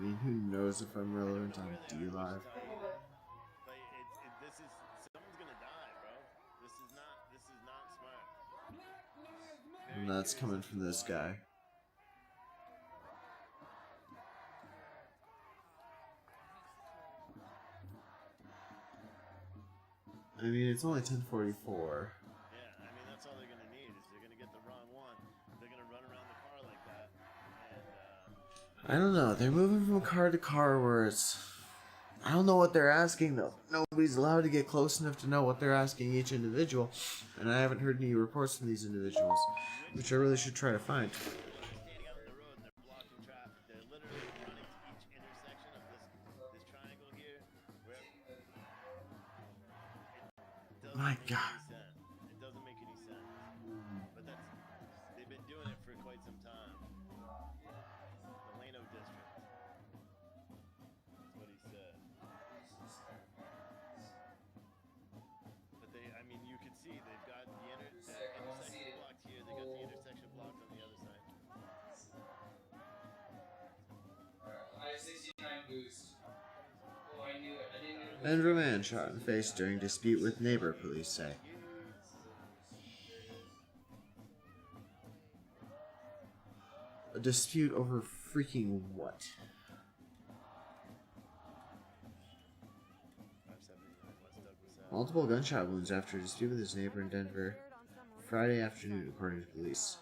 mean, who knows if I'm relevant on D Live? This is someone's gonna die, bro. This is not smart. And that's coming from this guy. I mean, it's only 10:44. Yeah, I mean, that's all they're gonna need is they're gonna get the wrong one. They're gonna run around the car like that, and I don't know. They're moving from car to car where it's. I don't know what they're asking though. Nobody's allowed to get close enough to know what they're asking each individual, and I haven't heard any reports from these individuals, which I really should try to find. standing out on the road and they're blocking traffic. They're literally running to each intersection of this triangle here. Where My God. it doesn't make any sense. But they've been doing it for quite some time. The Lano district. That's what he said. But I mean, you can see they've got the intersection blocked here. They got the intersection blocked on the other side. I-69 boost. Oh, I knew it. I didn't know. Denver man shot in face during dispute with neighbor, police say. A dispute over freaking what? Multiple gunshot wounds after a dispute with his neighbor in Denver Friday afternoon, according to police.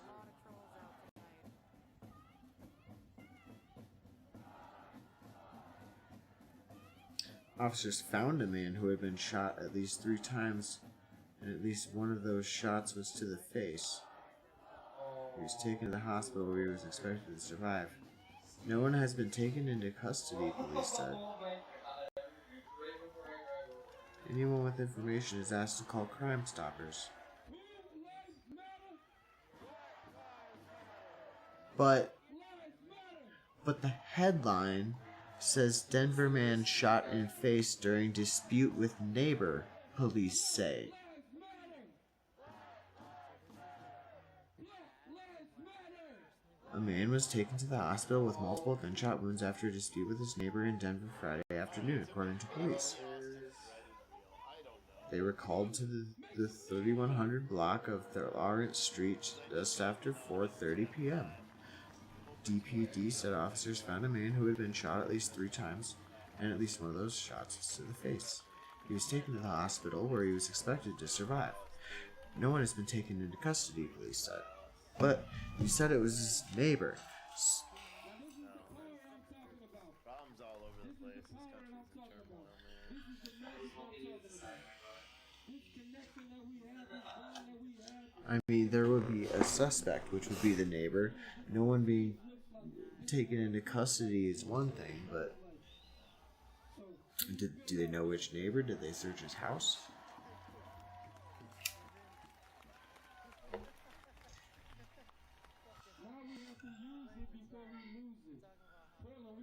Officers found a man who had been shot at least 3 times, and at least one of those shots was to the face. He was taken to the hospital where he was expected to survive. No one has been taken into custody, police said. Anyone with information is asked to call Crime Stoppers. But the headline says Denver man shot in face during dispute with neighbor, police say. A man was taken to the hospital with multiple gunshot wounds after a dispute with his neighbor in Denver Friday afternoon, according to police. They were called to the 3100 block of Lawrence Street just after 4:30 p.m. DPD said officers found a man who had been shot at least 3 times, and at least one of those shots was to the face. He was taken to the hospital where he was expected to survive. No one has been taken into custody, police said. But he said it was his neighbor. Problems all over the place. This country's in turmoil, man. I mean, there would be a suspect, which would be the neighbor. No one being taken into custody is one thing, but do they know which neighbor? Did they search his house?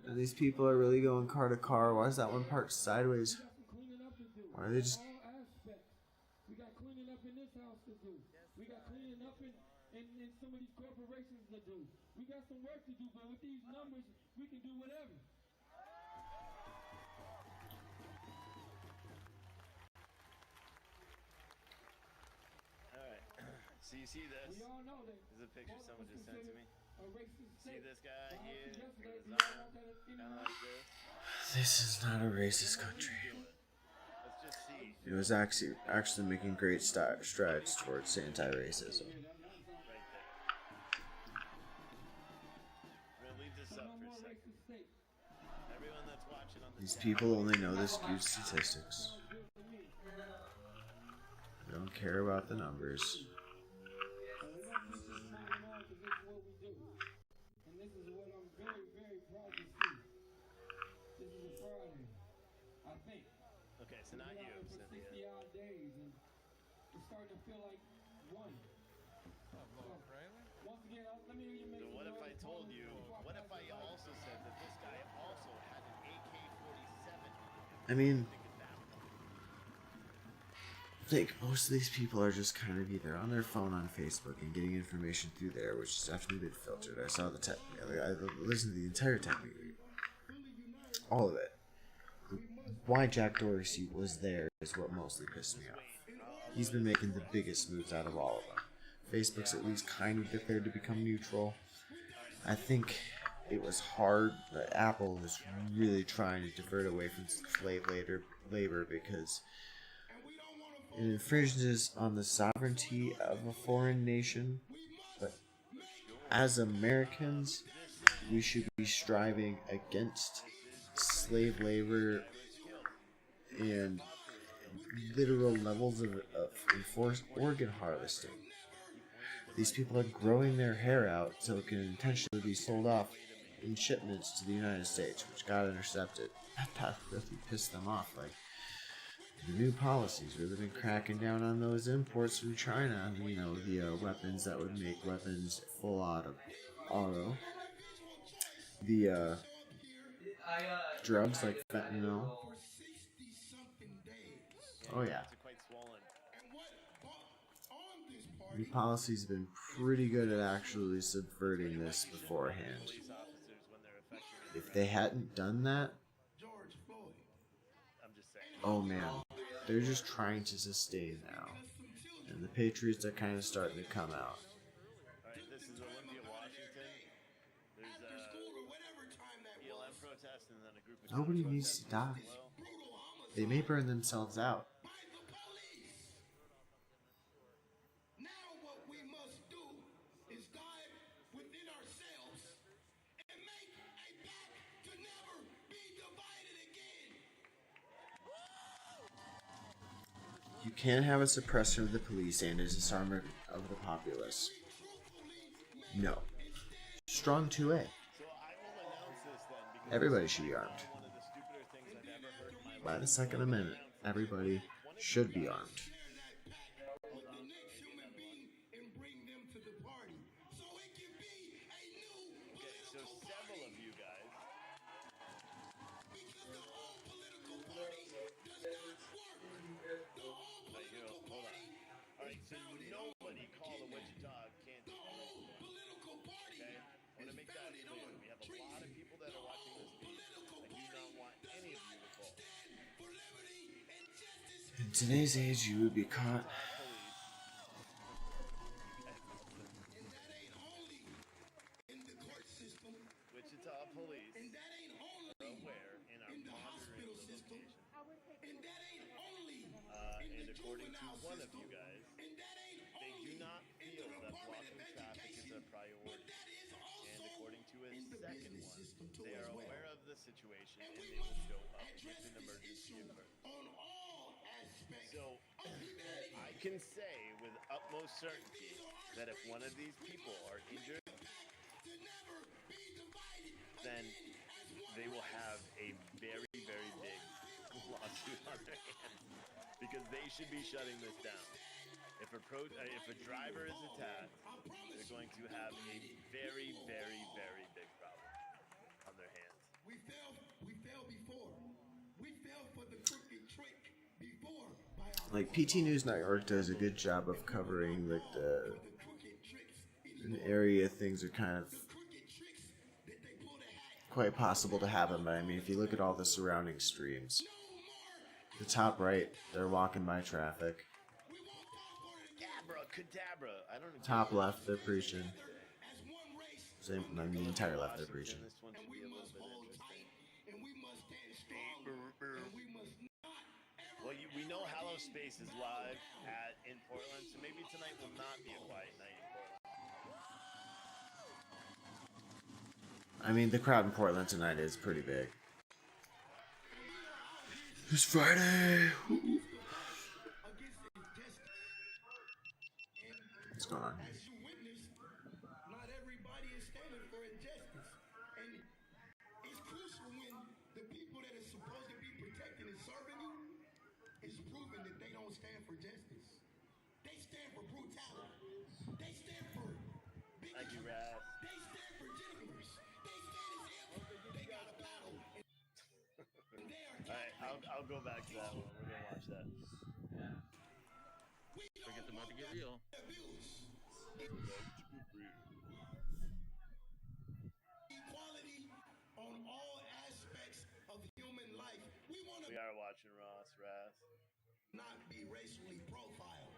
And these people are really going car to car. Why is that one parked sideways? Why are they just... We got cleaning up in this house to do. We got cleaning up in some of these corporations to do. We got some work to do, but with these numbers, we can do whatever. Alright, so you see this? We all know that. This is a picture someone just sent to me. See this guy here? Kind of like this. This is not a racist country. Let's just see. It was actually making great strides towards anti-racism. Right there. We're gonna leave this up for a second. Everyone that's watching on These people only know the skewed statistics. They don't care about the numbers. Okay, so not you, Cynthia. 60 odd days, and it's starting to feel like one. Once again, let me hear you make. So what if I told you? What if I also said that this guy also had an AK-47? I mean, I think most of these people are just kind of either on their phone on Facebook and getting information through there, which has definitely been filtered. I saw the I listened to the entire technique. All of it. Why Jack Dorsey was there is what mostly pissed me off. He's been making the biggest moves out of all of them. Facebook's at least kind of declared to become neutral. I think it was hard that Apple was really trying to divert away from slave labor because it infringes on the sovereignty of a foreign nation. But as Americans, we should be striving against slave labor and literal levels of enforced organ harvesting. These people are growing their hair out so it can intentionally be sold off in shipments to the United States, which got intercepted. That really pissed them off. Like, the new policies really been cracking down on those imports from China. You know, the weapons that would make weapons full auto. The drugs like fentanyl. Oh yeah. The policy's been pretty good at actually subverting this beforehand. If they hadn't done that, oh man, they're just trying to sustain now. And the Patriots are kind of starting to come out. Alright, this is Olympia, Washington. There's a BLM protest and then a group of Nobody needs to die. They may burn themselves out. You can't have a suppressor of the police and a disarmer of the populace. No. Strong 2A. Everybody should be armed. By the Second Amendment, everybody should be armed. So several of you guys. Hold on. Alright, so nobody called a Wichita can't. Okay? I want to make that clear. We have a lot of people that are watching this feed. I do not want any of you to call. In today's age, you would be caught. Wichita police are aware and are monitoring the location. And according to one of you guys, they do not feel that blocking traffic is a priority. And according to a second one, they are aware of the situation and they will show up if an emergency occurs. So, I can say with utmost certainty that if one of these people are injured, then they will have a very, very big lawsuit on their hands because they should be shutting this down. If a driver is attacked, they're going to have a very, very, very big problem on their hands. We fell before. We fell for the crooked trick before. Like, PT News Network does a good job of covering like an area things are kind of quite possible to happen. But I mean, if you look at all the surrounding streams, the top right, they're walking by traffic. Abracadabra. I don't know. Top left, they're preaching. Same, I mean, the entire left, they're preaching. This one should be a little bit interesting. Well, we know Hallow Space is live in Portland, so maybe tonight will not be a quiet night in Portland. I mean, the crowd in Portland tonight is pretty big. It's Friday! What's going on? As you witnessed, not everybody is standing for injustice. And it's crucial when the people that are supposed to be protecting and serving you is proving that they don't stand for justice. They stand for brutality. They stand for bigotry. Thank you, Raz. They stand for genders. They stand as if they got a battle. And they are Alright, I'll go back to that one. We're gonna watch that. Forget the about to get real. equality on all aspects of We are watching Ross Rath. not be racially profiled.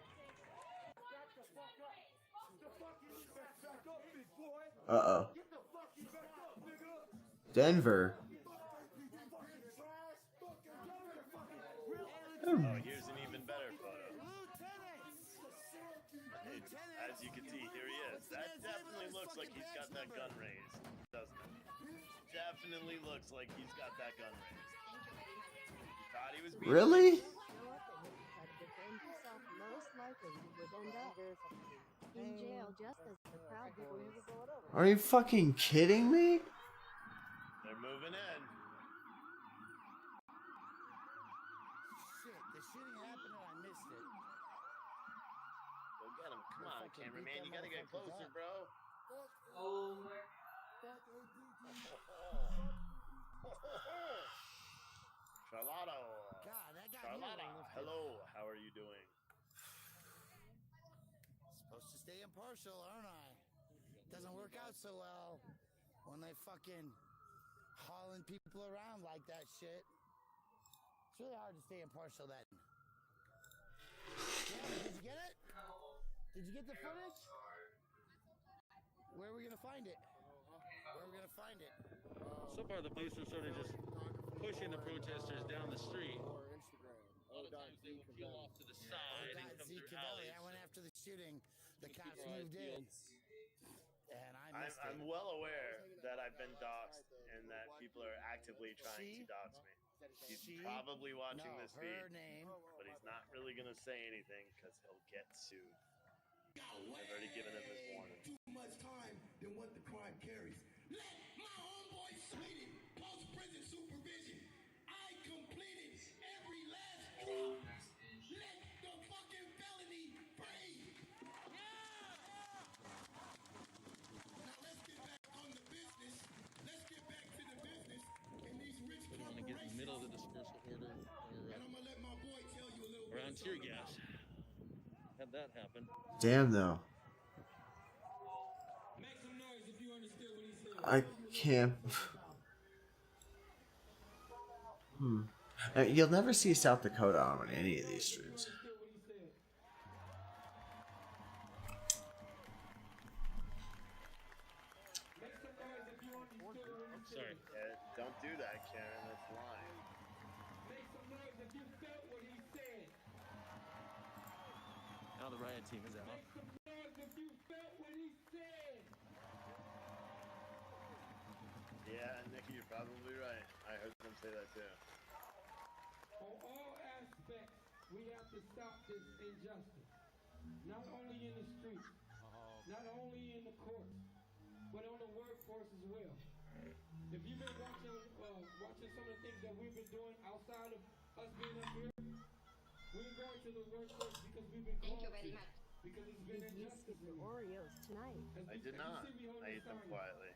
Uh-oh. Denver. Oh, here's an even better photo. As you can see, here he is. That definitely looks like he's got that gun raised, doesn't it? Definitely looks like he's got that gun raised. He thought he was being Really? Most likely he would end up in jail just as the Proud Boys. Are you fucking kidding me? They're moving in. Shit, the shooting happened and I missed it. Go get him. Come on, cameraman. You gotta get closer, bro. Oh my. Charlotta. God, that got Charlotta. Hello. How are you doing? Supposed to stay impartial, aren't I? Doesn't work out so well when they fucking hauling people around like that shit. It's really hard to stay impartial then. Yeah, did you get it? Did you get the footage? Where are we gonna find it? Where are we gonna find it? So far, the police are sort of just pushing the protesters down the street. A lot of times they will peel off to the side and come through alleys. I went after the shooting. The cops moved in. And I missed I'm it. well aware that I've been doxxed and that people are actively trying to dox me. He's probably watching this feed, name. but he's not really gonna say anything because he'll get sued. I've already given him his warning. Too much time than what the crime carries. Let my homeboy completed post-prison supervision. I completed every last drop. Let the fucking felony free. Now let's get back on the business. Let's get back to the business. And these rich We want to get in the middle of the dispersal order And I'm gonna let my boy tell you a little bit. around tear gas. Had that happen. Damn, though. Make some noise if you understood what he said. I can't. You'll never see South Dakota on any of these streams. Understood what he said. Make some noise if you understood what he said. Sorry. Don't do that, Karen. That's lying. Make some noise if you felt what he said. Now the riot team is out. Make some noise if you felt what he said. Yeah, Nikki, you're probably right. I heard them say that too. On all aspects, we have to stop this injustice. Not only in the streets, not only in the courts, but on the workforce as well. If you've been watching some of the things that we've been doing outside of us being up here, we're going to the workforce because we've been called to. Because it's been Did you injustice. skip your Oreos tonight? I did not. I ate them quietly.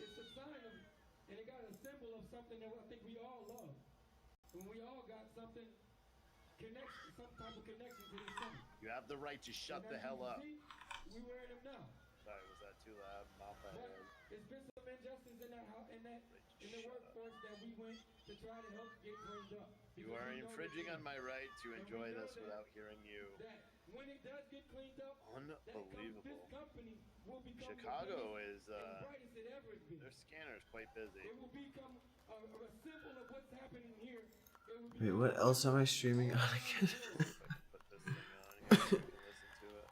It's a sign of, and it got a symbol of something that I think we all love. When we all got something, some type of connection to this thing. You have the right to shut And the as hell you up. can see, we wearing them now. Sorry, was that too loud? Mouth I But had. it's been some injustice in the workforce that we went to try to help get cleaned up. You are infringing on my right to enjoy this without hearing you. That when it does get cleaned up, Unbelievable. this company will become Chicago the is, biggest and brightest it ever has been. their scanner's quite busy. It will become a symbol of what's happening here. It will Wait, become what else am I streaming on again? Put this thing on here so you can listen to it.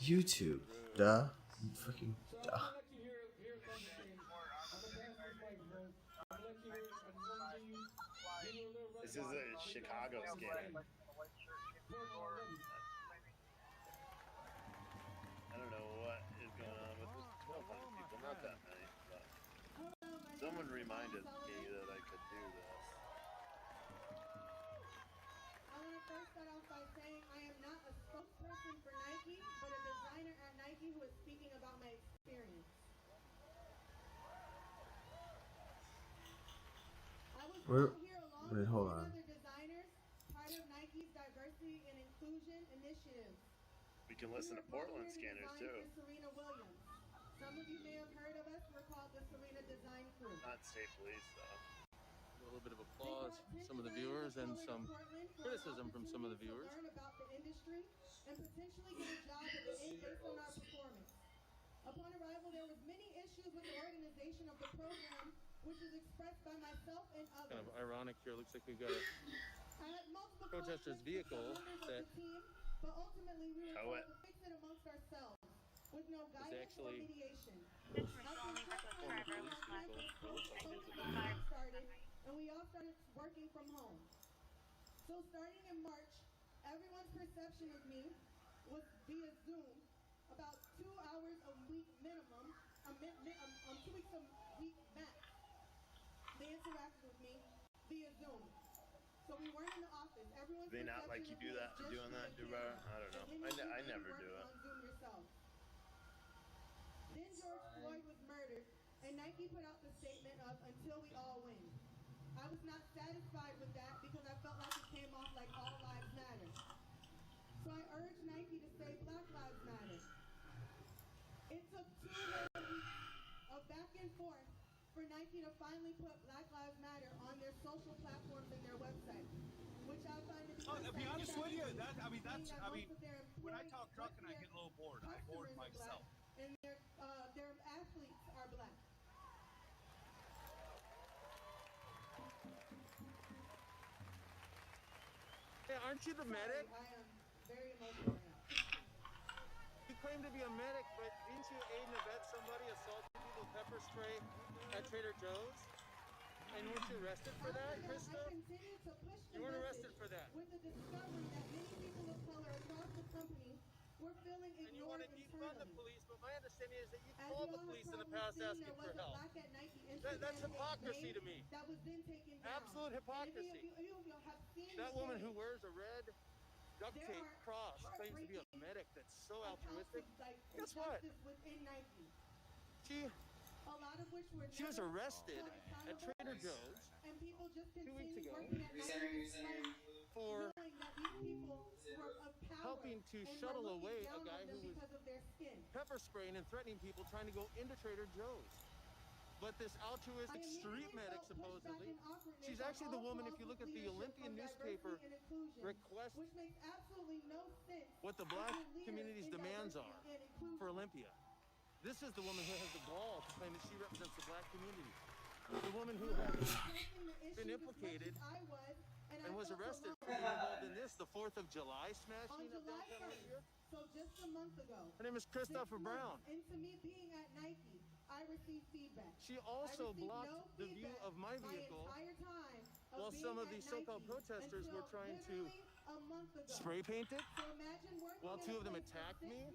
YouTube. Duh. Fucking So duh. I'm gonna let you hear from the thing. I'm gonna pass this microphone. I'm gonna let you hear. I just want to give you a little This is a Chicago scanner. I don't know what is going on with this 1,200 people. Not that many, but someone reminded me that I could do this. I want to first start off by saying I am not a spokesperson for Nike, but a designer at Nike who is speaking about my experience. I was Where- brought here along wait, with hold two on. other designers, part of Nike's diversity and inclusion initiatives. We can listen to Portland scanners too. For Serena Williams. Some of you may have heard of us. We're called the Serena Design Crew. Not state police though. a little bit of applause from some of the viewers and some criticism from some of the viewers. Learn about the industry and potentially get a job based on our performance. Upon arrival, there was many issues with the organization of the program, which is expressed by myself and Kind others. of ironic here. Looks like we've got a I had multiple protester's conflicts with vehicle some members that of the team, but ultimately we were Tow told it. to fix it amongst ourselves with no is guidance or actually mediation. former police vehicle, or looks like it is at least. Started, and we all started working from home. So starting in March, everyone's perception of me was via Zoom, about 2 hours a week minimum, 2 weeks a week max. They interacted with me via Zoom. So we weren't in the office. Everyone's They not like you do that, doing that, Dubar? I don't know. I never do it. On Zoom yourself. Then George Floyd was murdered, and Nike put out the statement of "Until we all win." I was not satisfied with that because I felt like it came off like all lives matter. So I urged Nike to say Black Lives Matter. It took 2 whole weeks of back and forth for Nike to finally put Black Lives Matter on their social platforms and their website, which I find to be. To be honest with you, when I talk truck and I get a little bored, I bored myself. And their athletes are black. Hey, aren't you the medic? I am very emotional right now. You claim to be a medic, but didn't you aid and abet somebody assaulting people with pepper spray at Trader Joe's? And weren't you arrested for that, Krista? You weren't arrested for that. With the discovery that many people of color across the company were feeling ignored. And you want to defund the police, but my understanding is that you called the police in the past asking for help. That's hypocrisy to me. That was then taken down. Absolute hypocrisy. That woman who wears a red duct tape cross claims to be a medic that's so altruistic. Guess what? She was arrested at Trader Joe's 2 weeks ago for helping to shuttle away a guy who was pepper spraying and threatening people trying to go into Trader Joe's. But this altruistic street medic, supposedly, she's actually the woman, if you look at the Olympian newspaper, request what the black community's demands are for Olympia. This is the woman who has the gall to claim that she represents the black community. The woman who has been implicated and was arrested for being involved in this, the 4th of July smashing of downtown Olympia. So just a month ago. Her name is Christopher Brown. Into me being at Nike, I received feedback. She also blocked the view of my vehicle while some of these so-called protesters were trying to spray paint it, while 2 of them attacked me.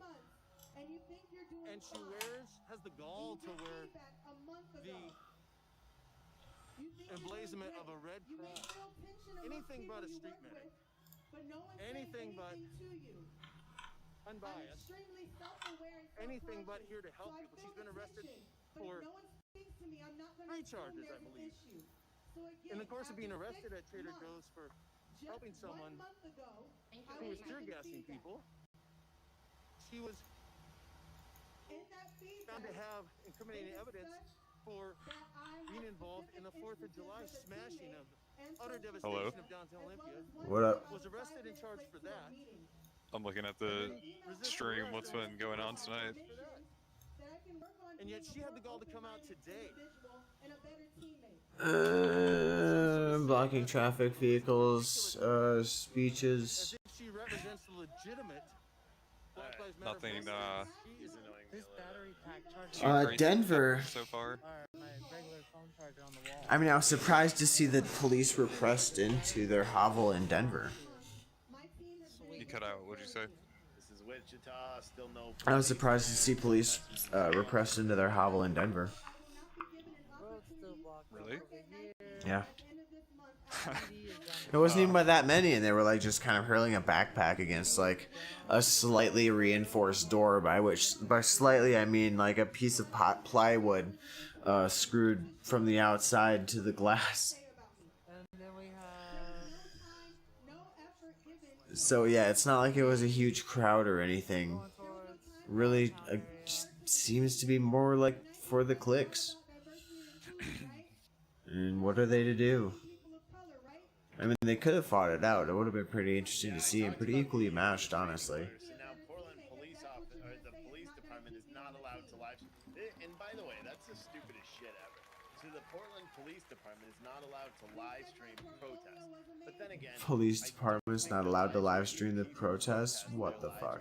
And she has the gall to wear the emblazonment of a red cross. Anything but a street medic. Anything but unbiased. Anything but here to help people. She's been arrested for 3 charges, I believe. In the course of being arrested at Trader Joe's for helping someone who was tear gassing people, she was found to have incriminating evidence for being involved in the 4th of July smashing of utter devastation of downtown Olympia. What up? Was arrested and charged for that. I'm looking at the stream. What's been going on tonight? And yet she had the gall to come out today. Blocking traffic vehicles, speeches. As if she represents the legitimate Black Lives Matter. Nothing. He's annoying me This a little battery bit. pack charger. Too crazy Denver. so far. My regular phone charger on the wall. I mean, I was surprised to see that police were pressed into their hovel in Denver. You cut out. What'd you say? This is Wichita, still no. I was surprised to see police were pressed into their hovel in Denver. Road's still blocked. Really? Yeah. It wasn't even by that many, and they were like just kind of hurling a backpack against like a slightly reinforced door, by slightly I mean like a piece of plywood screwed from the outside to the glass. And then we have So yeah, it's not like it was a huge crowd or anything. Really, just seems to be more like for the clicks. And what are they to do? I mean, they could have fought it out. It would have been pretty interesting to see and pretty equally matched, honestly. So now Portland police office or the police department is not allowed to live. And by the way, that's the stupidest shit ever. So the Portland police department is not allowed to live stream protests. But then again, Police department's not allowed to live stream the protests? What the fuck?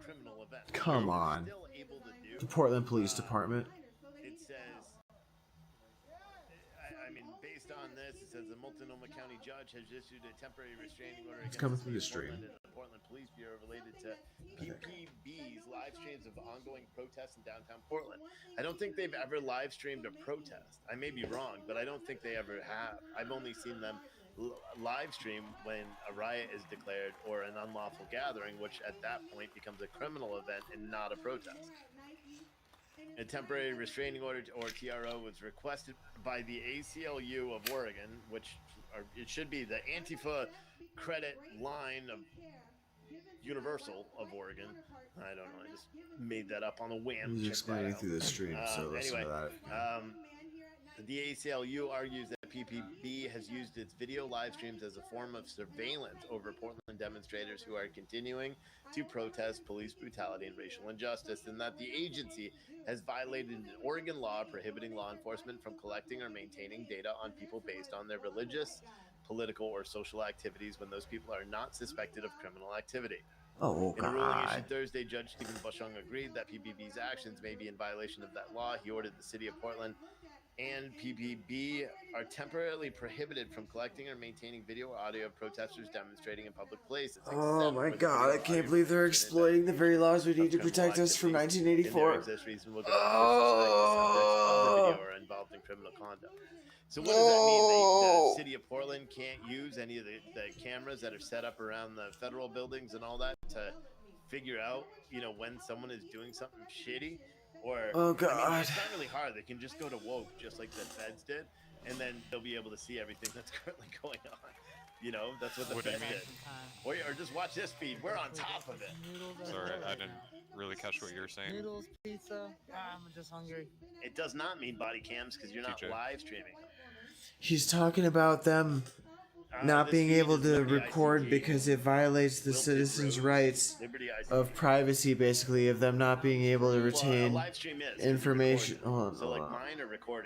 Criminal events. Come on. Still able to do. The Portland Police Department. It says. I mean, based on this, it says the Multnomah County judge has issued a temporary restraining order It's against coming the through the city of stream. Portland and the Portland Police Bureau related to PPB's live streams of ongoing protests in downtown Portland. I don't think they've ever live streamed a protest. I may be wrong, but I don't think they ever have. I've only seen them live stream when a riot is declared or an unlawful gathering, which at that point becomes a criminal event and not a protest. A temporary restraining order, or TRO, was requested by the ACLU of Oregon, it should be the Antifa Credit Line of Universal of Oregon. I don't know. I just made that up on a whim. He's explaining through the stream, so listen anyway, to that. the ACLU argues that PPB has used its video live streams as a form of surveillance over Portland demonstrators who are continuing to protest police brutality and racial injustice, and that the agency has violated an Oregon law prohibiting law enforcement from collecting or maintaining data on people based on their religious, political, or social activities when those people are not suspected of criminal activity. Oh, In a ruling God. issued Thursday, Judge Stephen Bushong agreed that PPB's actions may be in violation of that law. He ordered the city of Portland and PPB are temporarily prohibited from collecting or maintaining video or audio of protesters demonstrating in public places. Oh my God, I can't believe they're exploiting the very laws we need to protect us from 1984. Oh. Or involved in criminal conduct. So what does that mean? The city of Portland can't use any of the cameras that are set up around the federal buildings and all that to figure out, when someone is doing something shitty? Or, oh God, I mean, it's not really hard. They can just go to woke, just like the feds did, and then they'll be able to see everything that's currently going on. That's what the feds did. Or just watch this feed. We're on top of it. Sorry, I didn't really catch what you were saying. Noodles, pizza. I'm just hungry. It does not mean body cams because you're not live streaming. He's talking about them not being able to record because it violates the citizens' rights of privacy, basically, of them not being able to retain information. Hold on.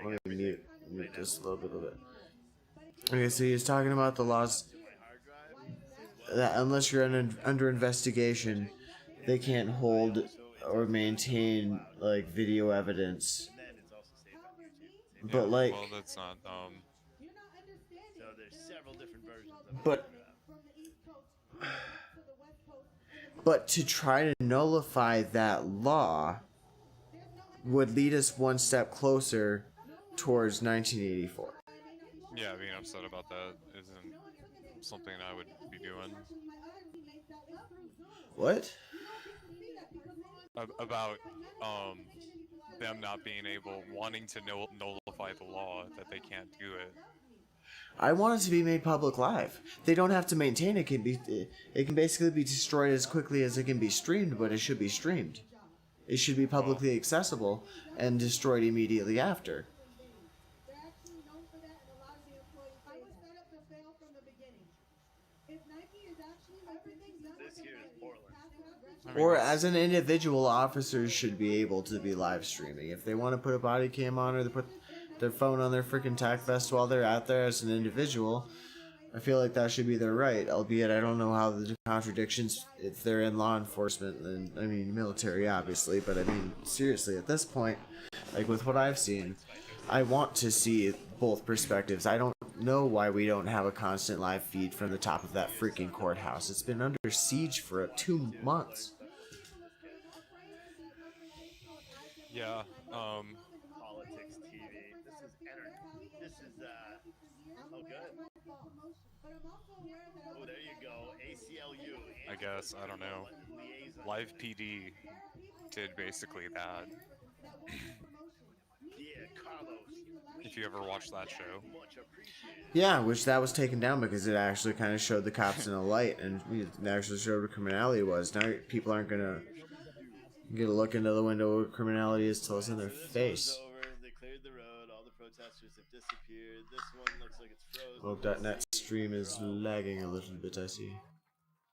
Let me mute just a little bit of it. Okay, so he's talking about the laws that unless you're under investigation, they can't hold or maintain video evidence. But well, that's not So there's several different versions of it. But to try to nullify that law would lead us one step closer towards 1984. Yeah, being upset about that isn't something I would be doing. What? About them not being wanting to nullify the law, that they can't do it. I want it to be made public live. They don't have to maintain it. It can basically be destroyed as quickly as it can be streamed, but it should be streamed. It should be publicly accessible and destroyed immediately after. Or as an individual, officers should be able to be live streaming. If they want to put a body cam on or they put their phone on their freaking tack vest while they're out there as an individual, I feel like that should be their right. Albeit I don't know how the contradictions, if they're in law enforcement and military obviously, but seriously at this point, with what I've seen, I want to see both perspectives. I don't know why we don't have a constant live feed from the top of that freaking courthouse. It's been under siege for 2 months. Yeah, Politics TV. This is oh good. Oh, there you go. ACLU. I guess, I don't know. Live PD did basically that. Yeah, Carlos. If you ever watched that show. Yeah, which that was taken down because it actually kind of showed the cops in a light and it actually showed what criminality was. Now people aren't gonna get a look into the window what criminality is till it's in their face. They cleared the road. All the protesters have disappeared. This one looks like it's frozen. Oh, that net stream is lagging a little bit, I see.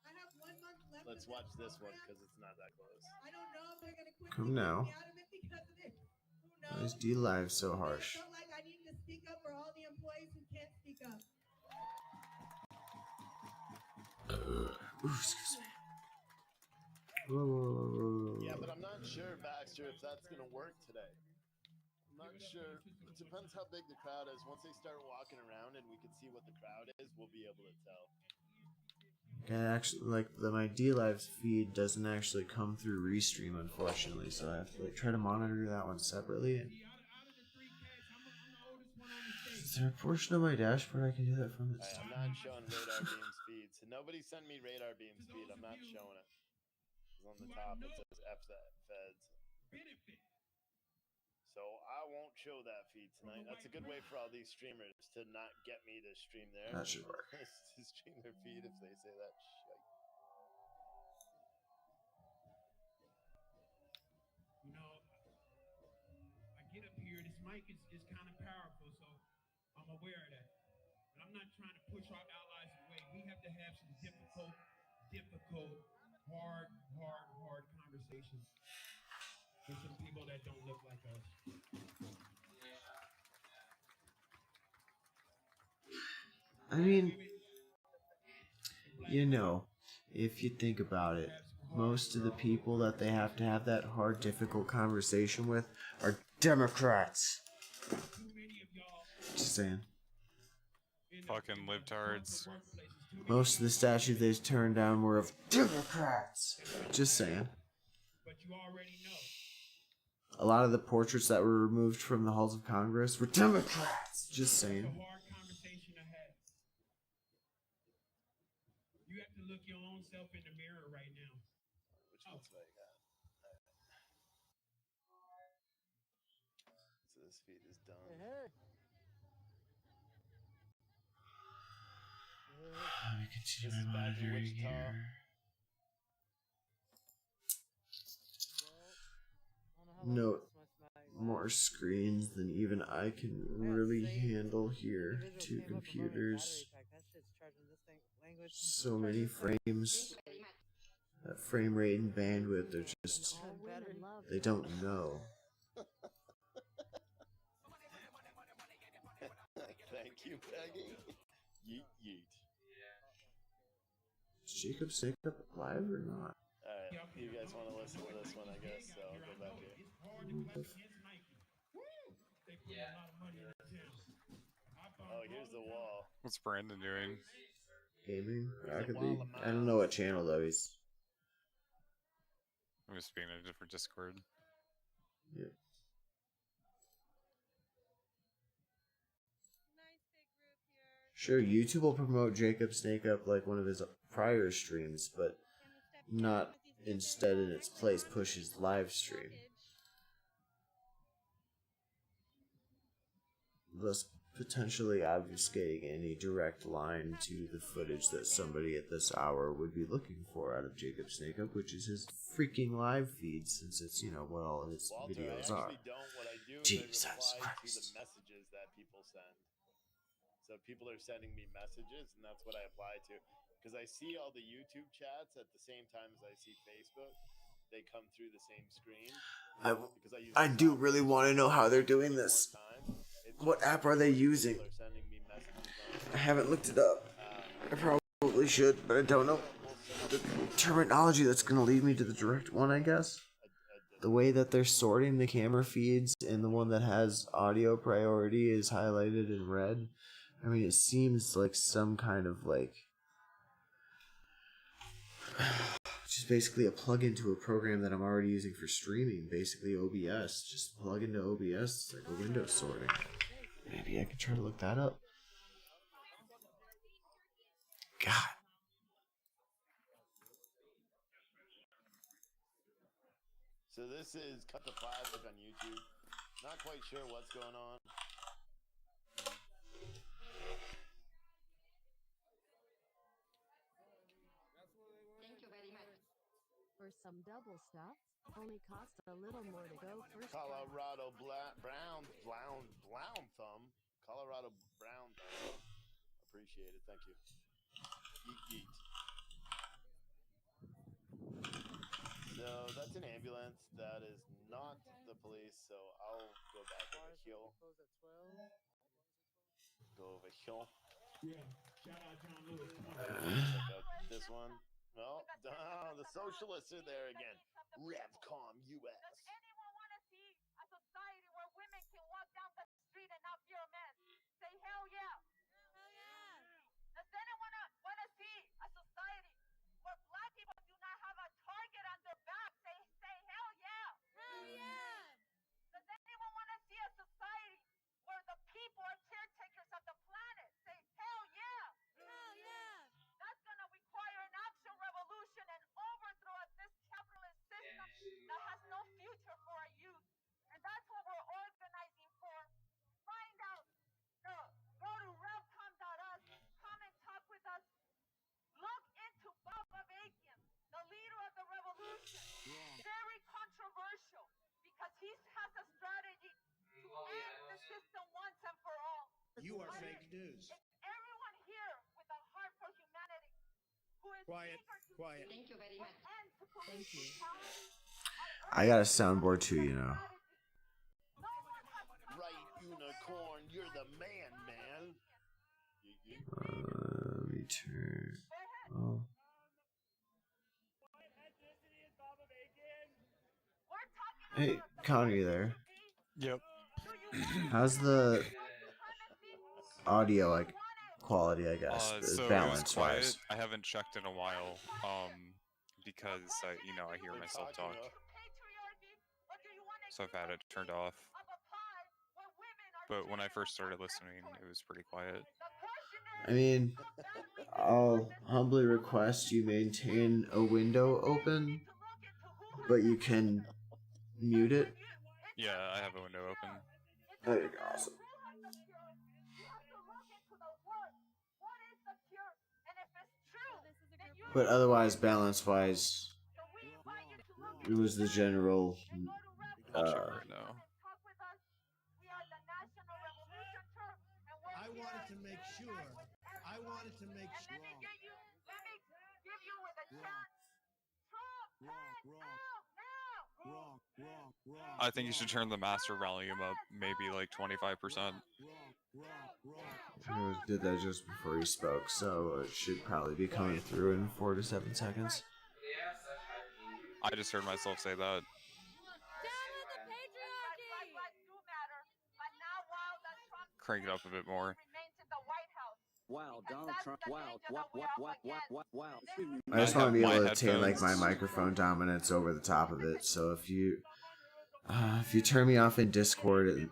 I have 1 month left. Let's watch this one because it's not that close. I don't know if they're gonna quit Come now. me out of it because of it. Who Why is knows? D-Live so harsh? I felt like I needed to speak up for all the employees who can't speak up. Ooh, excuse me. Whoa. Yeah, but I'm not sure, Baxter, if that's going to work today. I'm not sure. It depends how big the crowd is. Once they start walking around and we can see what the crowd is, we'll be able to tell. And actually, like, my D-Live feed doesn't actually come through Restream, unfortunately, so I have to, like, try to monitor that one separately. Is there a portion of my dashboard I can do that from? Right, I'm not showing Radar Beam's feed, so nobody send me Radar Beam's feed. I'm not showing it. It's on the top, it says F feds. So I won't show that feed tonight. That's a good way for all these streamers to not get me to stream there. That should work. To stream their feed if they say that shit. You know, I get up here, this mic is kind of powerful, so I'm aware of that. But I'm not trying to push our allies away. We have to have some difficult, hard conversations with some people that don't look like us. I mean, you know, if you think about it, most of the people that they have to have that hard, difficult conversation with are Democrats. Just saying. Fucking libtards. Most of the statues they turned down were of Democrats. Just saying. A lot of the portraits that were removed from the halls of Congress were Democrats. Just saying. You have to look your own self in the mirror right now. Which one's what I got? So this feed is done. Let me continue my monitoring here. Note, more screens than even I can really handle here. 2 computers. So many frames. That frame rate and bandwidth are just... they don't know. Thank you, Peggy. Yeet yeet. Is Jacob Snake up live or not? Alright, you guys want to listen to this one, I guess, so I'll go back here. Oh, here's the wall. What's Brandon doing? Gaming? Rockaby? I don't know what channel though he's... I'm just being in a different Discord. Yep. Sure, YouTube will promote Jacob Snake Up like one of his prior streams, but not instead in its place push his live stream. Thus potentially obfuscating any direct line to the footage that somebody at this hour would be looking for out of Jacob Snake Up, which is his freaking live feed, since it's, you know, what all his videos are. Jesus Christ. The messages that people send. So people are sending me messages, and that's what I apply to. Because I see all the YouTube chats at the same time as I see Facebook. They come through the same screen. I do really want to know how they're doing this. What app are they using? I haven't looked it up. I probably should, but I don't know the terminology that's going to lead me to the direct one, I guess. The way that they're sorting the camera feeds and the one that has audio priority is highlighted in red. I mean, it seems like some kind of, like, just basically a plug-in to a program that I'm already using for streaming, basically OBS. Just plug into OBS, it's like a window sorting. Maybe I could try to look that up. God. So this is Cut the Plastic on YouTube. Not quite sure what's going on. For some double stuff, Only costs a little more to go first. Colorado Brown Thumb. Colorado Brown Thumb. Appreciate it. Thank you. Yeet yeet. So that's an ambulance. That is not the police. So I'll go back over here. Go over here. Yeah. Shout out John Lewis. Check out this one. No, the socialists are there again. Revcom US. Anyone want to see a society where women can walk down the street and not fear men? Say hell yeah. Hell yeah. Does anyone want to see a society where black people do not have a target on their back? Say hell yeah. Hell yeah. Does anyone want to see a society where the people are caretakers of the planet? Say hell yeah. Hell yeah. That's going to require an action revolution and overthrow of this capitalist system that has no future for our youth. And that's what we're organizing for. Find out. Go to revcom.us. Come and talk with us. Look into Baba Bacon, the leader of the revolution. Very controversial because he has a strategy to end the system once and for all. You are fake news. It's everyone here with a heart for humanity who is Quiet. eager to see an end to police brutality. I got a soundboard too, you know. Right, Unicorn. You're the man, man. Let me turn. Oh. Hey, Connor, you there? Yep. How's the audio like quality? I guess So it was balance quiet. wise. I haven't checked in a while. Because I hear myself talk. So I've had it turned off. But when I first started listening, it was pretty quiet. I mean, I'll humbly request you maintain a window open, but you can mute it. Yeah, I have a window open. There you go. Awesome. But otherwise, balance-wise, it was the general. I'll check right now. I wanted to make sure. I think you should turn the master volume up, maybe like 25%. I did that just before you spoke, so it should probably be coming through in 4 to 7 seconds. I just heard myself say that. Crank it up a bit more. Wow, Donald Trump. Wow. I just want to be able to obtain like my microphone dominance over the top of it. So if you turn me off in Discord,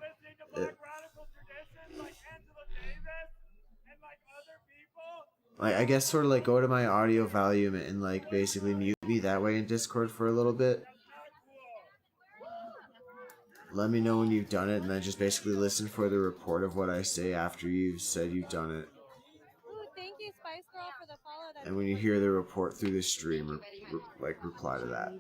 like I guess sort of like go to my audio volume and like basically mute me that way in Discord for a little bit. Let me know when you've done it, and then just basically listen for the report of what I say after you've said you've done it. Ooh, thank you, Spice Girl, for the follow. And when you hear the report through the stream, reply to that.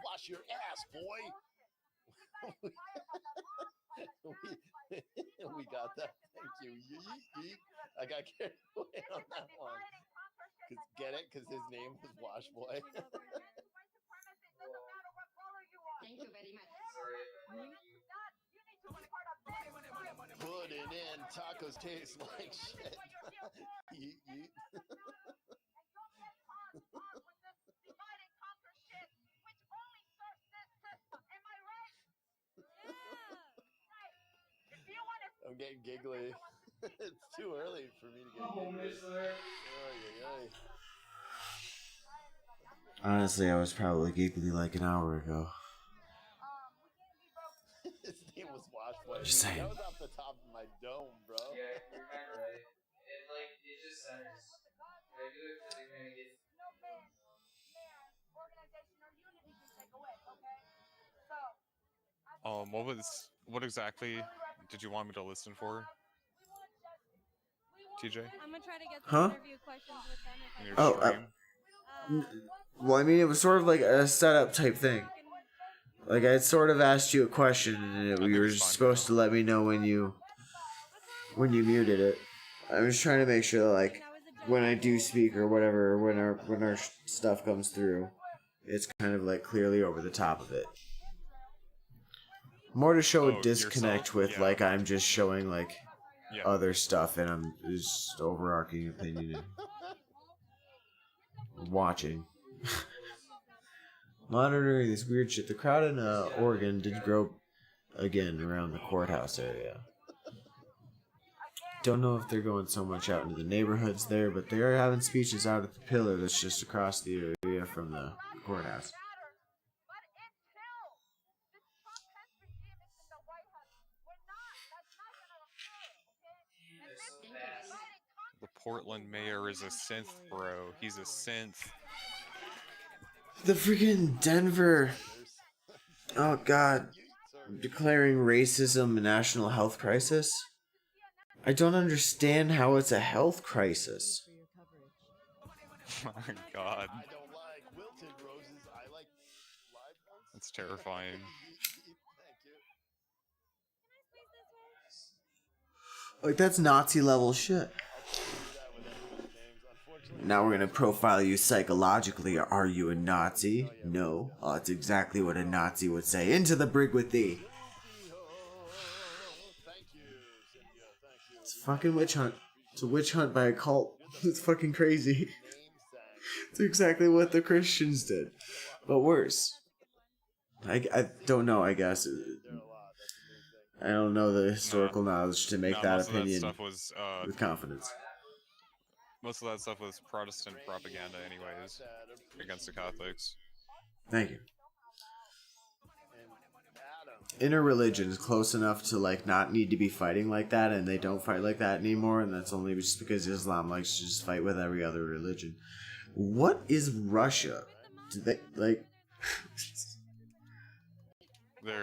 Wash your ass, boy. we got that. Thank you. Yeet. I got carried away on that one. Get it? Because his name was Wash Boy. Thank you very much. Putting in tacos taste like shit. Yeet. I'm getting giggly. It's too early for me to get giggly. Honestly, I was probably giggly like an hour ago. His name was Wash Boy. Just saying. That was off the top of my dome, bro. Yeah, if you remember right. It just centers. They do it because they're gonna get. What exactly did you want me to listen for? TJ? I'm gonna try to get Huh? some interview questions with them if I In your Oh, stream? well, I mean, it was sort of like a setup type thing. Like, I had sort of asked you a question, and you were supposed to let me know when you muted it. I was trying to make sure, like, when I do speak or whatever, when our stuff comes through, it's kind of like clearly over the top of it. More to show a disconnect yourself? with, Yeah. like, I'm just showing, like, Yeah. other stuff, and I'm just overarching opinion and watching. Monitoring this weird shit. The crowd in Oregon did grow again around the courthouse area. Don't know if they're going so much out into the neighborhoods there, but they are having speeches out at the pillar that's just across the area from the courthouse. The Portland mayor is a synth, bro. He's a synth. The freaking Denver. Oh god. Declaring racism a national health crisis? I don't understand how it's a health crisis. My god. I don't like wilted roses. I like live ones. That's terrifying. Thank you. Like, that's Nazi level shit. Now we're gonna profile you psychologically. Are you a Nazi? No. Oh, that's exactly what a Nazi would say. Into the brig with thee. It's a fucking witch hunt. It's a witch hunt by a cult. It's fucking crazy. It's exactly what the Christians did, but worse. I don't know, I guess. I don't know the historical knowledge to make that opinion with confidence. Most of that stuff was Protestant propaganda anyways, against the Catholics. Thank you. Interreligion is close enough to, like, not need to be fighting like that, and they don't fight like that anymore, and that's only just because Islam likes to just fight with every other religion. What is Russia? Do they, like...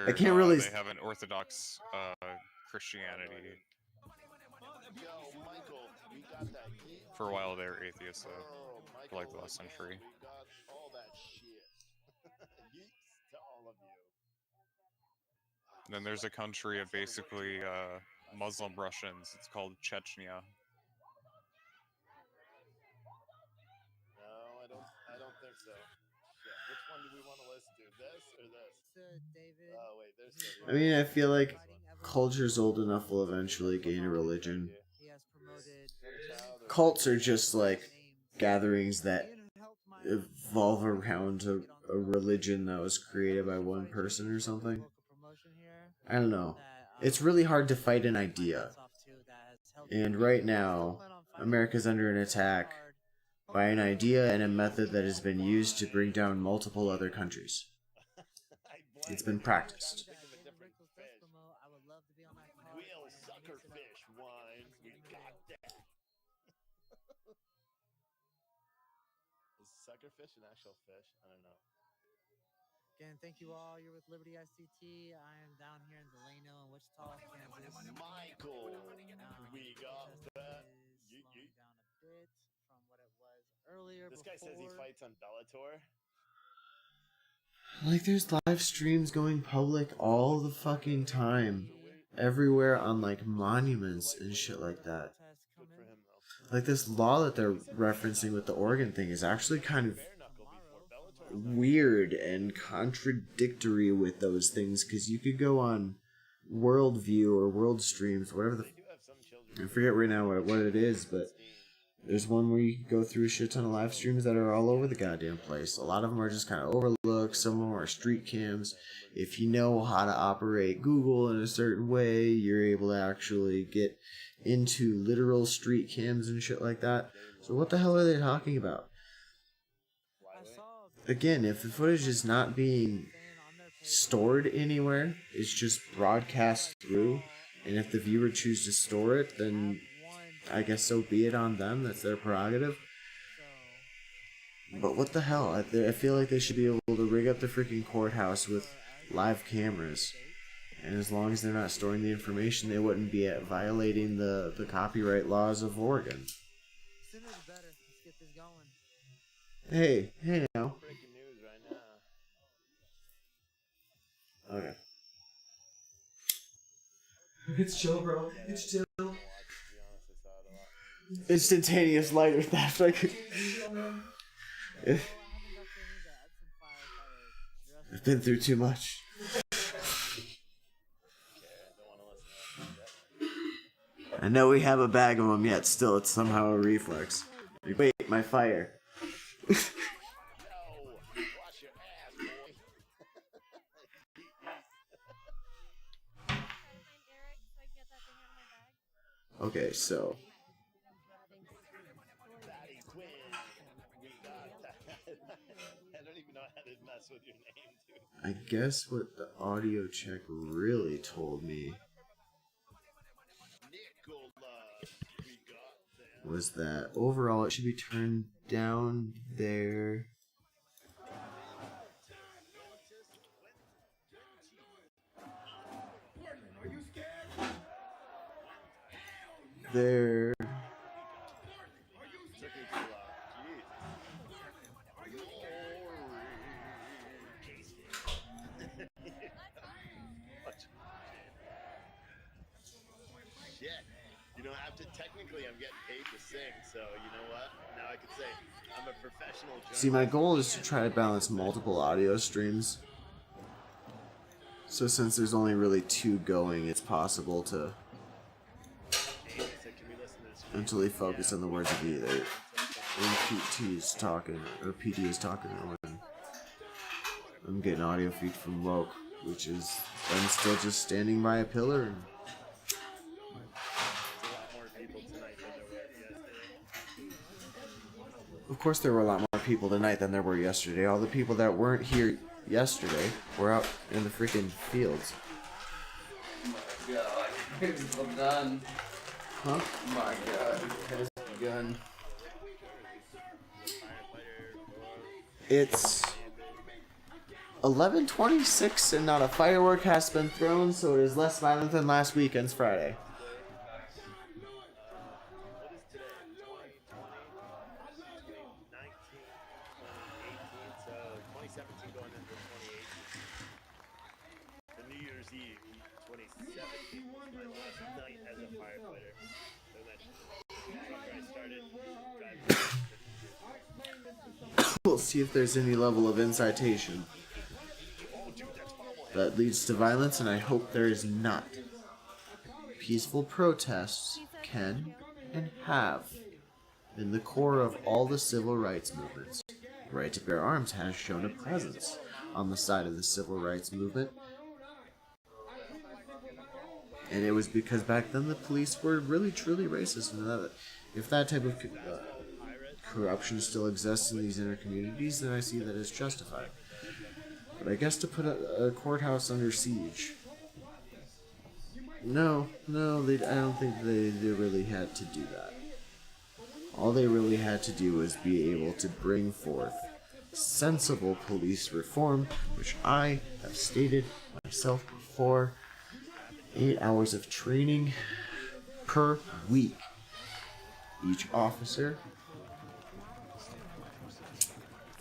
I can't really... They have an Orthodox Christianity. For a while they were atheists, though, for like the last century. And then there's a country of basically Muslim Russians. It's called Chechnya. No, I don't think so. Shit. Which one do we want to listen to? This or this? David. Oh wait, there's. I mean, I feel like culture's old enough will eventually gain a religion. Cults are just like gatherings that evolve around a religion that was created by one person or something. I don't know. It's really hard to fight an idea. And right now, America's under an attack by an idea and a method that has been used to bring down multiple other countries. It's been practiced. Whale suckerfish wine. We got that. Is suckerfish an actual fish? I don't know. Again, thank you all. You're with Liberty ICT. I am down here in Delano and Wichita, Kansas. Michael, we got that. Slowing down a bit from what it was earlier. This guy says he fights on Bellator. Like, there's live streams going public all the fucking time. Everywhere on, like, monuments and shit like that. Like, this law that they're referencing with the Oregon thing is actually kind of weird and contradictory with those things, because you could go on Worldview or World Streams, whatever the... I forget right now what it is, but there's one where you can go through a shit ton of live streams that are all over the goddamn place. A lot of them are just kind of overlooked. Some of them are street cams. If you know how to operate Google in a certain way, you're able to actually get into literal street cams and shit like that. So what the hell are they talking about? Again, if the footage is not being stored anywhere, it's just broadcast through, and if the viewer chooses to store it, then I guess so be it on them. That's their prerogative. But what the hell? I feel like they should be able to rig up the freaking courthouse with live cameras And as long as they're not storing the information, they wouldn't be violating the copyright laws of Oregon. Sooner the better. Let's get this going. Hey now. Breaking news right now. Okay. It's chill, bro. It's chill. Instantaneous lighter theft. Like, I've been through too much. I know we have a bag of them, yet still it's somehow a reflex. Like, wait, my fire. Okay, so I don't even know how to mess with your name, dude. I guess what the audio check really told me was that overall it should be turned down there. There. Shit. You know, technically I'm getting paid to sing, so you know what? Now I could say I'm a professional journalist. See, my goal is to try to balance multiple audio streams. So since there's only really two going, it's possible to mentally focus on the words of either. When PT is talking, or PD is talking, or when I'm getting audio feed from Woke, which is I'm still just standing by a pillar. And of course, there were a lot more people tonight than there were yesterday. All the people that weren't here yesterday were out in the freaking fields. Yeah, like, done. Huh? My God, has begun. It's 11:26 and not a firework has been thrown, so it is less violent than last weekend's Friday. We'll see if there's any level of incitation that leads to violence, and I hope there is not. Peaceful protests can and have been the core of all the civil rights movements. The right to bear arms has shown a presence on the side of the civil rights movement. And it was because back then the police were really truly racist, and that if that type of corruption still exists in these inner communities, then I see that it's justified. But I guess to put a courthouse under siege, no, I don't think they really had to do that. All they really had to do was be able to bring forth sensible police reform, which I have stated myself before. 8 hours of training per week. Each officer,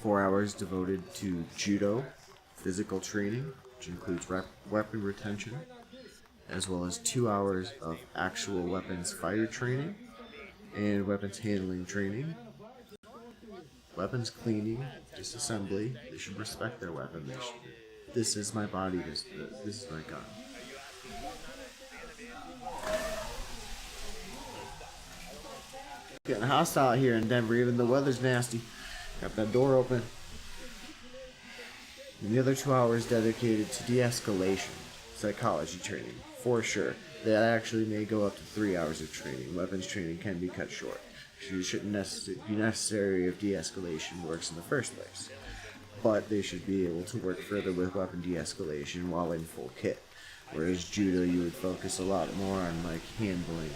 4 hours devoted to judo, physical training, which includes weapon retention, as well as 2 hours of actual weapons fire training and weapons handling training, weapons cleaning, disassembly. They should respect their weapon. This is my body. This is my gun. Getting hostile here in Denver. Even the weather's nasty. Got that door open. And the other 2 hours dedicated to de-escalation, psychology training, for sure. That actually may go up to 3 hours of training. Weapons training can be cut short. It shouldn't be necessary if de-escalation works in the first place. But they should be able to work further with weapon de-escalation while in full kit. Whereas judo, you would focus a lot more on like handling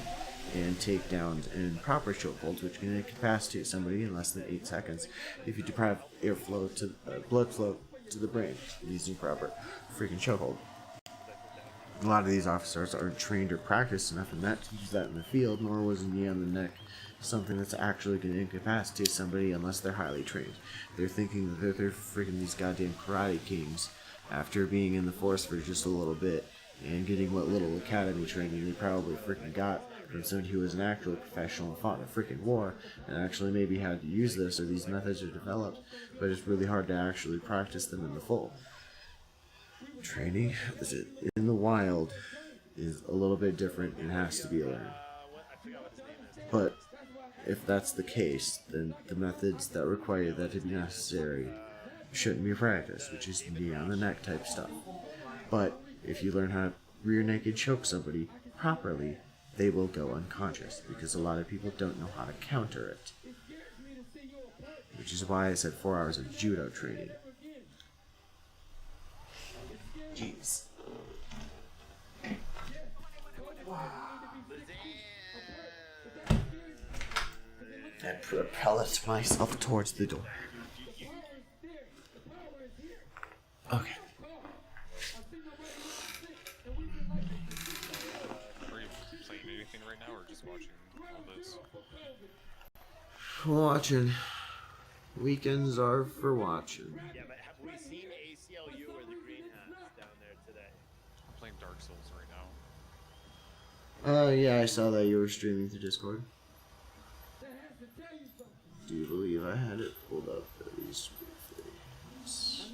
and takedowns and proper chokeholds, which can incapacitate somebody in less than 8 seconds if you deprive airflow to blood flow to the brain using proper freaking chokehold. A lot of these officers aren't trained or practiced enough in that to use that in the field, nor was a knee on the neck something that's actually going to incapacitate somebody unless they're highly trained. They're thinking that they're freaking these goddamn karate kings after being in the force for just a little bit and getting what little academy training they probably freaking got from somebody who was an actual professional and fought in a freaking war and actually maybe had to use this or these methods are developed, but it's really hard to actually practice them in the full. Training in the wild is a little bit different and has to be learned. But if that's the case, then the methods that require that to be necessary shouldn't be practiced, which is knee on the neck type stuff. But if you learn how to rear naked choke somebody properly, they will go unconscious because a lot of people don't know how to counter it. Which is why I said 4 hours of judo training. Jeez. I propelled myself towards the door. Okay. Are you playing anything right now, or just watching all this? Watching. Weekends are for watching. Yeah, but have we seen ACLU or the Green Hats down there today? I'm playing Dark Souls right now. Yeah, I saw that you were streaming through Discord. Do you believe I had it pulled up very briefly? Yes.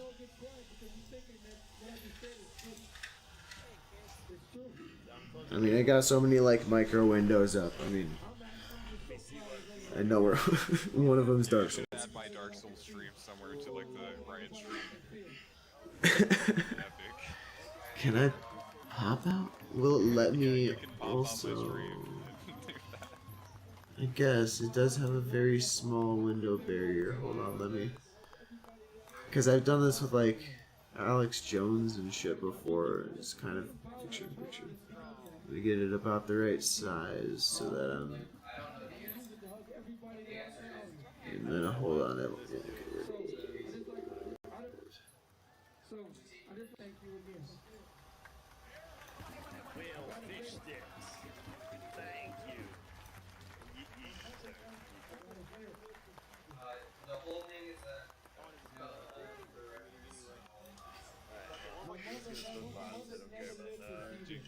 I mean, I got so many like micro windows up. I mean, I know where one of them's Dark Souls. Add my Dark Souls stream somewhere to like the Riot stream. Epic. Can I pop out? Will it let me also? I guess it does have a very small window barrier. Hold on, let me. Because I've done this with like Alex Jones and shit before. It's kind of picture in picture. Let me get it about the right size so that I'm. And then hold on, it will get rid of it. Whale fish sticks. Thank you. The whole thing is that.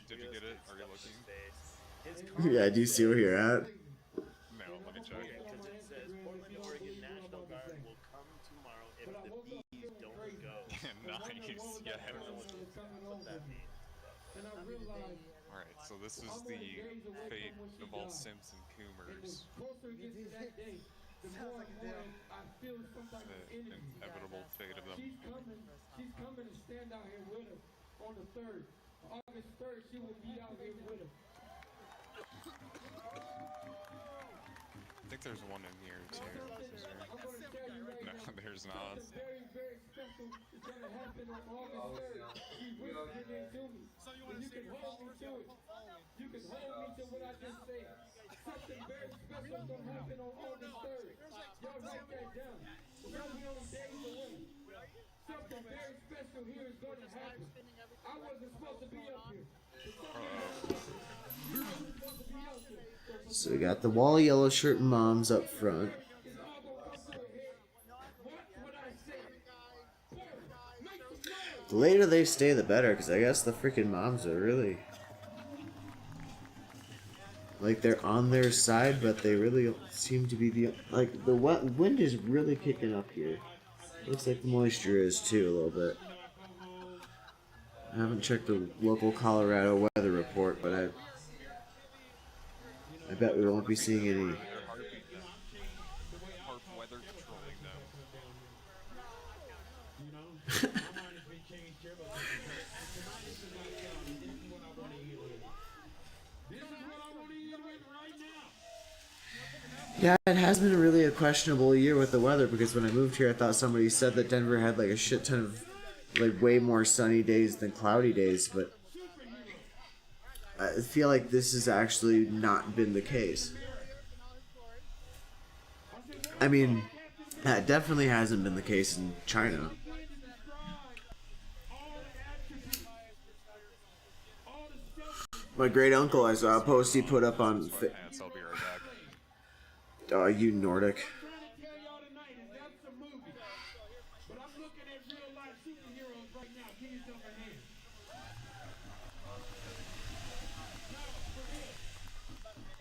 Did you get it? Are you looking? Yeah, do you see where you're at? No, let me check. Because it says Portland, Oregon National Guard will come tomorrow if the bees don't go. Nice, yeah. I don't know what that means. Alright, so this is the fate of all Simps and Coomers. The inevitable fate of them. She's coming to stand out here with us on the 3rd. August 3rd, she will be out here with us. I think there's one in here too. No, there's not. Very, very special is going to happen on August 3rd. She whispered it to me. So you can hold me to it. You can hold me to what I just said. Something very special is going to happen on August 3rd. Y'all write that down. We're only days away. Something very special here is going to happen. I wasn't supposed to be up here. So we got the wall yellow shirt moms up front. The later they stay, the better, because I guess the freaking moms are really... like, they're on their side, but they really seem to be the... like, the wind is really kicking up here. Looks like the moisture is, too, a little bit. I haven't checked the local Colorado weather report, but I bet we won't be seeing any... Yeah, it has been really a questionable year with the weather, because when I moved here I thought somebody said that Denver had like a shit ton of like way more sunny days than cloudy days, but I feel like this has actually not been the case. I mean, that definitely hasn't been the case in China. My great uncle, I saw a post he put up on. Pants, I'll be right back. You Nordic. I'm trying to tell y'all tonight is that's a movie. But I'm looking at real life superheroes right now. Give yourself a hand. No, for real.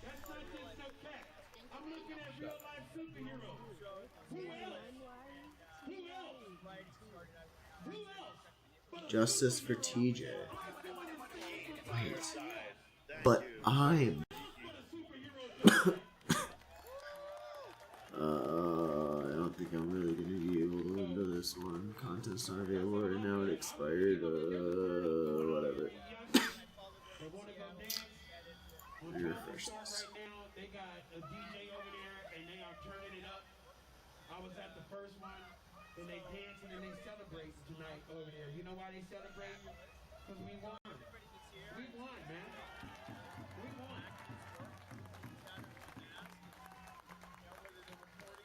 That's not just no cat. I'm looking at real life superheroes. Who else? Who else? Who else? Justice for TJ. Wait. But I'm. I don't think I'm really gonna be able to enter this one. Content's not available right now. It expired. Whatever. Let me refresh this. Right now, they got a DJ over there, and they are turning it up. I was at the first one, and they dancing and they celebrating tonight over there. You know why they celebrating? Because we won. We won, man. We won.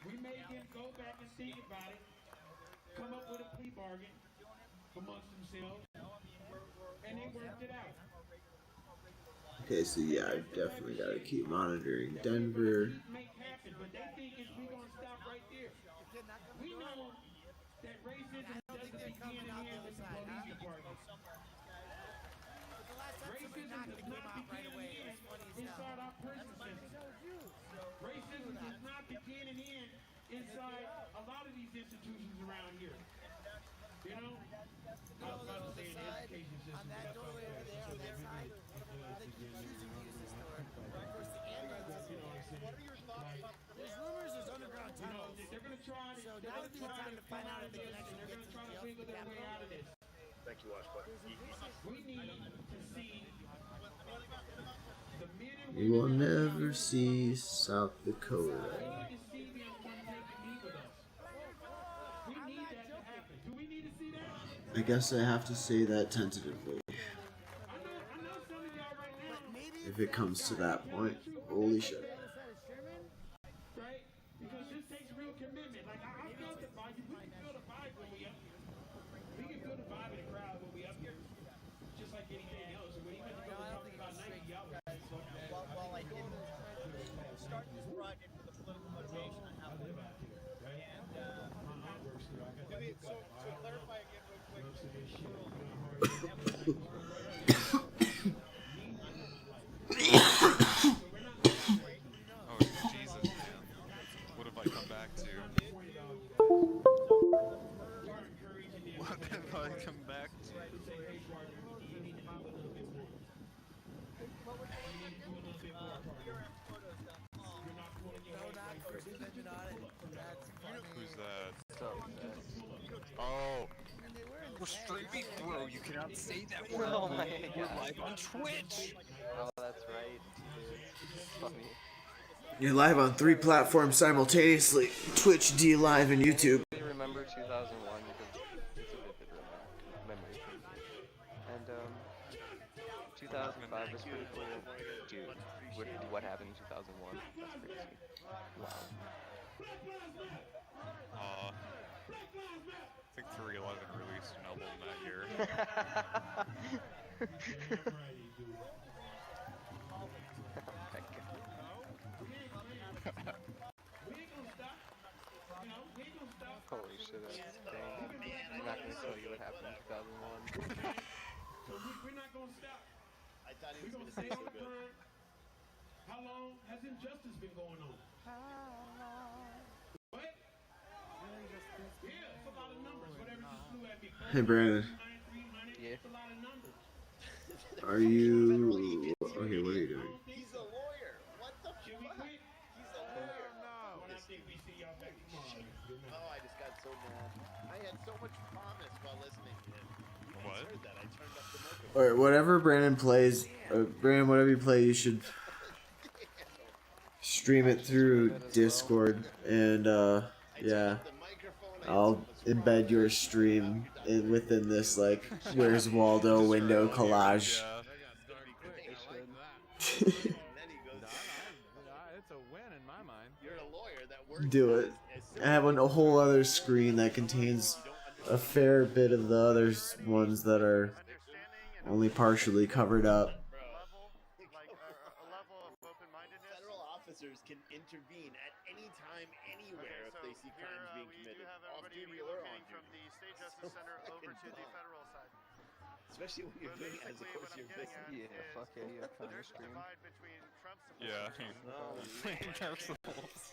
We made them go back and think about it, come up with a plea bargain amongst themselves, and they worked it out. Okay, so yeah, I've definitely got to keep monitoring Denver. Make happen, but they think it's we gonna stop right there. We know that racism doesn't begin and end with the police department. Racism does not begin and end inside our prison system. Racism does not begin and end inside a lot of these institutions around here. You know? I was about to say in the education system, but that's okay. There's rumors there's underground tunnels. They're gonna try to, so now would be the time to find out if the connection they're gets gonna to try to the wiggle their way out of this. Thank you, Washbot. We need to see the men and We will never see South Dakota. we need to see them come take a meet with us. We need that to happen. Do we need to see that? I guess I have to say that tentatively. I know some of y'all right now. If it comes to that point, holy shit. Right? Because this takes real commitment. Like I feel the vibe. We can feel the vibe when we up here. We can feel the vibe in the crowd when we up here. Just like anything else. When you went to go talk about Nike, y'all was like, fuck that. While I didn't start this project with a political motivation, I have to live out here. And to clarify again real quick, Oh, Jesus, man. What have I come back to? What have I come back to? Who's that? Oh. We're streaming, bro. You cannot say that word. Oh my We're God. live on Twitch. Oh, that's right, dude. Funny. You're live on 3 platforms simultaneously: Twitch, D Live, and YouTube. I remember 2001 because it's a vivid memory for me. And 2005 was pretty cool. Dude, what happened in 2001? That's crazy. Wow. I think 311 released an album that year. Holy shit, that's dang. I'm not gonna tell you what happened in 2001. We're not gonna stop. I thought he We're was gonna going to say stay on so the good. grind. How long has injustice been going on? What? Yeah, it's a lot of numbers. Whatever just flew at me. Hey, Brandon. Yeah. It's a lot of numbers. Are you... Okay, what are you doing? He's a lawyer. What the fuck? He's a lawyer. When I think we see y'all back tomorrow. Oh, I just got so mad. I had so much promise while listening to him. You guys What? heard that. I turned up the microphone. Alright, whatever Brandon plays, Brandon, whatever you play, you should stream it through Discord, and yeah, I'll embed your stream within this, like, Where's Waldo window collage. It's a win in my mind. You're a lawyer that works. Do it. I have a whole other screen that contains a fair bit of the other ones that are only partially covered up. to the federal side. Especially when you're doing it as a Basically, course what I'm you're getting busy. at Yeah, fuck yeah, you have counter there's a stream. divide between Trump Yeah, supporters Dark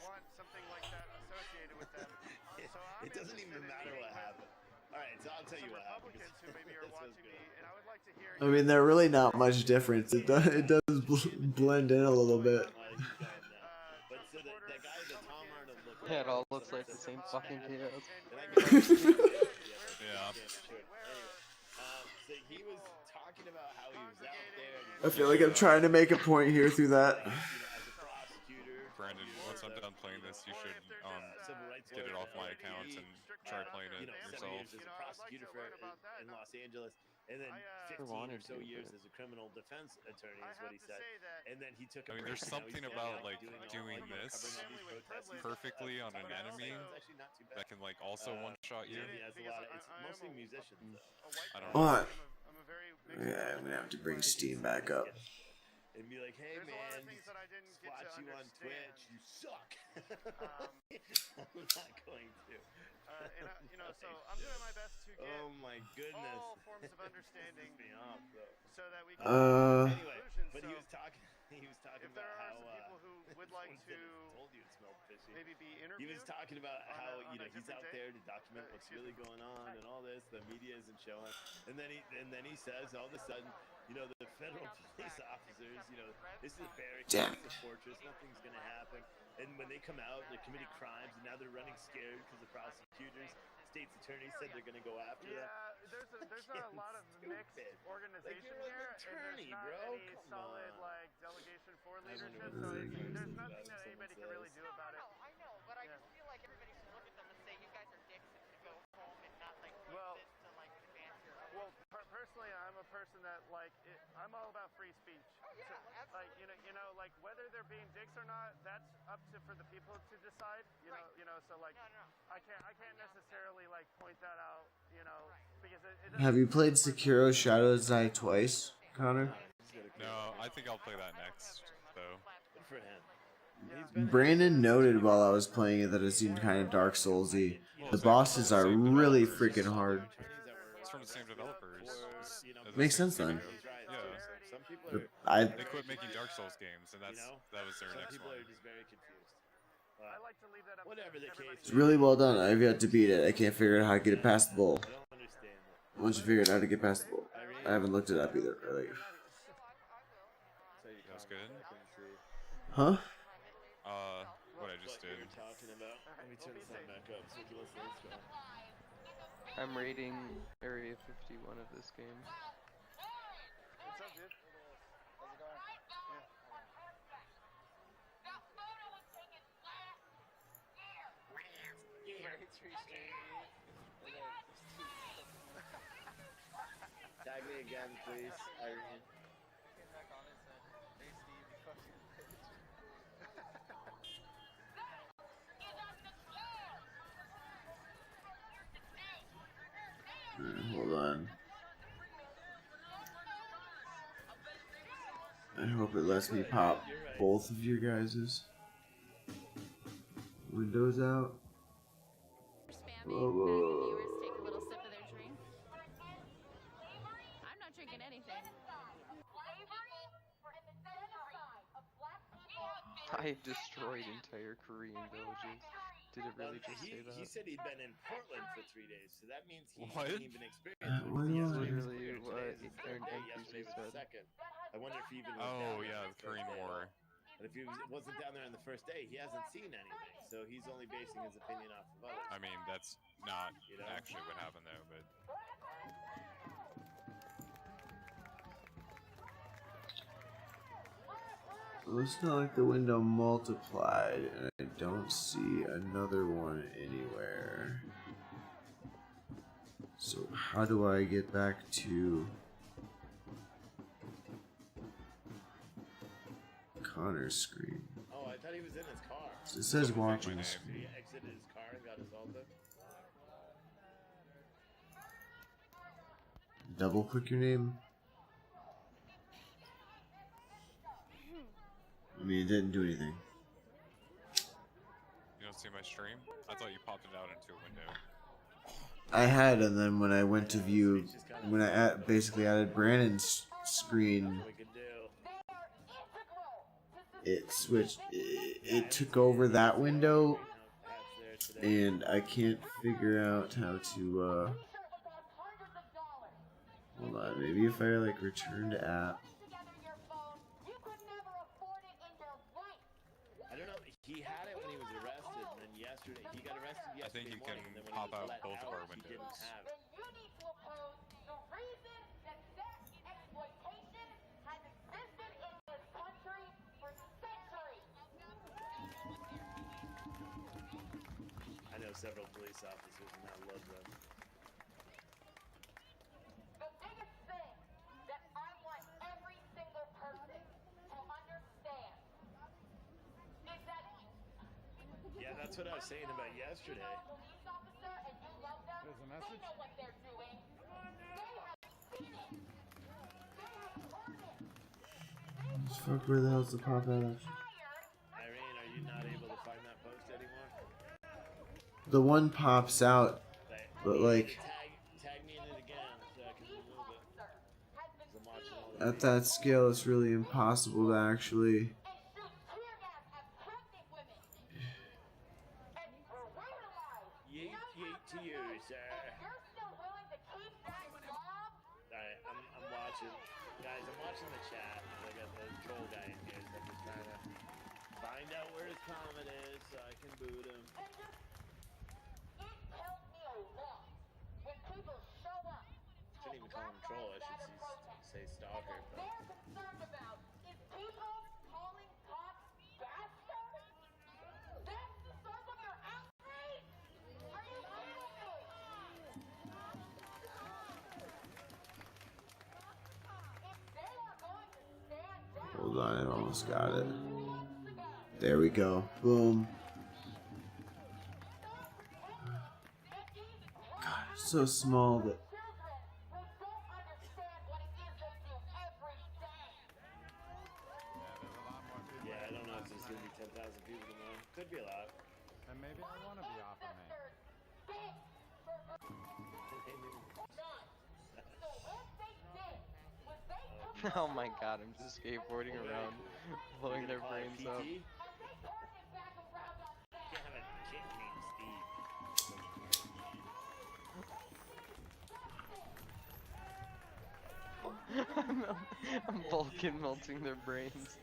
want something like that associated with them. So I'm It doesn't even interested in matter meeting what with happened. All right, so I'll tell you some what happened. Republicans who maybe are watching me, and I would like to hear. I mean, they're really not much difference. It does blend in a little bit. But so the guy that Tom Arnold looked Yeah, at, it all looks like the same fucking kid. and I can Yeah. So he was talking about how he was out there. I feel like I'm trying to make a point here through that. As a prosecutor. Brandon, once I'm done playing this, you should get it off my account and try playing it yourself. 7 years as a prosecutor in Los Angeles, and then 15 or so years as a criminal defense attorney is what he said. And then he took. I mean, there's something about like doing this perfectly on an enemy that can like also one-shot you. He has a lot of, it's mostly musicians though. I don't What? know. Yeah, I'm gonna have to bring Steam back up. And be like, hey man, watch you on Twitch, you suck. I'm not going to. So I'm doing my best to get oh my goodness. all forms of understanding me off, so that we can anyway, but he was talking about how people who would like to told you it smelled fishy. maybe be interviewed. He was talking about how he's out there to document what's really going on and all this. The media isn't showing, and then he says all of a sudden, the federal police officers, this is a barracks, this is a fortress, nothing's gonna happen. And when they come out, they're committing crimes, and now they're running scared because the prosecutors, state's attorneys said they're gonna go after them. There's a lot of mixed organization here, and there's not any solid delegation for leadership. So there's nothing that anybody can really do about it. I know, but I just feel like everybody should look at them and say, you guys are dicks and should go home and not use this to advance your. Well, personally, I'm a person that I'm all about free speech. Oh yeah, absolutely. Whether they're being dicks or not, that's up for the people to decide. So I can't necessarily point that out. Because it Have you played Sekiro Shadows Die twice, Connor? No, I think I'll play that next, though. Good for him. Brandon noted while I was playing it that it seemed kind of Dark Soulsy. The bosses are really freaking hard. It's from the same developers. Makes sense then. Yeah. They quit making Dark Souls games, and that was their next people one. are just very confused. I like to leave that up. Whatever the case. It's really well done. I've yet to beat it. I can't figure out how to get it past the bowl. I don't understand it. Once you figure out how to get past the bowl, I haven't looked it up either. Really. That was good. Huh? What I just did. Talking about. Let me turn the sound back up so you can listen to this guy. I'm rating Area 51 of this game. What's up, dude? How's it going? Tag me again, please, Irene. Came back on and said, hey Steve, you fucking bitch. Hold on. I hope it lets me pop both of you guys's windows out. Whoa, whoa. Viewers take a little sip of their drink. I'm not drinking anything. I destroyed entire Korean villages. Did it really just say that? He said he'd been in Portland for 3 days, so that means he What? hasn't even experienced it. That's literally what Aaron Yesterday was the second. I wonder if he even was Oh down yeah, there the Korean War. And if he wasn't down there on the first day, he hasn't seen anything, so he's only basing his opinion off of others. I mean, that's not actually what happened though, but. Looks not like the window multiplied, and I don't see another one anywhere. So how do I get back to Connor's screen? Oh, I thought he was in his car. It says watching He screen. exited his car and got his Alta. Double click your name. I mean, it didn't do anything. You don't see my stream? I thought you popped it out into a window. I had, and then when I went to view, when I basically added Brandon's screen, it switched. It took over that window, and I can't figure out how to. Hold on, maybe if I like return to app. I don't know. He had it when he was arrested, and then yesterday he got arrested I think yesterday you can morning, and then when pop he was out let both of out, our he windows. didn't have it. You need to oppose the reason that sex exploitation has existed in this country for centuries. I know several police officers, and I love them. The biggest thing that I want every single person to understand is that Yeah, that's what I was saying about yesterday. police officer and you love them, There's a they message? know what they're doing. They have seen it. They have heard it. Fuck, where the hell's the pop out? Irene, are you not able to find that post anymore? The one pops out, but like Tag me in it again so I can remove it. 'Cause I'm watching all the at that scale, it's really impossible to actually. Yeet to you, sir. Alright, I'm watching. Guys, I'm watching the chat. I got the troll guy in here, so I'm just trying to find out where his comment is so I can boot him. Shouldn't even call him troll, I should say stalker. But Hold on, I almost got it. There we go. Boom. God, it's so small that. yeah, I don't know if there's gonna be 10,000 people tomorrow. Could be a lot. And maybe I want to be off of me. Oh my god, I'm just skateboarding around, blowing their brains up. You can't have a kid named Steve. I'm Vulcan melting their brains.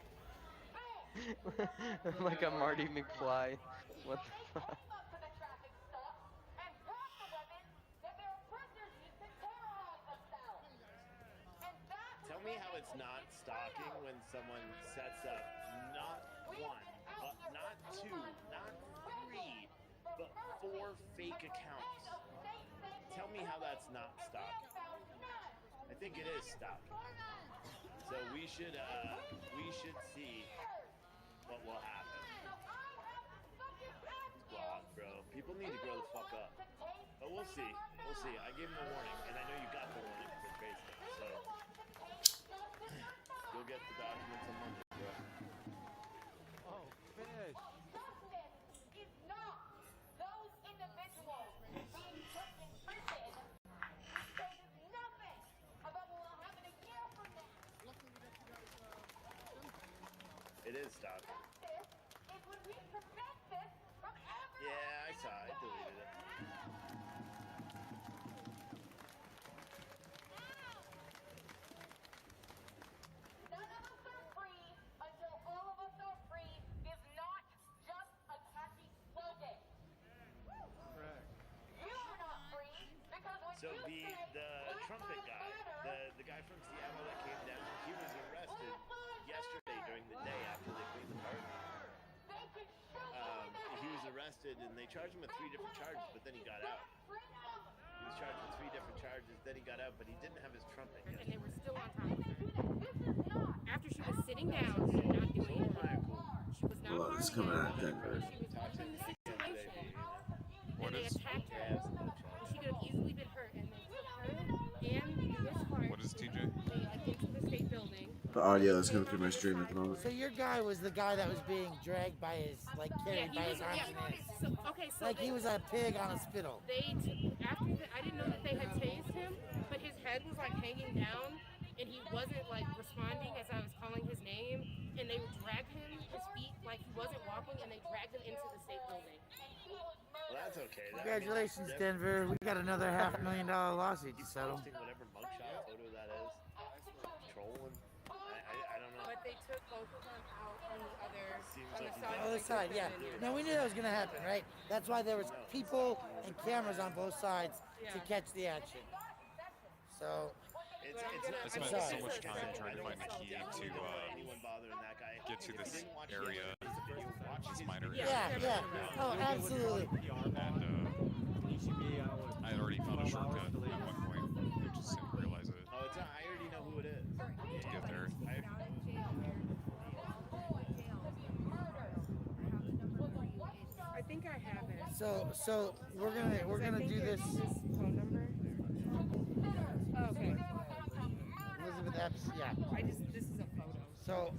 Like a Marty McFly. What the fuck? Tell me how it's not stalking when someone sets up not one, but not two, not three, but 4 fake accounts. Tell me how that's not stalking. I think it is stalking. So we should see what will happen. Squad, bro. People need to grow the fuck up. But we'll see. We'll see. I gave him a warning, and I know you got the warning for Facebook, so you'll get the documents on Monday, bro. Oh, fish. It is stalking. Yeah, I saw it. I deleted it. None of us are free until all of us are free is not just a catchy slogan. Correct. You are not free because when So you the trumpet guy, the guy from Seattle that came down, he was arrested yesterday during the day after they cleaned the park. He was arrested and they charged him with 3 different charges, but then he got out. He was charged with 3 different charges, then he got out, but he didn't have his trumpet yet. And they were still on top of her. After she was sitting down and not doing anything. She was not Well, it's coming out of Denver. She was watching the situation. What And they is attacked her. She could have easily been hurt. And they took her and this car. What is TJ? Into the state building. The audio that's coming through my stream at the moment. So your guy was the guy that was being dragged by his, carried by his arms and legs. Okay, so like he was a pig on a spittle. After I they had tased him, but his head was like hanging down, and he wasn't like responding as I was calling his name, and they dragged him, his feet, like he wasn't walking, and they dragged him into the state building. Well, that's okay. Congratulations, Denver. We got another $500,000 lawsuit to settle. Posting whatever mugshot photo that is. Trolling. I don't know. But they took both of them out on the other, Seems on like the you side. did. Other side, yeah. No, we knew that was gonna happen, right? That's why there was people and cameras on both sides to catch the action. So I spent so much time trying to find the key to get to this area, this minor area. Yeah. Oh, absolutely. And I had already found a shortcut at one point. I just didn't realize it. Oh, I already know who it is. To get there. I think I have it. So we're gonna do this. Phone number. Oh, okay. Elizabeth Epps, yeah. This is a photo. So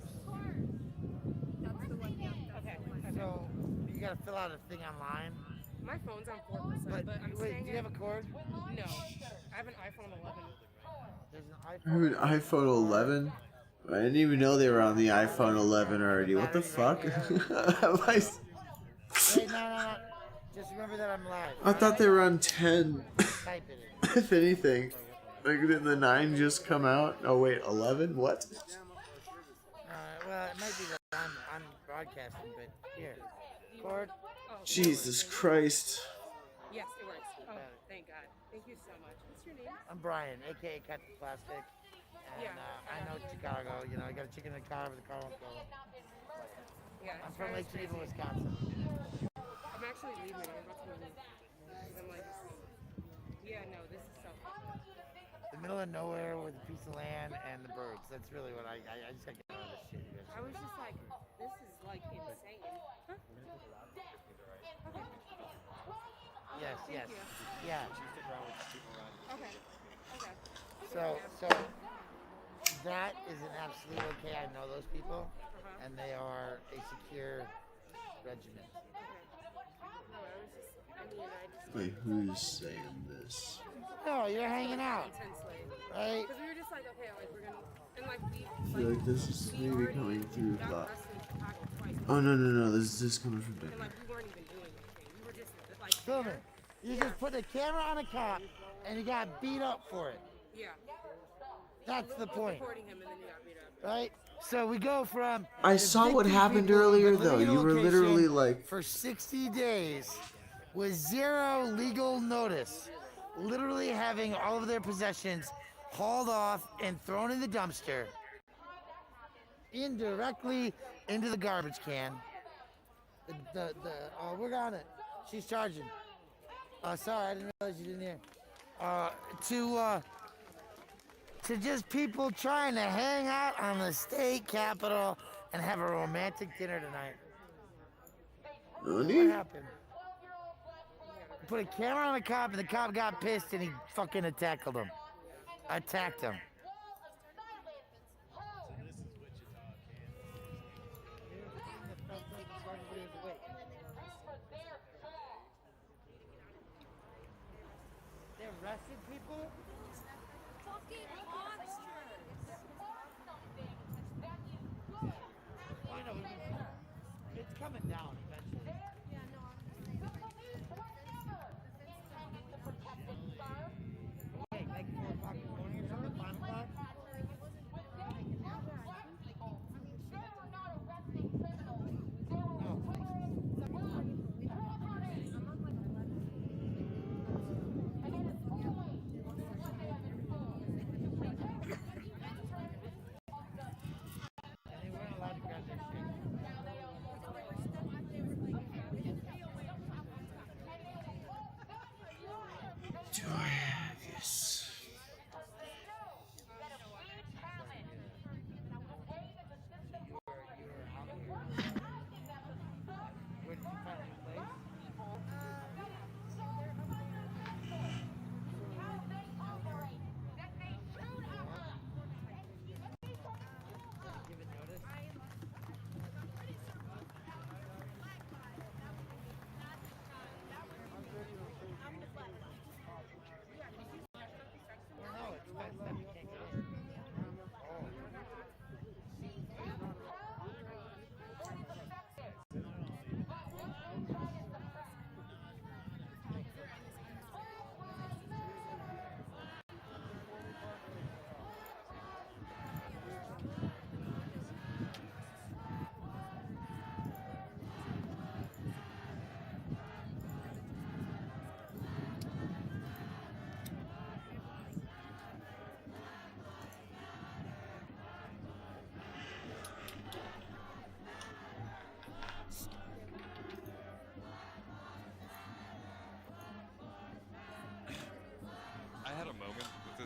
Okay. So you gotta fill out a thing online. My phone's on 4%, but I'm wait, saying do you have a cord? No, I have an iPhone 11. There's an I have an iPhone 11. I didn't even know they were on the iPhone 11 already. What the fuck? Wait, no. Just remember that I'm live. I thought they were on 10. Type it in. If anything. Like, did the 9 just come out? Oh, wait, 11? What? Well, it might be that I'm broadcasting, but here. Cord. Jesus Christ. Yes, it works. Oh, thank God. Thank you so much. What's your name? I'm Brian, a.k.a. Captain Plastic. And I know Chicago. You know, I got a chicken in the car, but the car won't go. Yeah, I'm from Lake Geneva, Wisconsin. I'm actually leaving. I'm about to leave. I'm like, yeah, no, this is so fun. The middle of nowhere with a piece of land and the birds. That's really what I just gotta get out of this shit. I was just like, this is like insane. Huh? Okay. Yes. Thank you. Yeah. Okay. So that is an absolute okay. I know those people, and they are a secure regiment. Wait, who's saying this? No, you're hanging out, right? Because we were just like, okay, like we're gonna, and like we. I feel like this is maybe coming through the... Oh, no. This is coming from And Denver. like we weren't even doing anything. We were just like. Filming. You just put a camera on a cop, and he got beat up for it. Yeah. That's the point. Recording him and then he got beat up. Right? So we go from... I saw what happened earlier, though. You were literally like... For 60 days with zero legal notice. Literally having all of their possessions hauled off and thrown in the dumpster. Indirectly into the garbage can. We're on it. She's charging. Sorry, I didn't realize you didn't hear. To just people trying to hang out on the state capitol and have a romantic dinner tonight. Really? What happened? Put a camera on the cop and the cop got pissed and he fucking attacked him. They arrested people? Fucking monsters! I know, it's coming down eventually. Yeah, no, Hey, like 4 o'clock in the morning or something, 5 o'clock?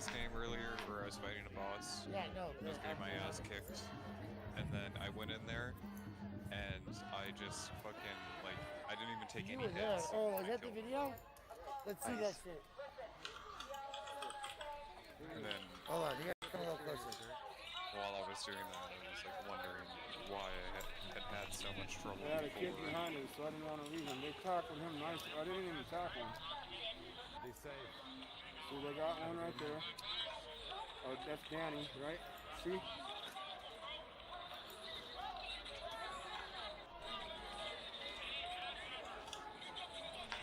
this game earlier where I was fighting a boss. Yeah, no. I was getting my ass kicked. And then I went in there and I just fucking, like, I didn't even take You any were there. hits. Oh, is that the video? Let's see that shit. And then Hold on, you gotta come a little closer. while I was doing that, I was like wondering why I had so much trouble They had a kid before. behind him, so I didn't want to leave him. They tackled him nice. I didn't even tackle him. Be safe. See, they got one right there. Oh, that's Danny, right? See?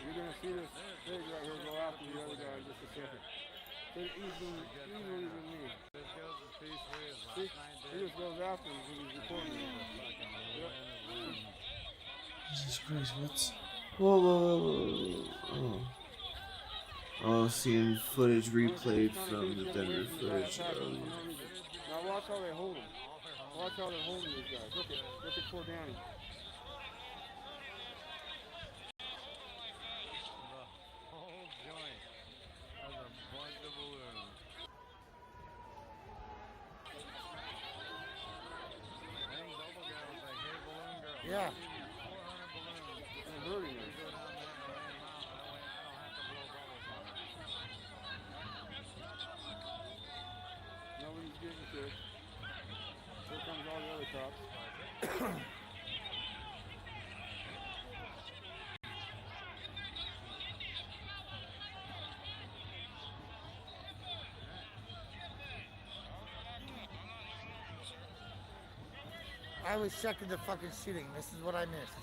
You're gonna see this pig right here go after the other guy in just a second. Could easily than me. This goes as peacefully as See? last night He did. just goes after him because he's recording him. Yep. Jesus Christ, what's... Whoa, whoa, whoa, whoa, whoa. Oh, seeing footage replayed from the Denver footage. Now watch how they hold him. Watch how they're holding these guys. Look at poor Danny. The whole joint has a bunch of balloons. Dang, Bubble Guy was like, hey, balloon girl. Yeah. I'll give you 400 balloons. They're hurting him. You go down there and lay them out. That way I don't have to blow bubbles on her. Nobody's getting killed. Here comes all the other cops. I was checking the fucking shooting. This is what I missed.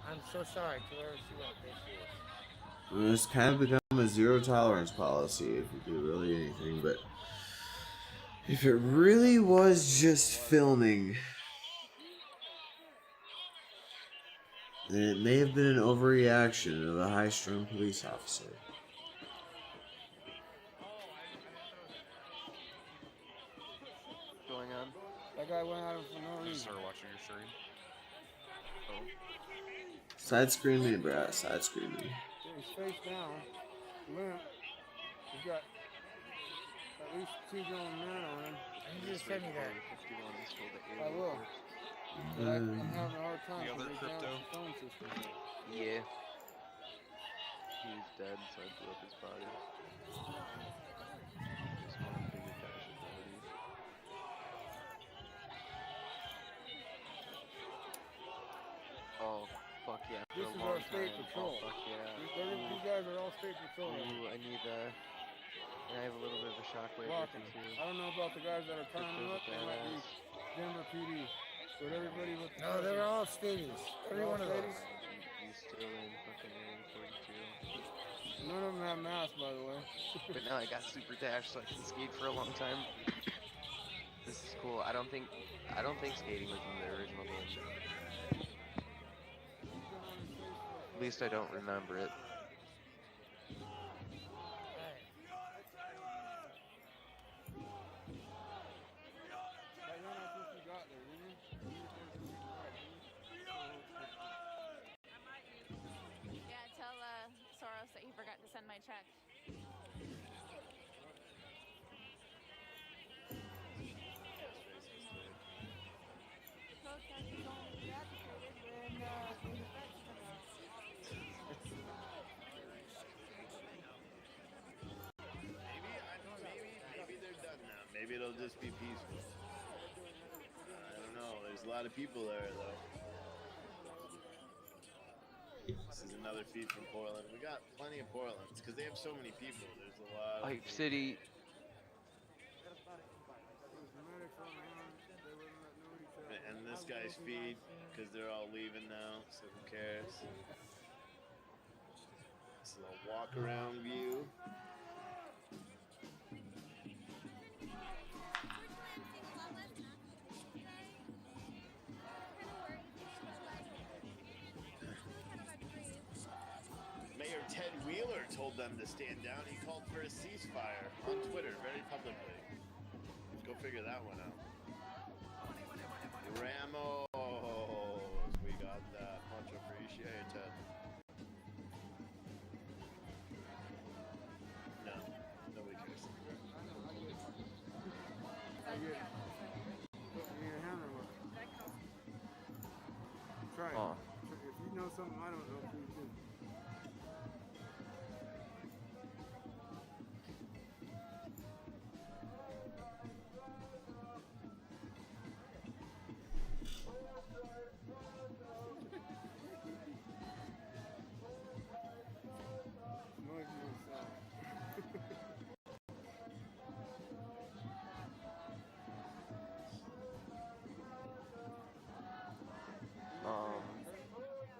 I'm so sorry to wherever she went. There she is. It's kind of become a zero tolerance policy if you do really anything, but if it really was just filming, then it may have been an overreaction of a high-strung police officer. What's going on? That guy went at him for no I just reason. started watching your stream. Oh. Side screen me, bruh. Side screen me. He's face down, limp. He's got at least 2 grown men on him. You just send me that. I will. But I'm having a hard time The other because they crypto? damaged the phone system. Yeah. He's dead, so I blew up his body. Just want to figure cache abilities. Oh, fuck yeah. For This a is long our state time. patrol. Oh, fuck yeah. These guys are all state patrol. Ooh, I need and I have a little bit of a shockwave Blocking. with it too. I don't know about the guys that are timing up. They might be Denver PD. But everybody with No, they're all stadies. Every one of those. He's still in fucking area 42. None of them have masks, by the way. But now I got super dash, so I can skate for a long time. This is cool. I don't think skating was in the original game. At least I don't remember it. Yeah, tell Soros that he forgot to send my check. Maybe they're done now. Maybe it'll just be peaceful. I don't know. There's a lot of people there, though. This is another feed from Portland. We got plenty of Portlands because they have so many people. There's a lot of Hype City. And this guy's feed because they're all leaving now, so who cares? This is a walk around view. Mayor Ted Wheeler told them to stand down. He called for a ceasefire on Twitter very publicly. Let's go figure that one out. Ramos, we Try it. Oh. If you know something I don't know, please do.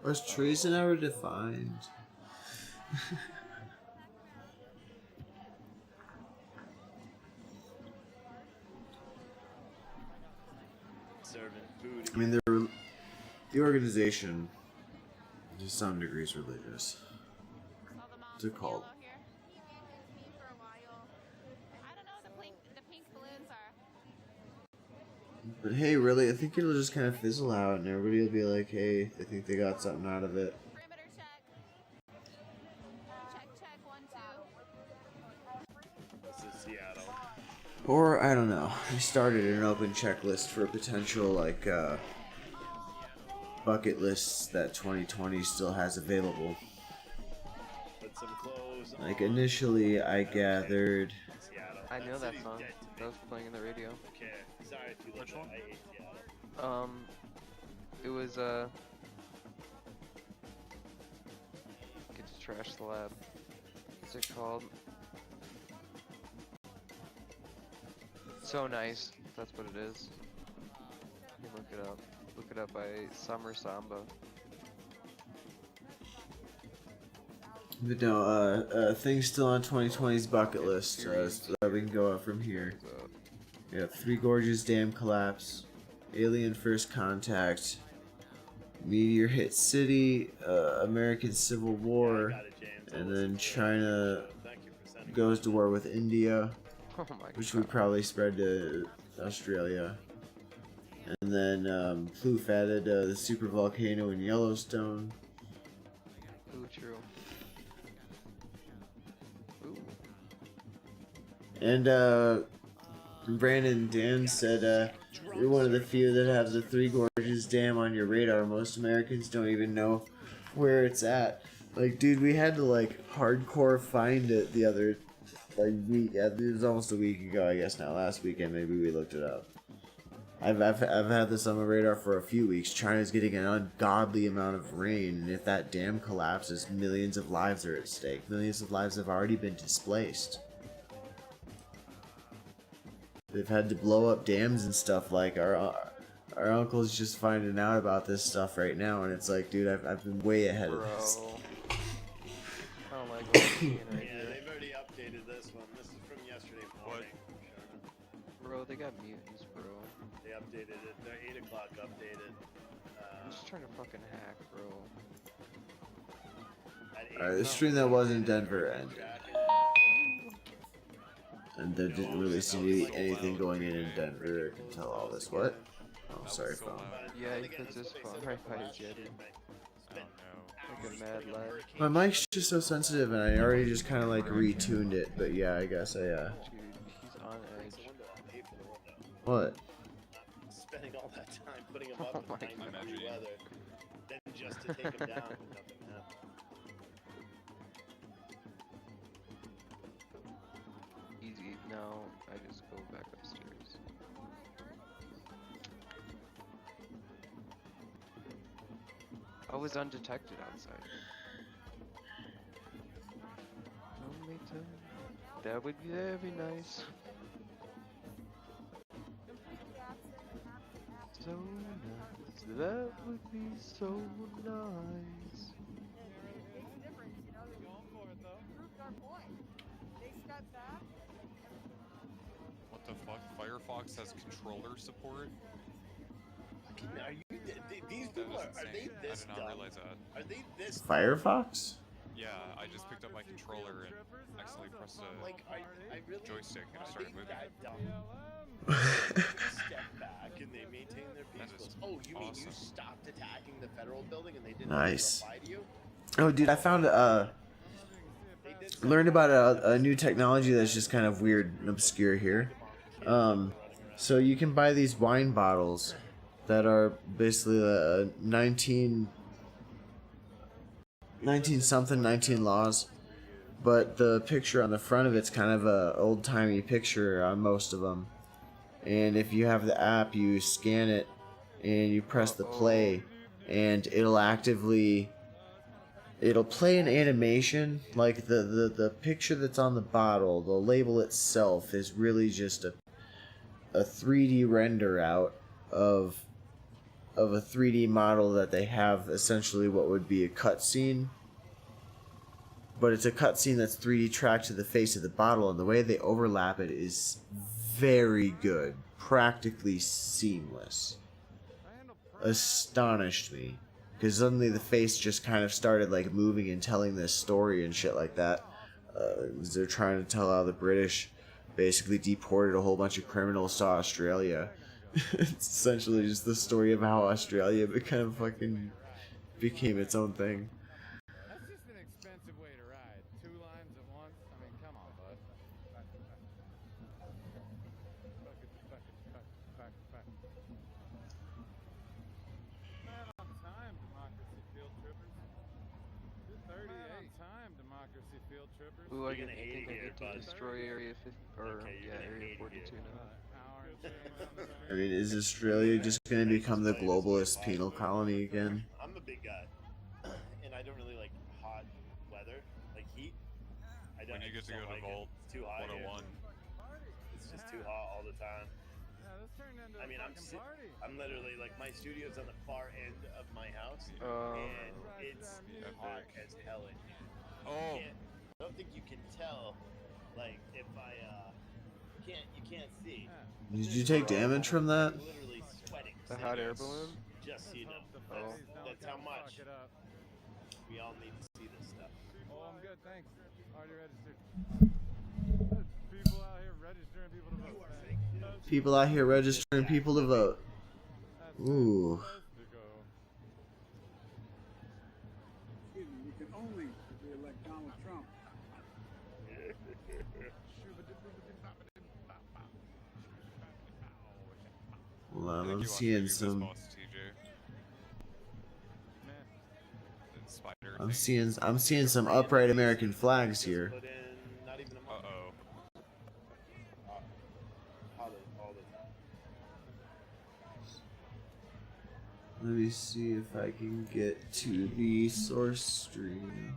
Was treason ever defined? Serving food. I mean, the organization, to some degree, is religious. It's a cult. But hey, really, I think it'll just kind of fizzle out, and everybody will be like, "Hey, I think they got something out of it." This is Seattle. Or I don't know. I started an open checklist for potential bucket lists that 2020 still has available. Put some clothes Like on. initially, I gathered. I know that song. That was playing in the radio. Okay. Sorry if you love that. I hate Seattle. It was get to trash the lab. What's it called? So Nice. That's what it is. You can look it up. Look it up by Summer Samba. But no, things still on 2020's bucket list. So that we can go up from here. We have Three Gorges Dam collapse, Alien First Contact, Meteor hit City, American Civil War, and then China goes to war with India, which would probably spread to Australia. And then Plouffe added the super volcano in Yellowstone. Ooh, true. Ooh. And Brandon Dan said, "You're one of the few that have the Three Gorges Dam on your radar. Most Americans don't even know where it's at." Like, dude, we had to hardcore find it the other week. It was almost a week ago, I guess now. Last weekend, maybe we looked it up. I've had this on my radar for a few weeks. China's getting an ungodly amount of rain, and if that dam collapses, millions of lives are at stake. Millions of lives have already been displaced. They've had to blow up dams and stuff. Like our uncle's just finding out about this stuff right now, and it's like, dude, I've been way ahead of this. I don't like what I'm seeing right Yeah, here. they've already updated this one. This is from yesterday morning. Bro, they got mutants, bro. They updated it. They're 8 o'clock updated. I'm just trying to fucking hack, bro. Alright, the stream that was in Denver ended. And there didn't really seem to be anything going in Denver. I can tell all this. What? Oh, sorry, phone. Yeah, he puts his phone right by his Yeti. Like a mad lad. My mic's just so sensitive, and I already just kind of retuned it. But yeah, I guess I. Dude, he's on edge. What? Spending all that time putting him up in 90-degree weather, then just to take him down when nothing happened. Easy. Now I just go back upstairs. I was undetected outside. Only time. That would be very nice. So nice. That would be so nice. What the fuck? Firefox has controller support? Are you? These people are they this I did not dumb? realize that. Are they this? Firefox? Yeah, I just picked up my controller and accidentally pressed a I really joystick and it started moving. that dumb? Step back and they maintain their peacefulness. Oh, you mean you stopped attacking the federal building and they didn't Nice. reply to you? Oh, dude, I found learned about a new technology that's just kind of weird and obscure here. So you can buy these wine bottles that are basically 19 something, 19 laws. But the picture on the front of it's kind of a old-timey picture on most of them. And if you have the app, you scan it and you press the play, and it'll play an animation. Like the picture that's on the bottle, the label itself is really just a 3D render out of a 3D model that they have essentially what would be a cutscene. But it's a cutscene that's 3D tracked to the face of the bottle, and the way they overlap it is very good. Practically seamless. Astonished me. Because suddenly the face just kind of started like moving and telling this story and shit like that. They're trying to tell how the British basically deported a whole bunch of criminals to Australia. It's essentially just the story of how Australia became its own thing. That's just an expensive way to ride. 2 lines at once? I mean, come on, bud. Not on time, Democracy Field Trippers. 2:38. Not on time, Democracy Field Trippers. Ooh, I You're gonna hate think I it here, get to bud. destroy Area 50, or Okay, you're yeah, gonna Area hate it 42 here. now. I mean, is Australia just going to become the globalist penal colony again? I'm a big guy, and I don't really like hot weather, like heat. When you get to go to Vault It's too hot here. 101. It's just too hot all the time. Yeah, this turned into I mean, a fucking party. I'm literally like, my studio's on the far end of my house, and it's hot as hell in here. Oh. I don't think you can tell, like, if you can't see. Did you take damage from that? I'm literally sweating. The hot air balloon? Just so you know. That's how much we all need to see this stuff. Oh, I'm good, thanks. Already registered. People out here registering people to vote. People out here registering people to vote. Ooh. Excuse me, we can only elect Donald Trump. Hold on, I'm seeing some. I'm seeing some upright American flags here. Uh-oh. Let me see if I can get to the source stream.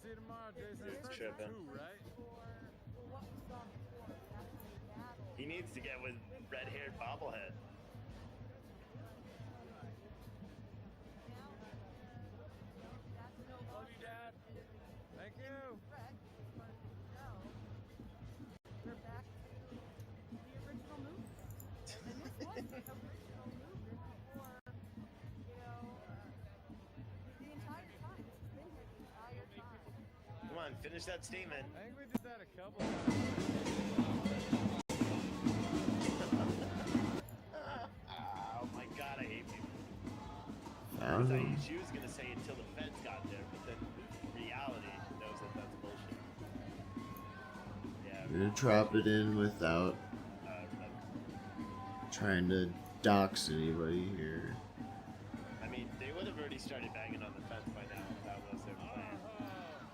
See you tomorrow, Jason. Dude's tripping. Right? He needs to get with red-haired bobblehead. Love you, Dad. Thank you. We're back to the original movement. And this was the original movement for, the entire time. This has been here the entire time. Come on, finish that statement. I think we did that a couple times. Oh my god, I hate people. I Found thought him. she was gonna say until the feds got there, but then reality knows that that's bullshit. Yeah. I'm gonna drop it in without trying to dox anybody here. I mean, they would have already started banging on the fence by now if that was their plan.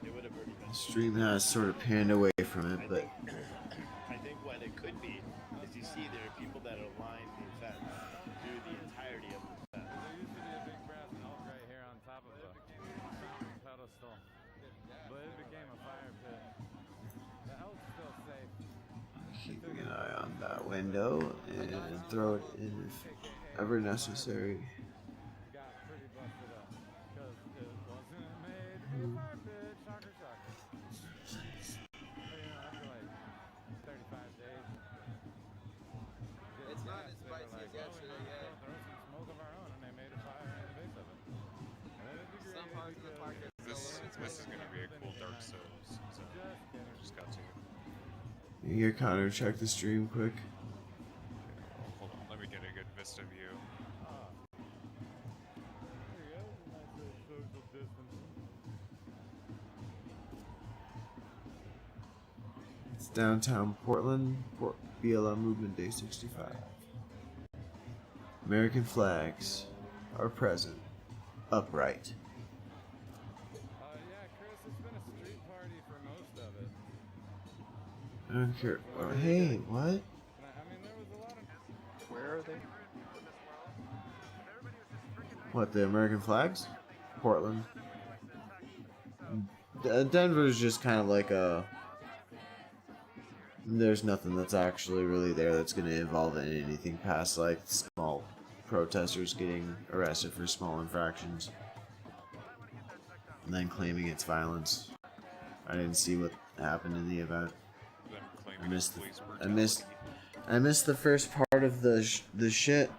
They would have already been. The stream has sort of panned away from it, but I think what it could be is you see there are people that are lined the fence through the entirety of the fence. There used to be a big brass elk right here on top of a pedestal, but it became a fire pit. The elk's still safe. keeping an eye on that window and throw it in if ever necessary. Got pretty busted up because it wasn't made to be a fire pit. Shocker, shocker. But, after like 35 days. It's not as spicy as yesterday yet. Throw some smoke of our own, and they made a fire in the base of it. Some parts of the park are This is gonna be a cool Dark Souls. So just got to. You hear Connor check the stream quick. Hold on, let me get a good vista view. It's downtown Portland, BLM Movement Day 65. American flags are present, upright. Yeah, Chris, it's been a street party for most of it. I don't care. Oh, hey, what? I mean, there was a lot of... Where are they? What, the American flags? Portland. Denver's just kind of like a... There's nothing that's actually really there that's going to evolve in anything past like small protesters getting arrested for small infractions and then claiming it's violence. I didn't see what happened in the event. I missed the first part of the shit,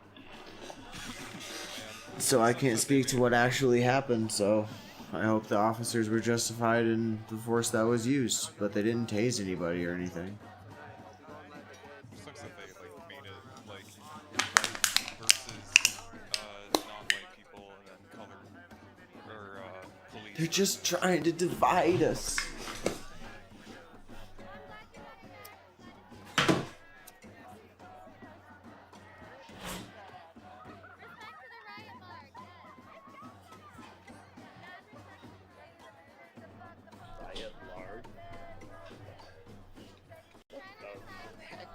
so I can't speak to what actually happened. So I hope the officers were justified in the force that was used, but they didn't tase anybody or anything. Sucks that they like made it like white versus non-white people and then color or police. They're just trying to divide us. Riot lard. What the heck?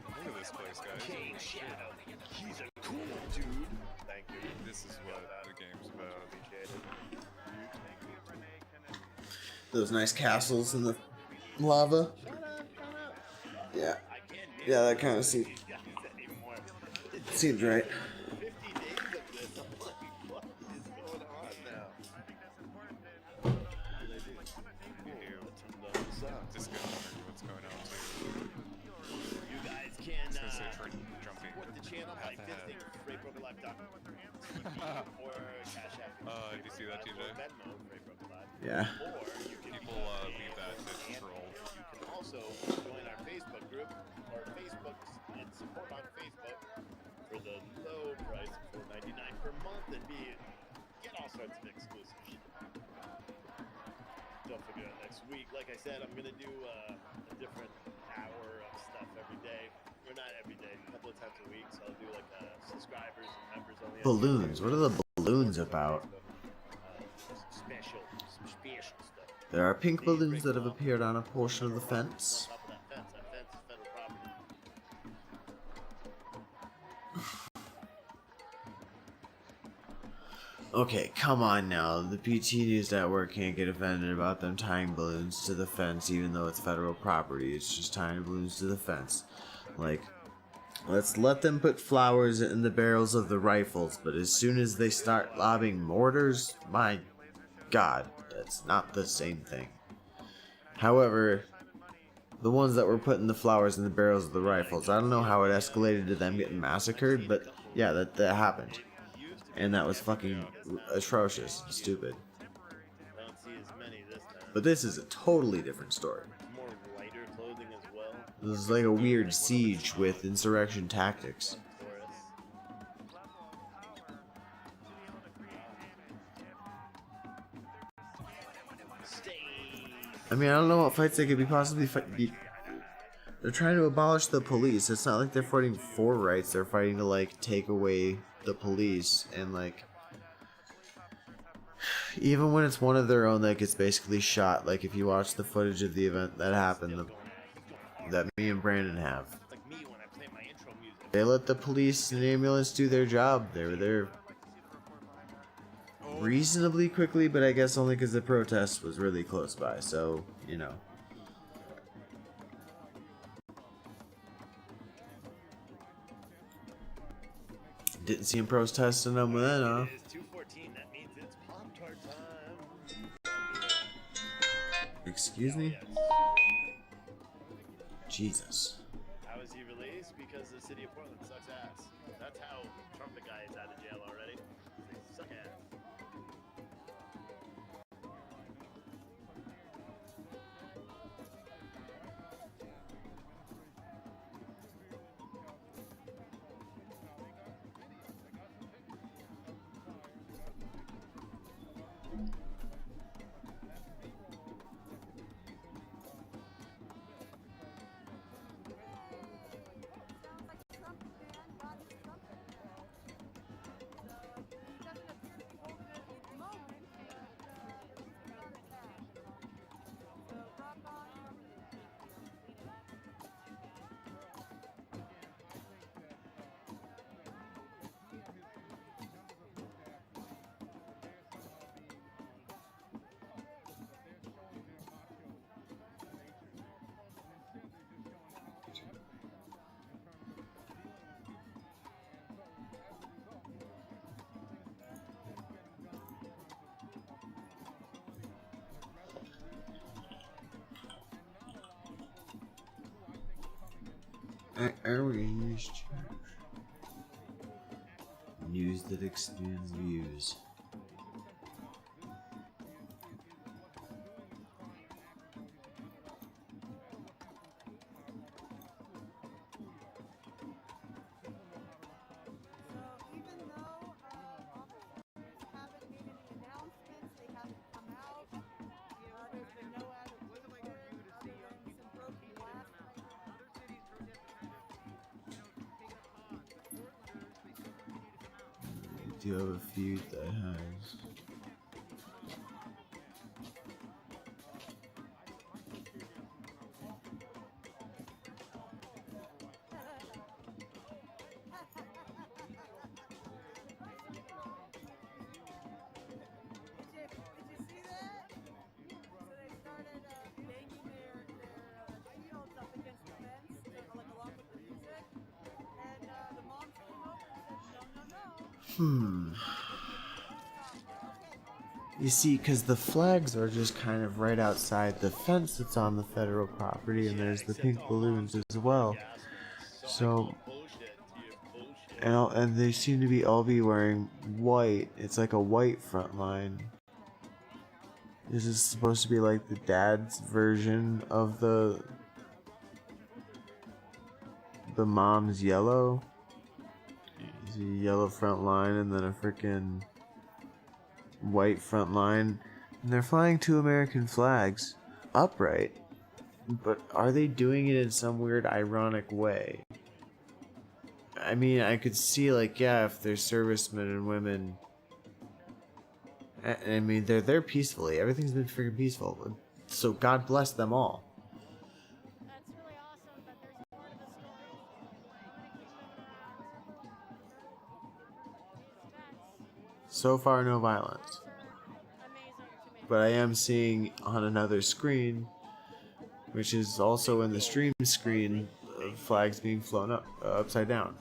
Look at this place, guys. King Shadow. He's a cool dude. Thank you. This is what the game's about. Those nice castles in the lava. Yeah. Yeah, that kind of seems right. 50 days of this. I'm like, what is going on now? Just gonna wonder what's going on too. You guys can jumping. support the channel by visiting FreightBrokerLive.com or Cash App. Did you see that, TJ? Venmo, FreightBrokerLive. Yeah. Or you can People leave that to troll. You can also join our Facebook group or Facebook and support on Facebook for the low price of $4.99 per month and get all sorts of exclusive shit. Don't forget next week. Like I said, I'm gonna do a different hour of stuff every day. Or not every day, a couple of times a week. So I'll do like subscribers and members only. Balloons. What are the balloons about? Special stuff. There are pink balloons that have appeared on a portion of the fence. On top of that fence is federal property. Okay, come on now. The PT News Network can't get offended about them tying balloons to the fence even though it's federal property. It's just tying balloons to the fence. Like, let's let them put flowers in the barrels of the rifles, but as soon as they start lobbing mortars, my god, that's not the same thing. However, the ones that were putting the flowers in the barrels of the rifles, I don't know how it escalated to them getting massacred, but yeah, that happened. And that was fucking atrocious and stupid. Don't see as many this time. But this is a totally different story. More lighter clothing as well. This is like a weird siege with insurrection tactics. I mean, I don't know what fights they could be possibly They're trying to abolish the police. It's not like they're fighting for rights. They're fighting to, like, take away the police. And, like, even when it's one of their own that gets basically shot, like, if you watch the footage of the event that happened, that me and Brandon have, they let the police and ambulance do their job. They were there reasonably quickly, but I guess only because the protest was really close by, so, you know. Didn't see him protesting them then, huh? It is 2:14. That means it's Pop-Tart time. Excuse me? Jesus. How is he released? Because the city of Portland sucks ass. That's how Trump the guy is out of jail already. They suck ass. Sounds like a trumpet, man. God is a trumpet. So he doesn't appear to be holding it at the moment, but he's beyond attack. So rock on, trumpet. Airways news that expands views. So even though officers haven't made any announcements, they haven't come out, there's been no added movement other than some broken glass. Do you have a feud that has Did you see that? So they started banging their shields up against the fence, like along with the music. And the moms came over and said, no. You see, because the flags are just kind of right outside the fence that's on the federal property, and there's the pink balloons as well. So, and they seem to be all be wearing white. It's like a white front line. This is supposed to be like the dad's version of the mom's yellow. It's a yellow front line and then a freaking white front line. And they're flying two American flags upright. But are they doing it in some weird ironic way? I mean, I could see, like, yeah, if they're servicemen and women. I mean, they're there peacefully. Everything's been freaking peaceful. So God bless them all. That's really awesome, but there's more to the story. I'm gonna keep moving around. So far, no violence. But I am seeing on another screen, which is also in the stream screen, flags being flown up upside down.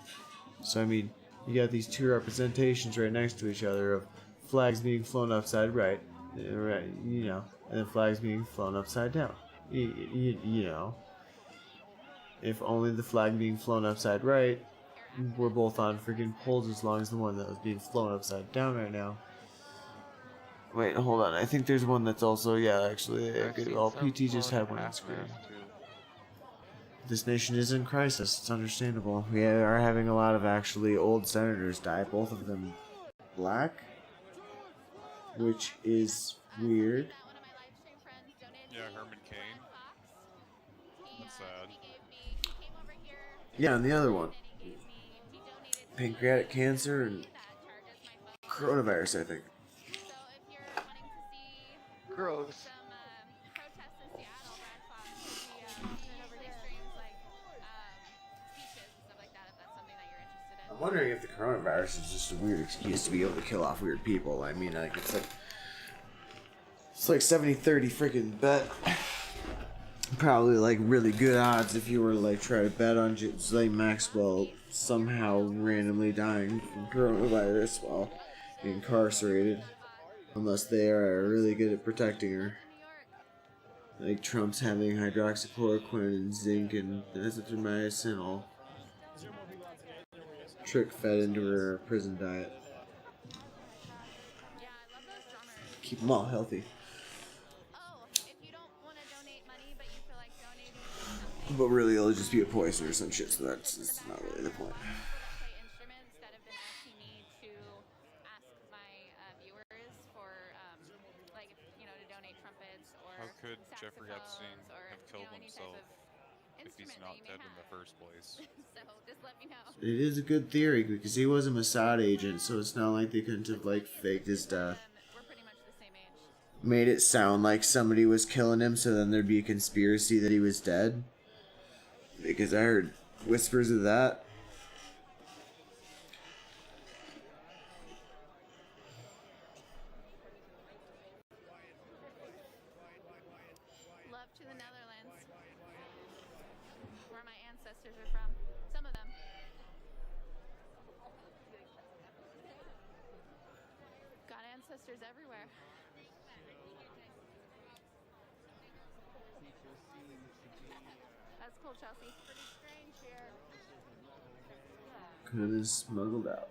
So I mean, you got these two representations right next to each other of flags being flown upside right, you know, and then flags being flown upside down. You know, if only the flag being flown upside right were both on freaking poles as long as the one that was being flown upside down right now. Wait, hold on. I think there's one that's also, yeah, actually, well, PT just had one on screen. This nation is in crisis. It's understandable. We are having a lot of actually old senators die, both of them black, which is weird. Yeah, Herman Cain. That's sad. Yeah, and the other one. Pancreatic cancer and coronavirus, I think. Gross. I'm wondering if the coronavirus is just a weird excuse to be able to kill off weird people. I mean, like, it's like 70-30 freaking bet. Probably like really good odds if you were to like try to bet on Ghislaine Maxwell somehow randomly dying from coronavirus while incarcerated, unless they are really good at protecting her. Like Trump's having hydroxychloroquine and zinc and azithromycin all trick fed into her prison diet. Keep them all healthy. But really, it'll just be a poison or some shit, so that's not really the point. Jeffrey Epstein have killed himself if he's not dead in the first place? So just let me know. It is a good theory because he was a Mossad agent, so it's not like they couldn't have like faked his death. We're pretty much the same age. Made it sound like somebody was killing him, so then there'd be a conspiracy that he was dead. Because I heard whispers of that. Love to the Netherlands, where my ancestors are from. Some of them. Got ancestors everywhere. That's cool, Chelsea. Pretty strange here. Could have been smuggled out.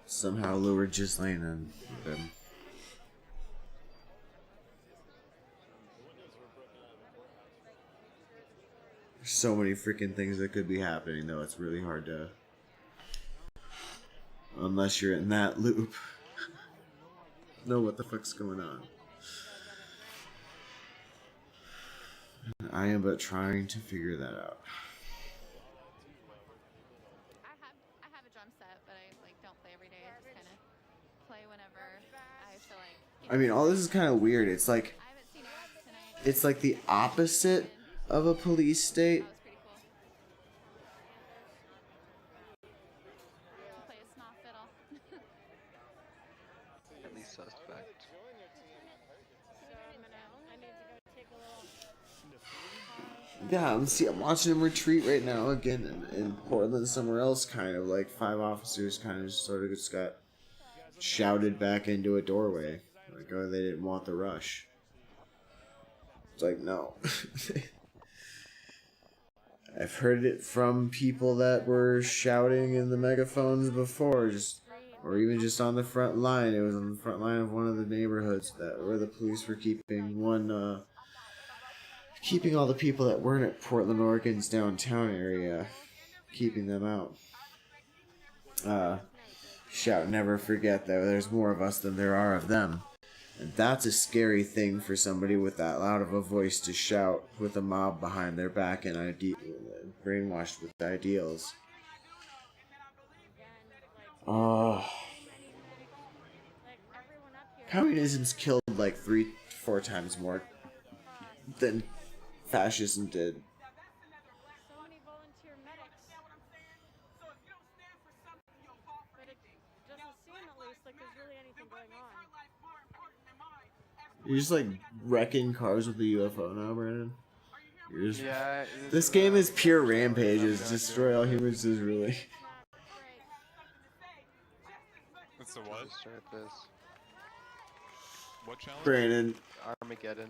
Somehow lured Ghislaine in with him. There's so many freaking things that could be happening, though. It's really hard to... Unless you're in that loop. Know what the fuck's going on. I am but trying to figure that out. I have a drum set, but I like don't play every day. I just kind of play whenever I feel like. I mean, all this is kind of weird. It's like the opposite of a police state. Play a snuff fiddle. At least suspect. So I need to go take a little. Yeah, I'm watching him retreat right now again in Portland, somewhere else. Kind of like 5 officers kind of just sort of just got shouted back into a doorway, like, oh, they didn't want the rush. It's like, no. I've heard it from people that were shouting in the megaphones before, or even just on the front line. It was on the front line of one of the neighborhoods where the police were keeping keeping all the people that weren't at Portland, Oregon's downtown area, keeping them out. Shout, never forget that there's more of us than there are of them. And that's a scary thing for somebody with that loud of a voice to shout with a mob behind their back and brainwashed with ideals. Oh. Communism's killed like 3-4 times more than fascism did. So many volunteer medics. But it doesn't seem at least like there's really anything going on. You're just like wrecking cars with a UFO now, Brandon. You're just, Yeah, this game is pure rampages. Destroy all humans is really. That's the what? Start this. What challenge? Brandon. Armageddon.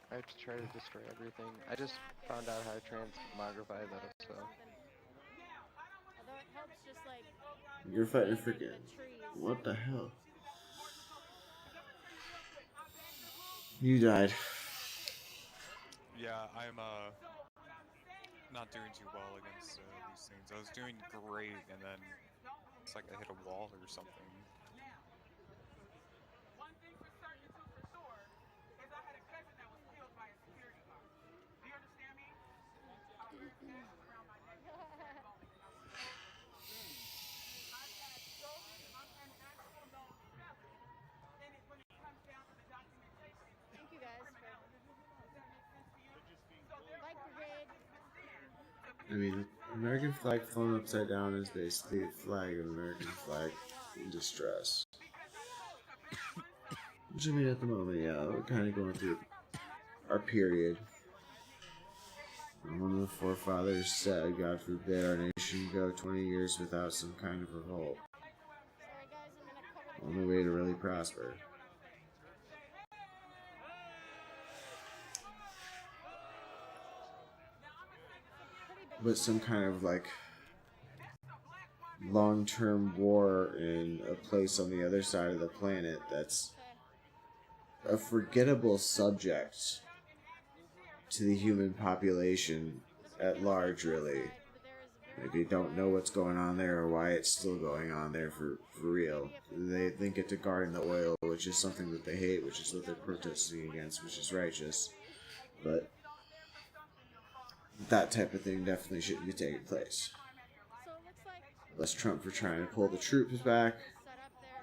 I have to try to destroy everything. I just found out how to transmogrify though, so. Although it helps just like. You're fighting freaking. What the hell? You died. Yeah, I'm not doing too well against these things. I was doing great, and then it's like I hit a wall or something. Thank you guys for. Bike brigade. I mean, American flag flown upside down is basically a flag of American flag in distress. Which I mean, at the moment, yeah, we're kind of going through our period. And one of the forefathers said, God forbid our nation go 20 years without some kind of revolt. Only way to really prosper. But some kind of like long-term war in a place on the other side of the planet that's a forgettable subject to the human population at large, really. They don't know what's going on there or why it's still going on there for real. They think it's to guarding the oil, which is something that they hate, which is what they're protesting against, which is righteous. But that type of thing definitely shouldn't be taking place. Unless Trump for trying to pull the troops back,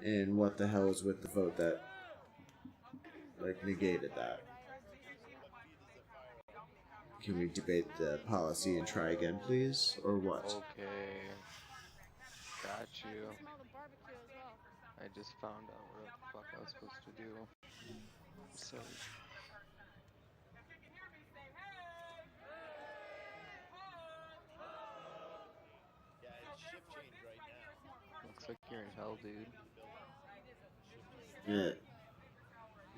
and what the hell is with the vote that negated that? Can we debate the policy and try again, please? Or what? Okay. Got you. I just found out what the fuck I was supposed to do. So. Yeah, it's shift change right now. Looks like you're in hell, dude. Yeah.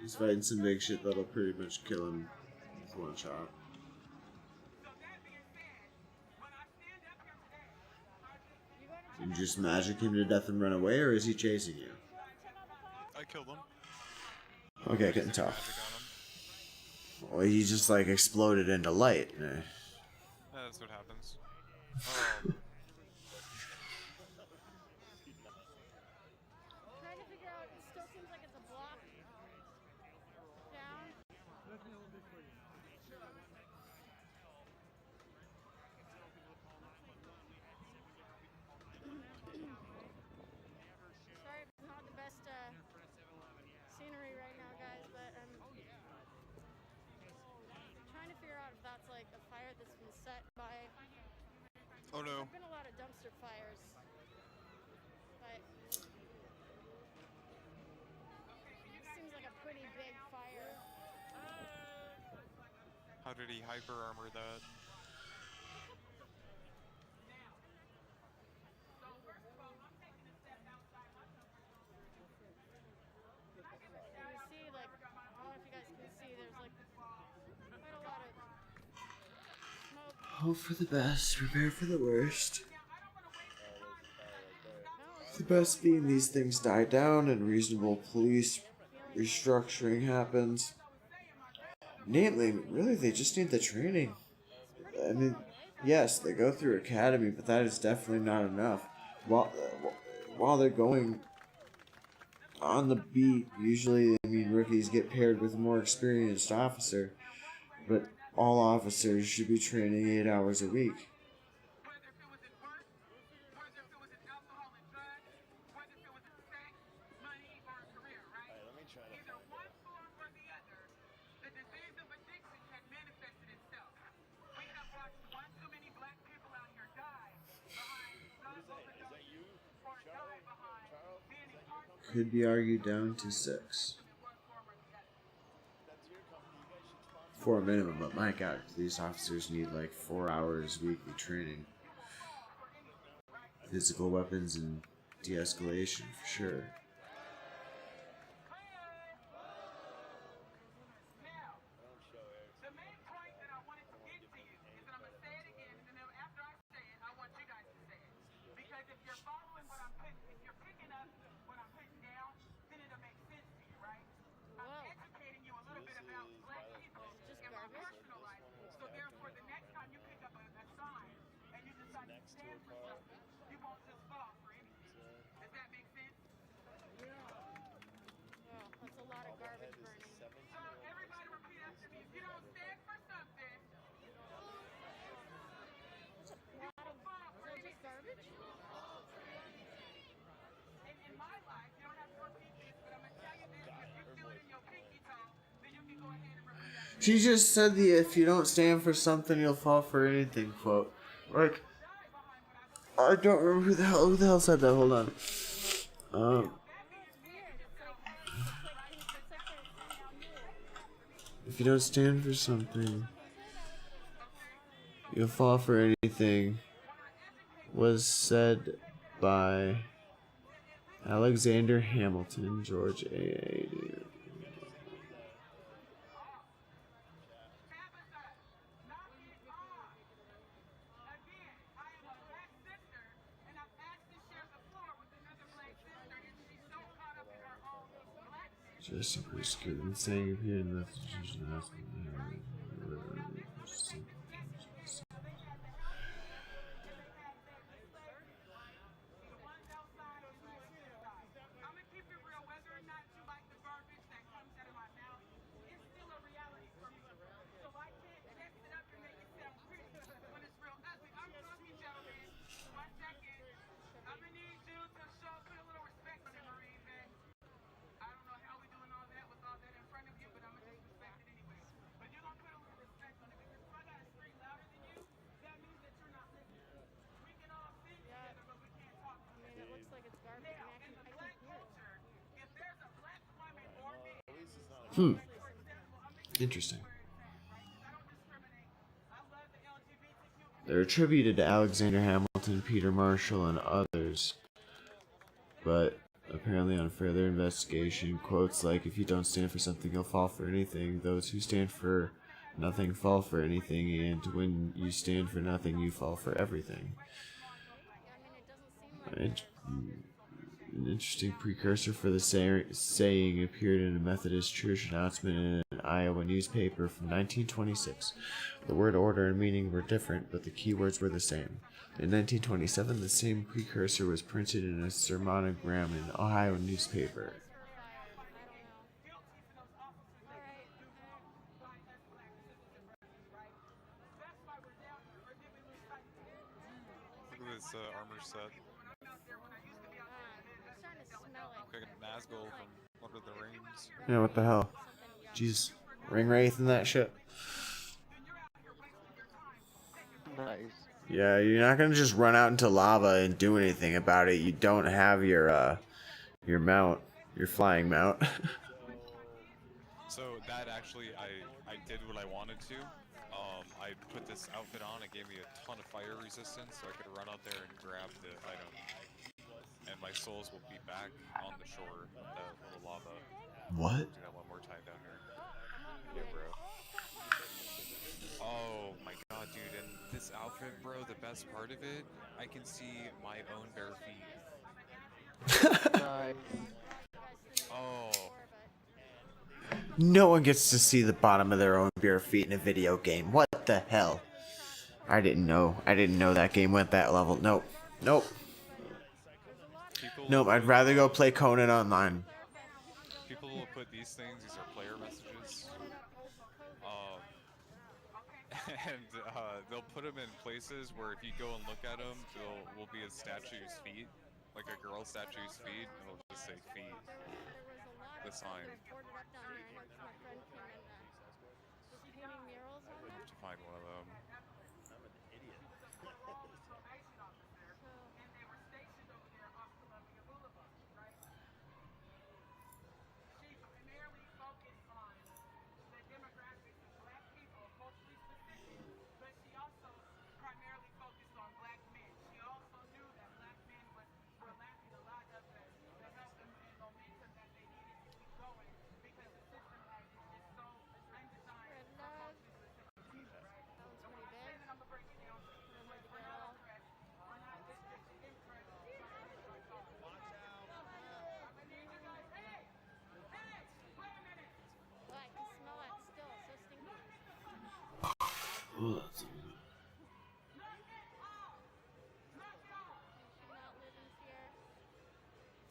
He's fighting some big shit that'll pretty much kill him with one shot. You just magic him to death and run away, or is he chasing you? I killed him. Okay, I couldn't tell. Well, he just like exploded into light. That's what happens. Trying to figure out, it still seems like it's a block down. Sorry if it's not the best scenery right now, guys, but I'm trying to figure out if that's like a fire that's been set by... Oh no. There's been a lot of dumpster fires, but this seems like a pretty big fire. How did he hyper armor that? You can see, like, I don't know if you guys can see, there's like quite a lot of smoke. Hope for the best, prepare for the worst. The best being these things die down and reasonable police restructuring happens. Namely, really, they just need the training. I mean, yes, they go through academy, but that is definitely not enough. While they're going on the beat, usually, I mean, rookies get paired with a more experienced officer, but all officers should be training 8 hours a week. Could be argued down to 6. 4 minimum, but my god, police officers need like 4 hours weekly training. Physical weapons and de-escalation for sure. That's a lot of garbage burning. Everybody repeat after me. If you don't stand for something, you will fall for anything. Garbage? In my life, you don't have to repeat this, but I'm going to tell you this. If you feel it in your pinky toe, then you can go ahead and repeat after me. She just said the "if you don't stand for something, you'll fall for anything" quote. Like, I don't remember who the hell said that. Hold on. If you don't stand for something, you'll fall for anything, was said by Alexander Hamilton, George A.A. Just increase good saying here in the Interesting. They're attributed to Alexander Hamilton, Peter Marshall, and others. But apparently on further investigation, quotes like, if you don't stand for something, you'll fall for anything. Those who stand for nothing fall for anything, and when you stand for nothing, you fall for everything. An interesting precursor for the saying appeared in a Methodist church announcement in an Iowa newspaper from 1926. The word order and meaning were different, but the key words were the same. In 1927, the same precursor was printed in a sermonogram in an Ohio newspaper. Look at this armor set. Like a Nazgul from Lord of the Rings. Yeah, what the hell? Jeez. Ring Wraith and that shit. Nice. Yeah, you're not gonna just run out into lava and do anything about it. You don't have your mount, your flying mount. So that actually, I did what I wanted to. I put this outfit on. It gave me a ton of fire resistance, so I could run out there and grab the item. And my souls will be back on the shore of that little lava. What? Do that one more time down here. Yeah, bro. Oh my god, dude. And this outfit, bro, the best part of it, I can see my own bare feet. Oh. No one gets to see the bottom of their own bare feet in a video game. What the hell? I didn't know that game went that level. Nope. Nope. Nope, I'd rather go play Conan online. People will put these things, these are player messages. And they'll put them in places where if you go and look at them, will be a statue's feet, like a girl statue's feet, and it'll just say feet. The sign. To find one of them.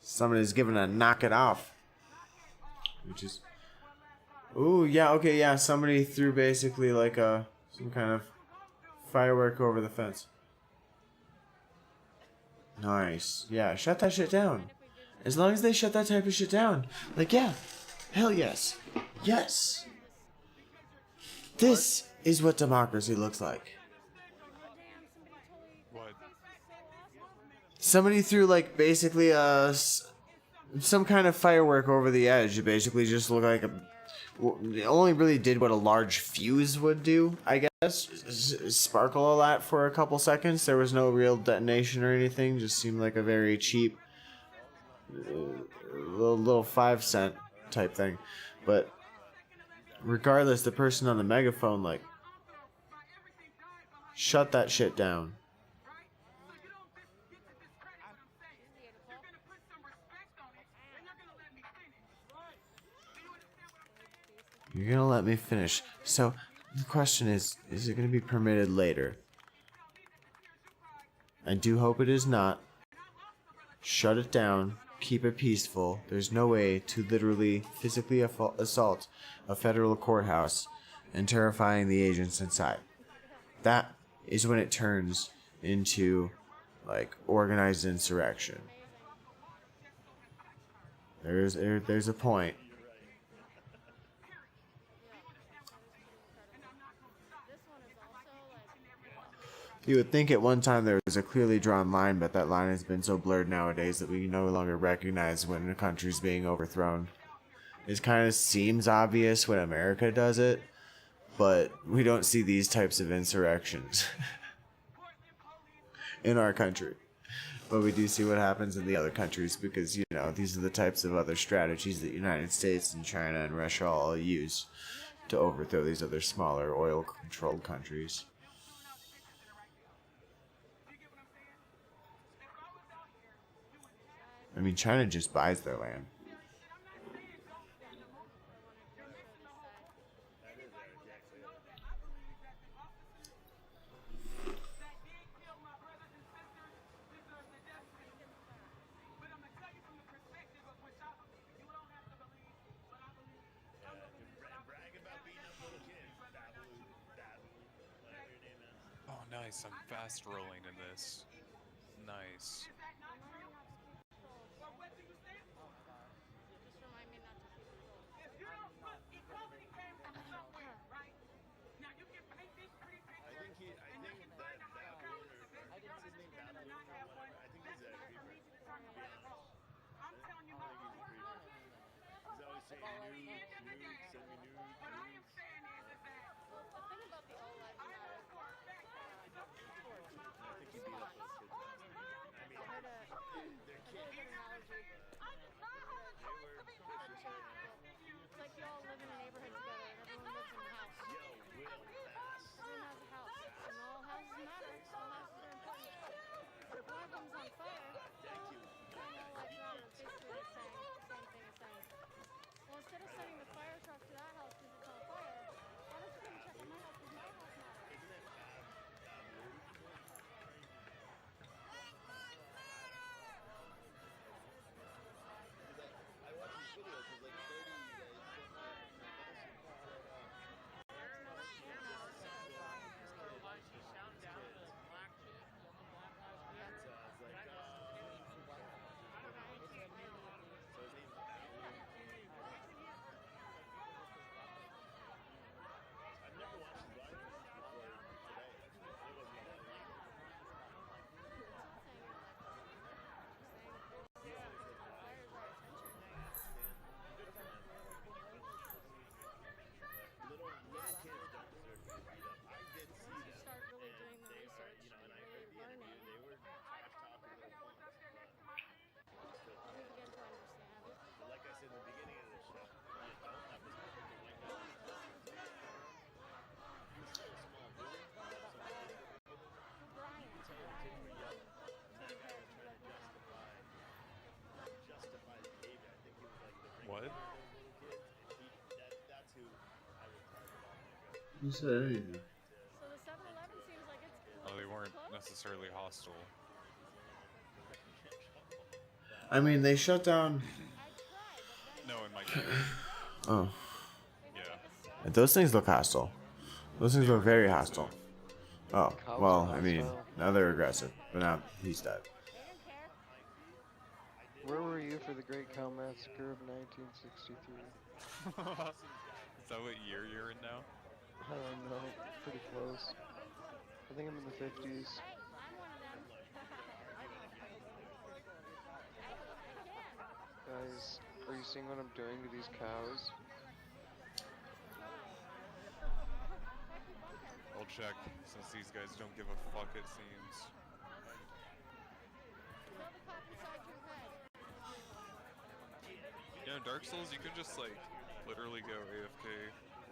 Somebody's giving a knock it off. Which is... Ooh, yeah, okay, yeah. Somebody threw basically like some kind of firework over the fence. Nice. Yeah, shut that shit down. As long as they shut that type of shit down. Like, yeah. Hell yes. Yes. This is what democracy looks like. What? Somebody threw like basically some kind of firework over the edge. It basically just looked like it only really did what a large fuse would do, I guess. Sparkle a lot for a couple seconds. There was no real detonation or anything. Just seemed like a very cheap little 5-cent type thing. But regardless, the person on the megaphone, like, shut that shit down. You're gonna let me finish. So, the question is it gonna be permitted later? I do hope it is not. Shut it down. Keep it peaceful. There's no way to literally, physically assault a federal courthouse and terrifying the agents inside. That is when it turns into, like, organized insurrection. There's a point. You would think at one time there was a clearly drawn line, but that line has been so blurred nowadays that we no longer recognize when a country's being overthrown. It kind of seems obvious when America does it, but we don't see these types of insurrections in our country. But we do see what happens in the other countries because, you know, these are the types of other strategies that the United States and China and Russia all use to overthrow these other smaller oil-controlled countries. I mean, China just buys their land. Brag about beating up little kids. Babu, whatever your name is. Oh, nice. I'm fast rolling in this. Nice. Just remind me not to keep it cold. I think that Baboon or what's his name, Baboon or whatever. I think he's a creeper. To be honest, I think he's a creeper. He's always saying nudes, send me nudes. The thing about the All Lives Matter I think he beat up those kids last night. I mean, I heard a they're really kids. good analogy. It's like you all live in a neighborhood together and everyone lives in a house. Everyone has a house. And all houses matter. All houses are important. If one of them's on fire, then All Lives Matter is basically like saying the same thing as saying, well, instead of sending the fire truck to that house because it's on fire, why don't you come check on my house because my house matters? Isn't it Baboon? I watched his video because like 30 I've never watched his live before today. It wasn't even that late. Little kids don't deserve to get beat up. I did see them, Start really doing and the they are, research. you know, and I heard the interview. They were trash talking little punks, but still. You begin to understand. But like I said in the beginning of the show, you don't have this people to wipe out these houses. This is so small, really. Brian. You can tell the kids were yelling, and that guy was trying to justify the behavior. I think he was like the What? little kids, and that's who I would target on my Who said anything? So the 7-Eleven seems like it's Oh, they weren't necessarily hostile. I mean, they shut down. No, in my game. Oh. Yeah. And those things look hostile. Those things look very hostile. Oh, well, I mean, now they're aggressive, but now he's dead. Where were you for the Great Cow Massacre of 1963? Is that what year you're in now? I don't know. Pretty close. I think I'm in the 50s. Guys, are you seeing what I'm doing to these cows? I'll check, since these guys don't give a fuck, it seems. You know, Dark Souls, you can just, like, literally go AFK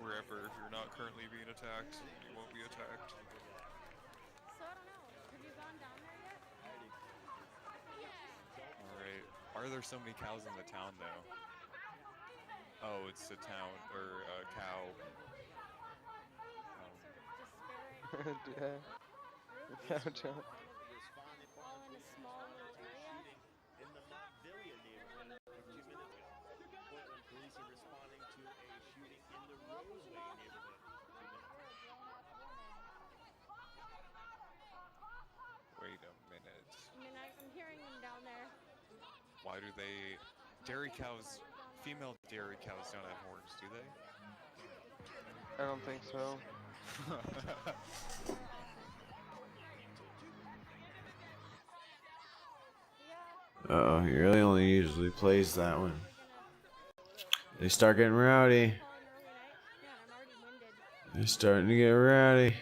wherever. If you're not currently being attacked, you won't be attacked. So I don't know. Have you gone down there yet? Alright. Are there so many cows in the town, though? Oh, it's a town, or a cow. Yeah. Cow John. All in a small little area? In the Montvillia neighborhood a few minutes ago. Portland police are responding to a shooting in the Roseway neighborhood 2 minutes ago. Wait a minute. I mean, I'm hearing them down there. Why do they... Dairy cows... Female dairy cows don't have horns, do they? I don't think so. Uh-oh, he really only usually plays that one. They start getting rowdy. They're starting to get rowdy. I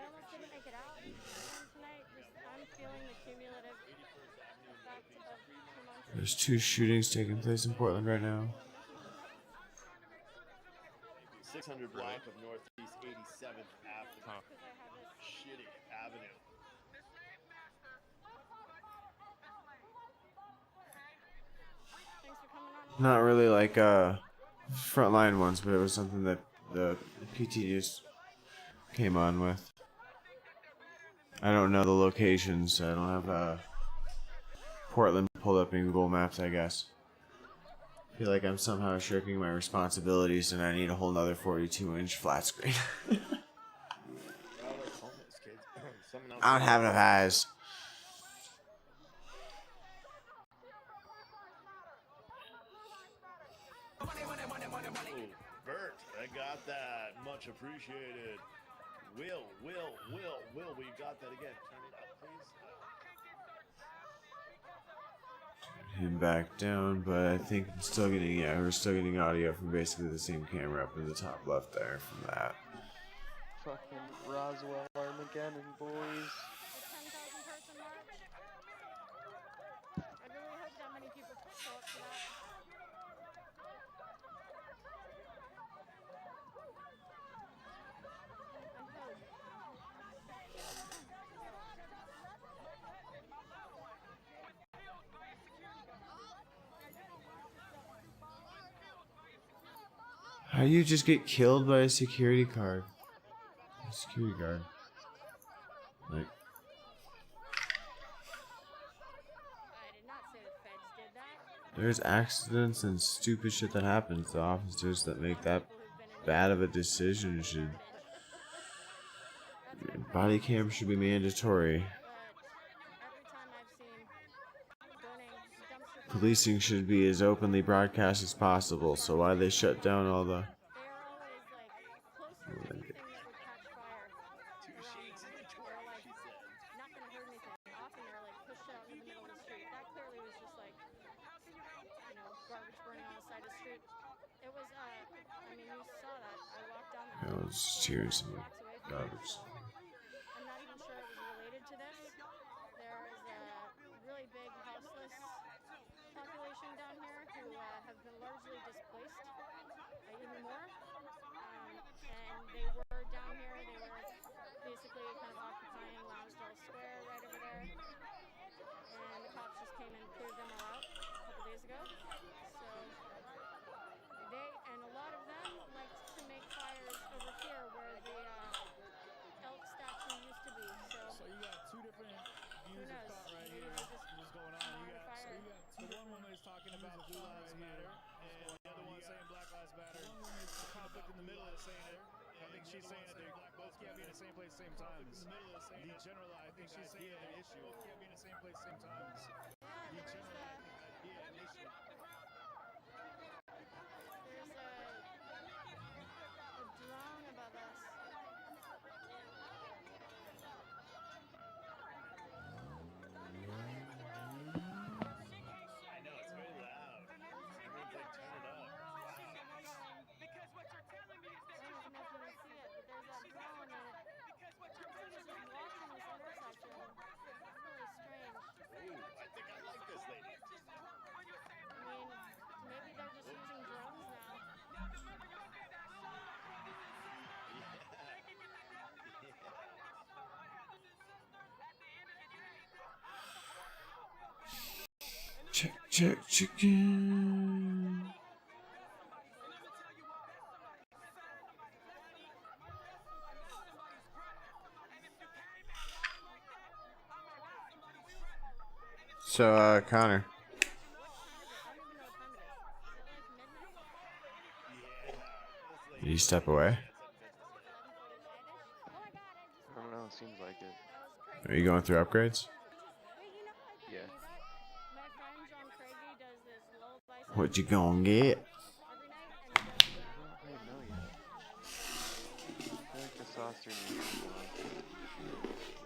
almost didn't make it out tonight. I'm feeling the cumulative effect of 2 months. There's 2 shootings taking place in Portland right now. 600 block of Northeast 87th Avenue. Shitty avenue. Not really like frontline ones, but it was something that the PT News came on with. I don't know the locations. I don't have Portland pulled up in Google Maps, I guess. I feel like I'm somehow shirking my responsibilities and I need a whole nother 42-inch flat screen. I don't have enough eyes. Bert, I got that. Much appreciated. Will, we got that again. Turn it up, please. Him back down, but I think I'm still getting, we're still getting audio from basically the same camera up in the top left there from that. Fucking Roswell Armageddon, boys. The 10,000 person march. I really hope that many people show up for that. How do you just get killed by a security guard? A security guard. Like. There's accidents and stupid shit that happens. The officers that make that bad of a decision should. Body cam should be mandatory. Policing should be as openly broadcast as possible, so why they shut down all the... I was just hearing some garbage. I'm not even sure it was related to this. There is a really big houseless population down here who have been largely displaced even more. And they were down here. They were basically kind of occupying Lonsdale Square right over there. And the cops just came and cleared them all out a couple days ago. So and a lot of them like to make fires over here where the elk statue used to be. So you got 2 different views of thought right here. What's going on? The one woman is talking about Blue Lives Matter, and the other one saying Black Lives Matter. The conflict in the middle is saying it. I think she's saying that they both can't be in the same place, same time. The general, I think she's saying an issue. Both can't be in the same place, same time. The general, I think, idea an issue. There's a drone above us. I know, it's very loud. Everyone's like, turn it up. Because what you're telling me is that I don't know if you can see it, but there's a drone and it looks like it's just watching this intersection. It's really strange. Ooh, I think I like this lady. I mean, maybe they're just using drones now. Check, chicken. So, Connor. Did you step away? I don't know, it seems like it. Are you going through upgrades? Yeah. What you gonna get? I don't know yet. I feel like the saucer needs some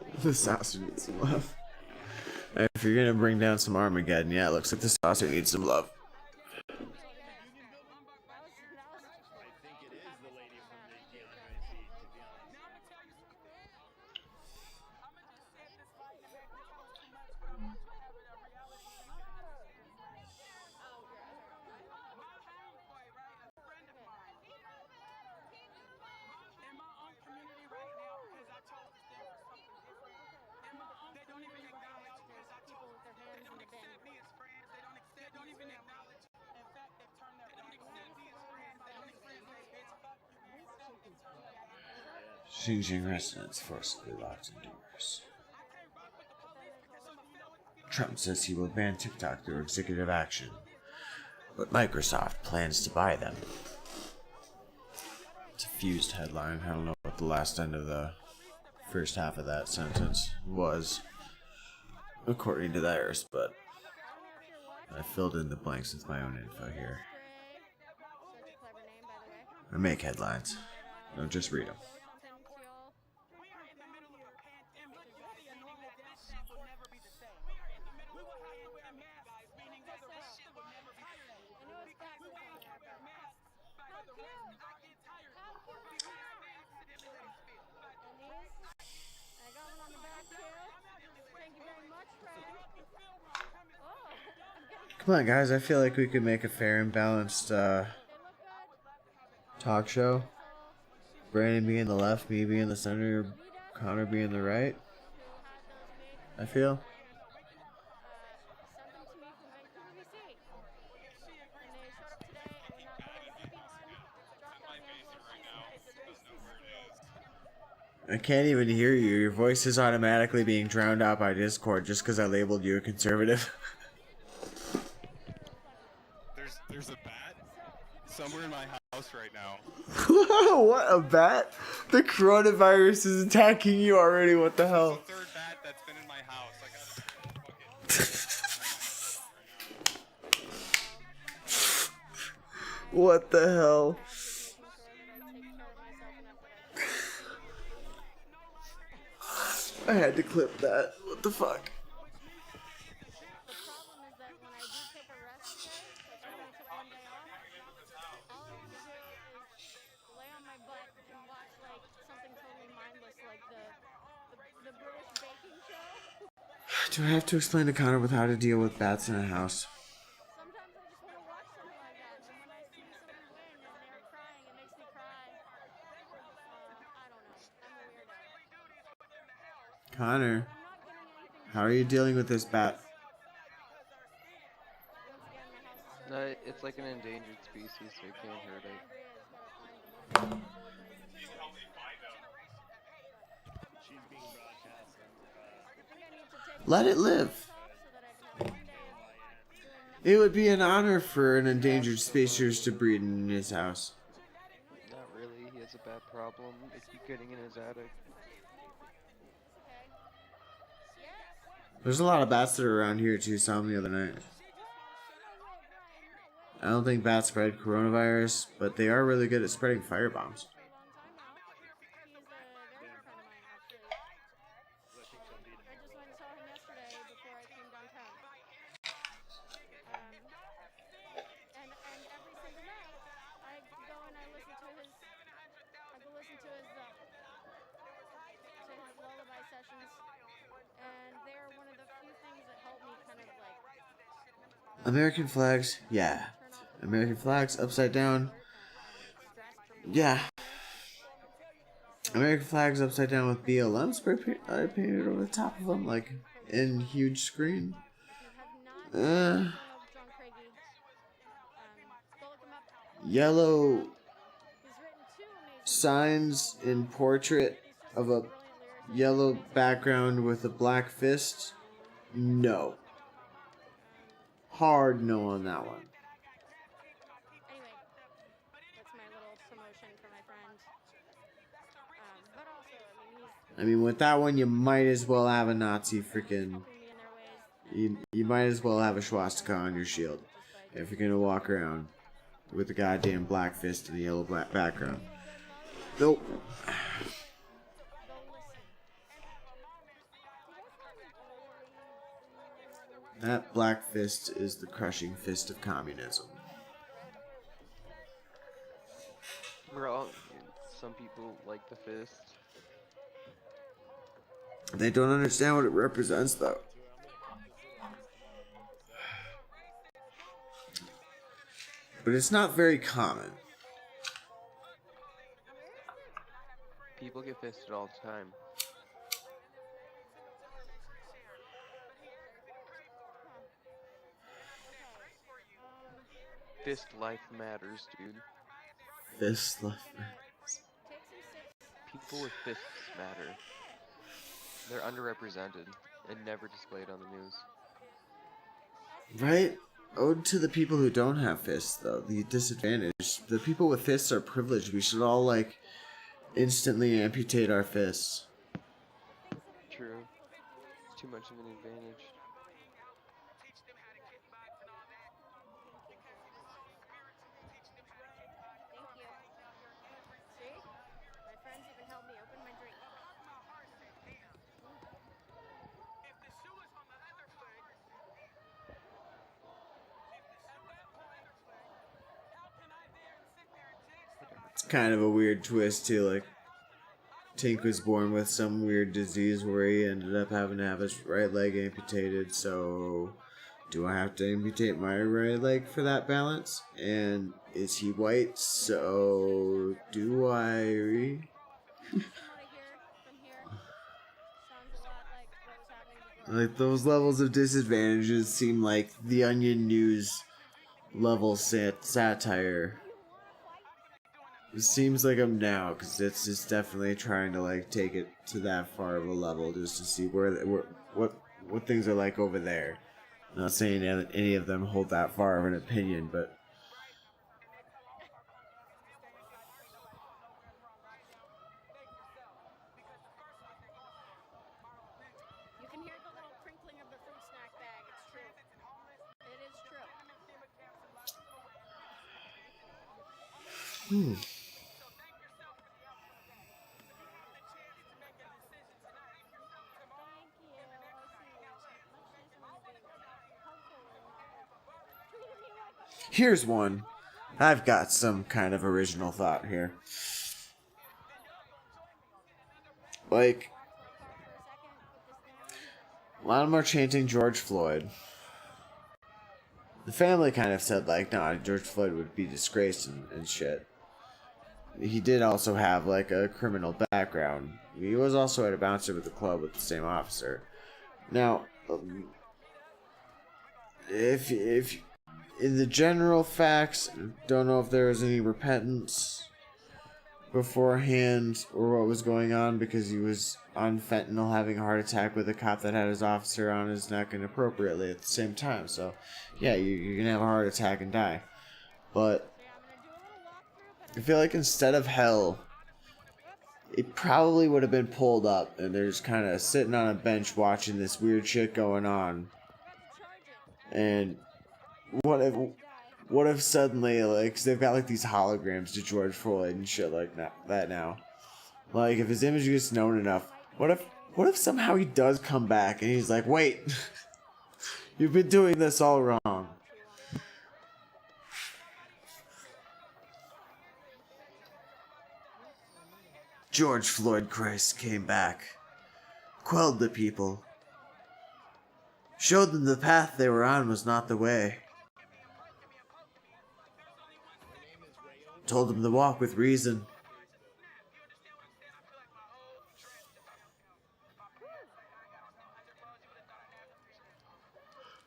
love. The saucer needs some love. If you're gonna bring down some Armageddon, yeah, it looks like the saucer needs some love. Xinjiang residents forcibly locked indoors. Trump says he will ban TikTok through executive action, but Microsoft plans to buy them. It's a fused headline. I don't know what the last end of the first half of that sentence was, according to theirs, but I filled in the blanks with my own info here. I make headlines. Don't just read them. Come on, guys. I feel like we could make a fair and balanced talk show. Brandon being the left, me being the center, Connor being the right. I feel. I can't even hear you. Your voice is automatically being drowned out by Discord just because I labeled you a conservative. There's a bat somewhere in my house right now. What, a bat? The coronavirus is attacking you already. What the hell? It's the third bat that's been in my house. What the hell? I had to clip that. What the fuck? Do I have to explain to Connor with how to deal with bats in a house? Connor, how are you dealing with this bat? It's like an endangered species, so you can't hurt it. Let it live. It would be an honor for an endangered species to breed in his house. Not really. He has a bad problem. It's getting in his attic. There's a lot of bats that are around here too. Saw them the other night. I don't think bats spread coronavirus, but they are really good at spreading firebombs. American flags, yeah. American flags upside down, yeah. American flags upside down with BLM spray painted over the top of them, like in huge screen. Yellow signs in portrait of a yellow background with a black fist. No. Hard no on that one. I mean, with that one, you might as well have a Nazi freaking... You might as well have a swastika on your shield if you're gonna walk around with a goddamn black fist and a yellow black background. Nope. That black fist is the crushing fist of communism. Some people like the fist. They don't understand what it represents, though. But it's not very common. People get fisted all the time. Fist life matters, dude. Fist life matters. people with fists matter. They're underrepresented and never displayed on the news. Right? Ode to the people who don't have fists, though. The disadvantaged. The people with fists are privileged. We should all, like, instantly amputate our fists. True. It's too much of an advantage. Thank you. See? My friends even helped me open my drink. It's kind of a weird twist, too. Like, Tink was born with some weird disease where he ended up having to have his right leg amputated, so do I have to amputate my right leg for that balance? And is he white? So do I? Like, those levels of disadvantages seem like the Onion News level satire. It seems like I'm now, because it's just definitely trying to like take it to that far of a level just to see what things are like over there. I'm not saying that any of them hold that far of an opinion, but You can hear the little crinkling of the fruit snack bag. It's true. It is true. here's one. I've got some kind of original thought here. Like, a lot of them are chanting George Floyd. The family kind of said, like, nah, George Floyd would be disgraced and shit. He did also have, like, a criminal background. He was also at a bouncer with the club with the same officer. Now, if in the general facts, don't know if there was any repentance beforehand or what was going on because he was on fentanyl having a heart attack with a cop that had his officer on his neck inappropriately at the same time. So, yeah, you're gonna have a heart attack and die. But I feel like instead of hell, it probably would have been pulled up and they're just kind of sitting on a bench watching this weird shit going on. And what if suddenly, like, 'cause they've got like these holograms to George Floyd and shit like that now. Like, if his image gets known enough, what if somehow he does come back and he's like, wait, you've been doing this all wrong. George Floyd Christ came back, quelled the people, showed them the path they were on was not the way, told them to walk with reason.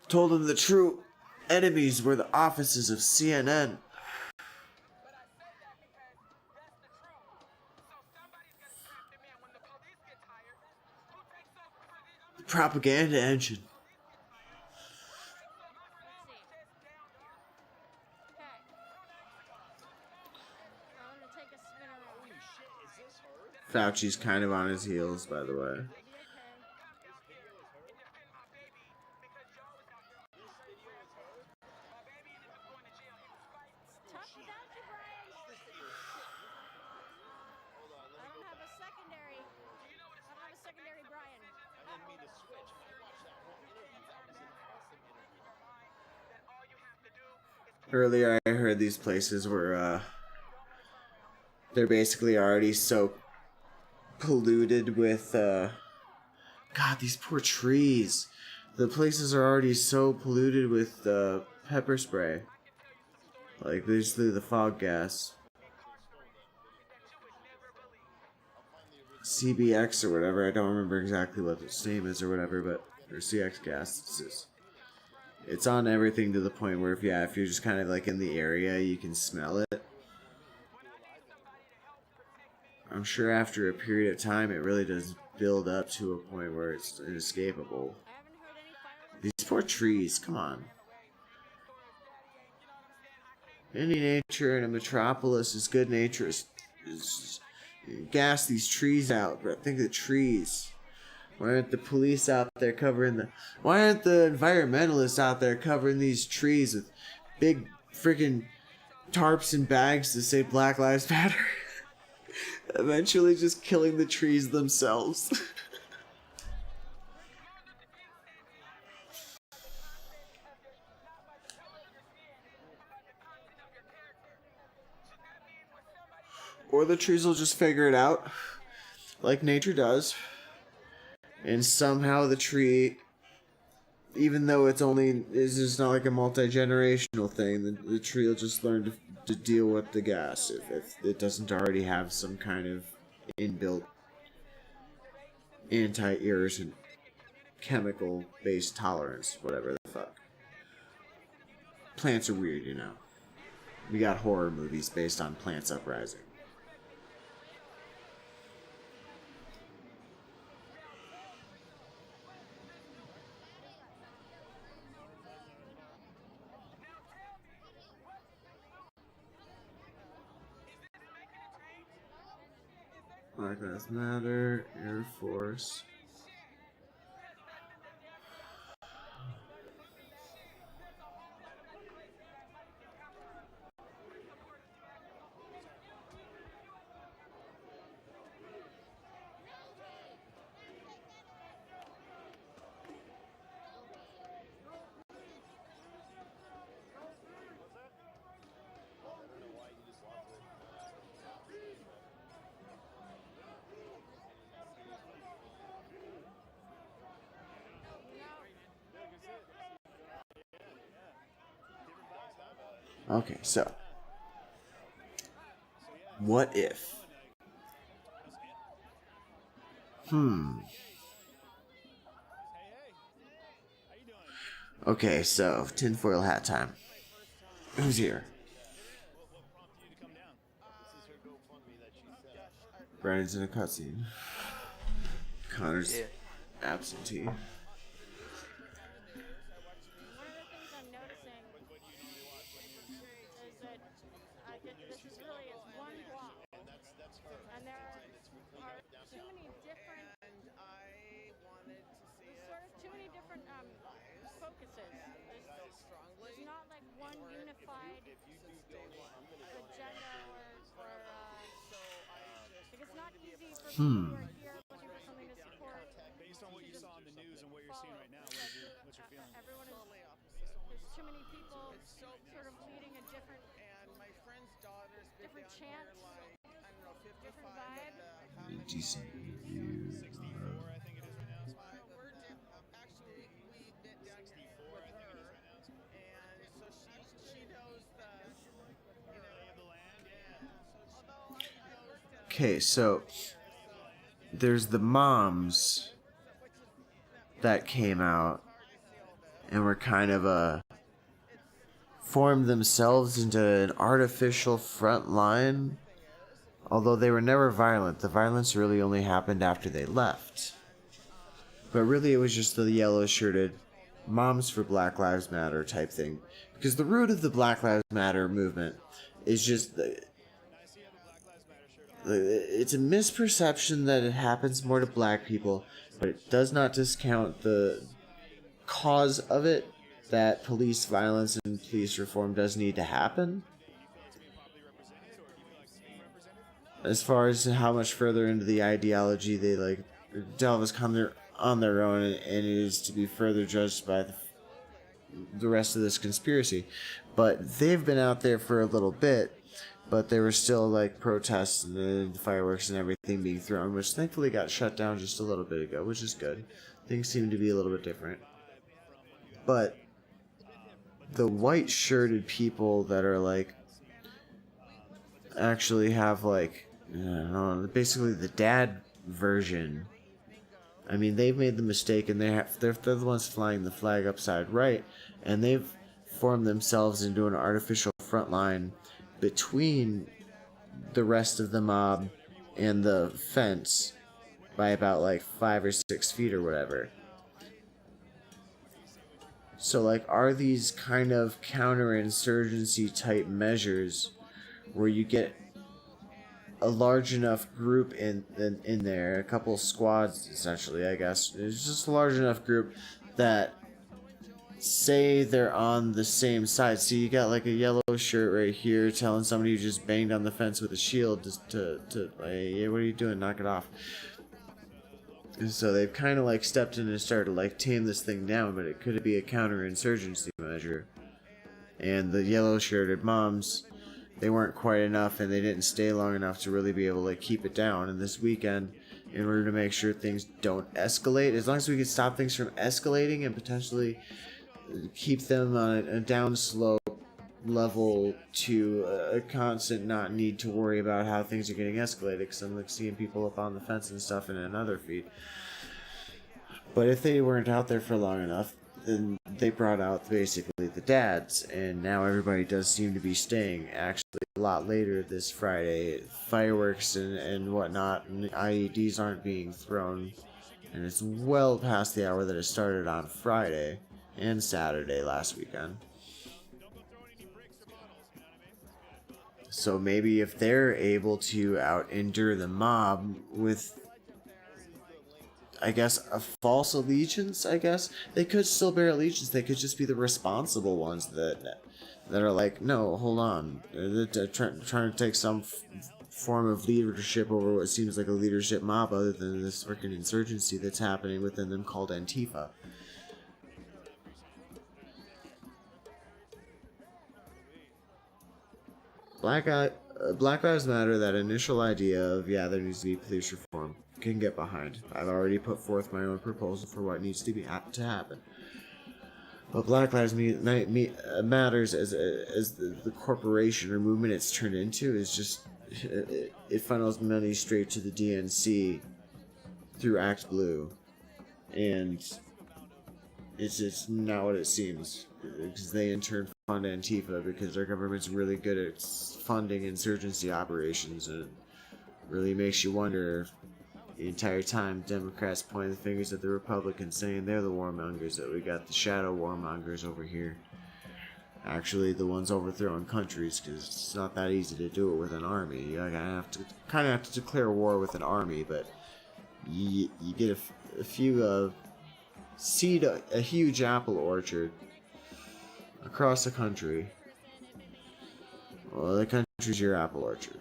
Told them the true enemies were the offices of CNN. The propaganda engine. Fauci's kind of on his heels, by the way. Earlier I heard these places were, they're basically already so polluted with, God, these poor trees. The places are already so polluted with, pepper spray. Like, basically the fog gas. CBX or whatever, I don't remember exactly what its name is or whatever, but, or CX gas, it's on everything to the point where if you're just kind of like in the area, you can smell it. I'm sure after a period of time, it really does build up to a point where it's inescapable. These poor trees, come on. Any nature in a metropolis is good nature. Is gas these trees out, but think of the trees. Why aren't the police out there covering the... Why aren't the environmentalists out there covering these trees with big freaking tarps and bags to say Black Lives Matter? Eventually just killing the trees themselves. Or the trees will just figure it out, like nature does. And somehow the tree, even though it's just not like a multi-generational thing, the tree will just learn to deal with the gas if it doesn't already have some kind of inbuilt anti-irritant chemical-based tolerance, whatever the fuck. Plants are weird, you know. We got horror movies based on plants uprising. Black Lives Matter, Air Force. Okay, so what if? Okay, so tinfoil hat time. Who's here? Brandon's in a cutscene. Connor's absentee. Based on what you saw in the news and what you're seeing right now, what's your feeling? There's too many people sort of leading a different chant, different vibe. Decent. 64, I think it is right now. Actually, we bit down 64, I think it is right now. and so she knows the lay of the land. Yeah. Okay, so there's the moms that came out and were kind of formed themselves into an artificial front line. Although they were never violent, the violence really only happened after they left. But really it was just the yellow-shirted Moms for Black Lives Matter type thing. Because the root of the Black Lives Matter movement is just... It's a misperception that it happens more to black people, but it does not discount the cause of it, that police violence and police reform does need to happen. As far as how much further into the ideology they delve has come on their own, and it is to be further judged by the rest of this conspiracy. But they've been out there for a little bit, but there were still protests and the fireworks and everything being thrown, which thankfully got shut down just a little bit ago, which is good. Things seem to be a little bit different. But the white shirted people that are actually have basically the dad version. I mean, they've made the mistake, and they're the ones flying the flag upside right, and they've formed themselves into an artificial front line between the rest of the mob and the fence by about like 5 or 6 feet or whatever. So like, are these kind of counterinsurgency type measures where you get a large enough group in there, a couple squads essentially, I guess. It's just a large enough group that say they're on the same side. So you got like a yellow shirt right here telling somebody who just banged on the fence with a shield to like, hey, what are you doing? Knock it off. And so they've kind of like stepped in and started to like tame this thing down, but it could be a counterinsurgency measure. And the yellow shirted moms, they weren't quite enough, and they didn't stay long enough to really be able to keep it down. And this weekend, in order to make sure things don't escalate, as long as we can stop things from escalating and potentially keep them on a down slope level to a constant not need to worry about how things are getting escalated, because I'm like seeing people up on the fence and stuff in another feed. But if they weren't out there for long enough, then they brought out basically the dads, and now everybody does seem to be staying actually a lot later this Friday. Fireworks and whatnot, and IEDs aren't being thrown, and it's well past the hour that it started on Friday and Saturday last weekend. So maybe if they're able to out-endure the mob with, I guess, a false allegiance, I guess, they could still bear allegiance. They could just be the responsible ones that are like, no, hold on. They're trying to take some form of leadership over what seems like a leadership mob other than this freaking insurgency that's happening within them called Antifa. Black Lives Matter, that initial idea of, yeah, there needs to be police reform, can get behind. I've already put forth my own proposal for what needs to be to happen. But Black Lives Matters as the corporation or movement it's turned into is just, it funnels money straight to the DNC through Act Blue. And it's not what it seems, because they in turn fund Antifa because their government's really good at funding insurgency operations, and it really makes you wonder if the entire time Democrats pointing the fingers at the Republicans saying they're the warmongers, that we got the shadow warmongers over here actually the ones overthrowing countries, because it's not that easy to do it with an army. You kind of have to declare war with an army, but you get a few seed a huge apple orchard across the country. Well, the country's your apple orchard.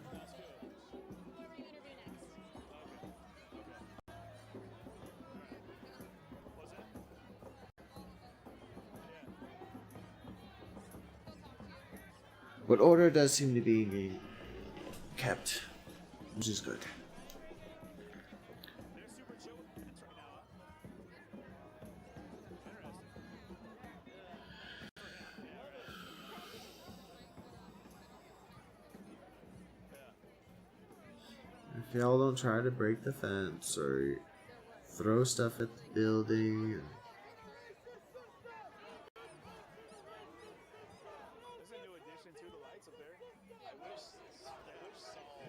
But order does seem to be kept, which is good. If y'all don't try to break the fence or throw stuff at the building.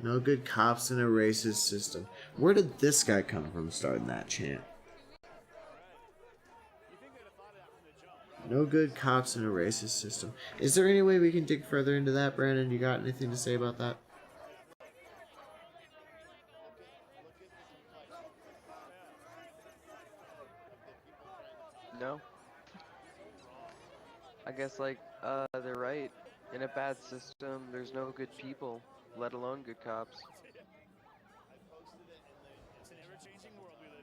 No good cops in a racist system. Where did this guy come from starting that chant? No good cops in a racist system. Is there any way we can dig further into that, Brandon? You got anything to say about that? No. I guess, like, they're right. In a bad system, there's no good people, let alone good cops.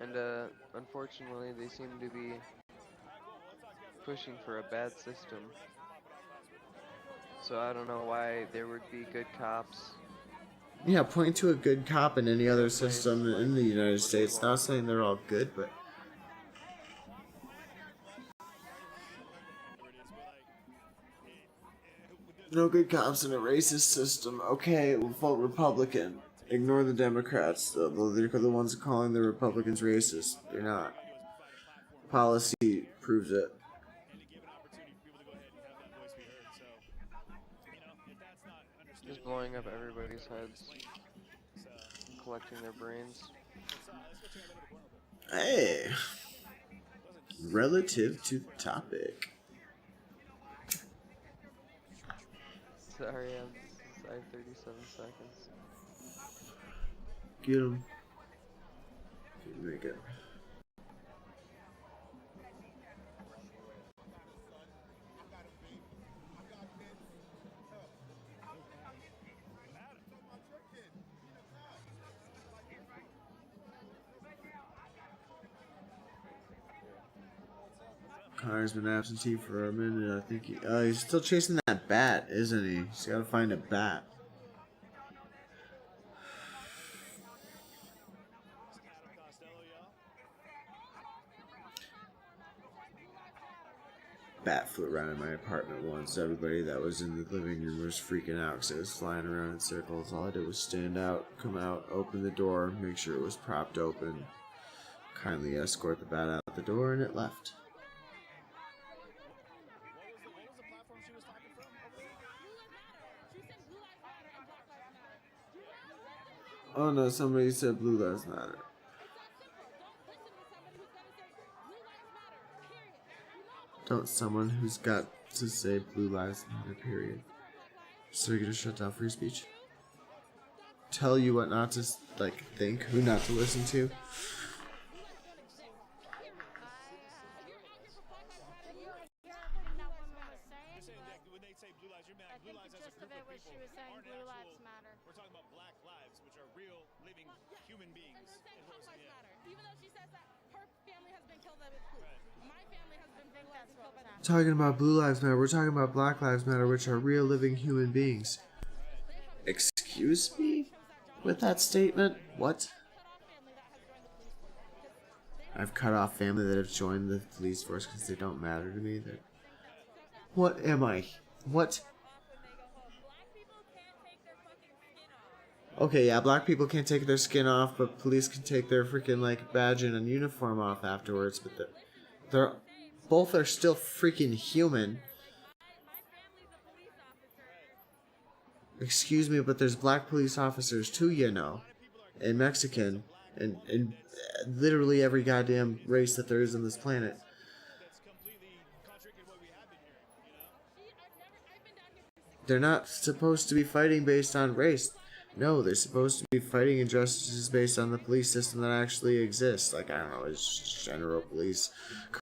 And, unfortunately, they seem to be pushing for a bad system. So I don't know why there would be good cops. Yeah, point to a good cop in any other system in the United States. Not saying they're all good, but no good cops in a racist system. Okay, we'll vote Republican. Ignore the Democrats. They're the ones calling the Republicans racist. They're not. Policy proves it. Just blowing up everybody's heads. collecting their brains. Hey, relative to the topic. Sorry, I have 37 seconds. Get him. Make it. Connor's been absentee for a minute. I think he's still chasing that bat, isn't he? He's got to find a bat. Bat flew around in my apartment once. Everybody that was in the living room was freaking out because it was flying around in circles. All I did was stand out, come out, open the door, make sure it was propped open, kindly escort the bat out the door, and it left. Oh no, somebody said Blue Lives Matter. Don't someone who's got to say Blue Lives Matter, period. So you're gonna shut down free speech? Tell you what not to, like, think, who not to listen to? We're talking about Black lives, which are real, living human beings. And they're saying Black Lives Matter, even though she says that her family has been killed by the police. My family has been vandalized and killed by the police. Talking about Blue Lives Matter, we're talking about Black Lives Matter, which are real, living human beings. Excuse me? With that statement? What? I've cut off family that have joined the police force because they don't matter to me. What am I? What? Okay, yeah, black people can't take their skin off, but police can take their freaking, like, badge and uniform off afterwards, but they're both are still freaking human. Excuse me, but there's black police officers too, you know, and Mexican, and literally every goddamn race that there is on this planet. They're not supposed to be fighting based on race. No, they're supposed to be fighting injustices based on the police system that actually exists. Like, I don't know, it's just general police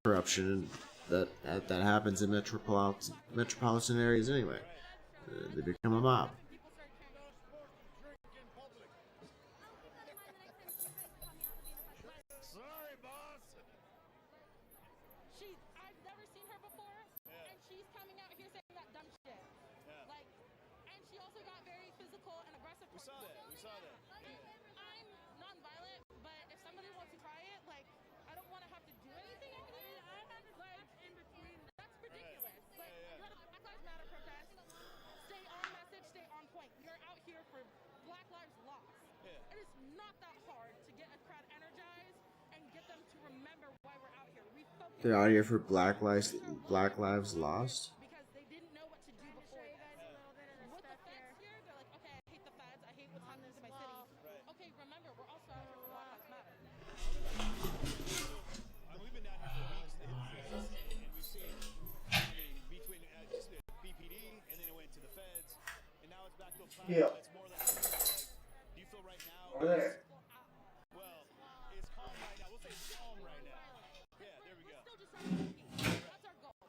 corruption that happens in metropolitan areas anyway. They become a mob. Sorry, boss. I've never seen her before, and she's coming out here saying that dumb shit. Like, and she also got very physical and aggressive. We saw that. I'm non-violent, but if somebody wants to try it, like, I don't want to have to do anything. I had to like in between. That's ridiculous. Like, you're at a Black Lives Matter protest. Stay on message. Stay on point. You're out here for Black Lives Lost. It is not that hard to get a crowd energized and get them to remember why we're out here. They're out here for Black Lives Lost. Because they didn't know what to do before. With the feds here, they're like, okay, I hate the feds. I hate what's happening to my city. Okay, remember, we're also out here for Black Lives Matter. We've been down here for weeks, and we've seen between just the BPD, and then it went to the feds, and now it's back to a platform that's more like, do you feel right now? Over there. Well, it's calm right now. We'll say it's calm right now. Yeah, there we go. That's our goal.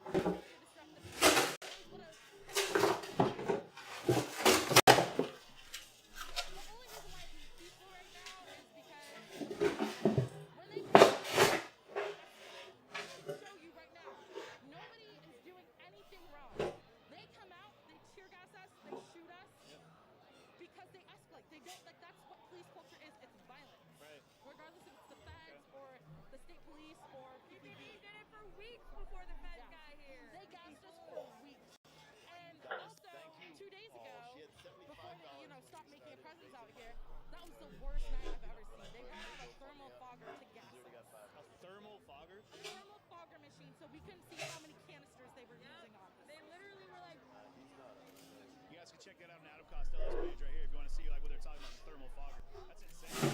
So we couldn't see how many canisters they were using on us. They literally were like... You guys can check that out on Adam Costello's page right here if you want to see like what they're talking about, the thermal fogger. That's insane.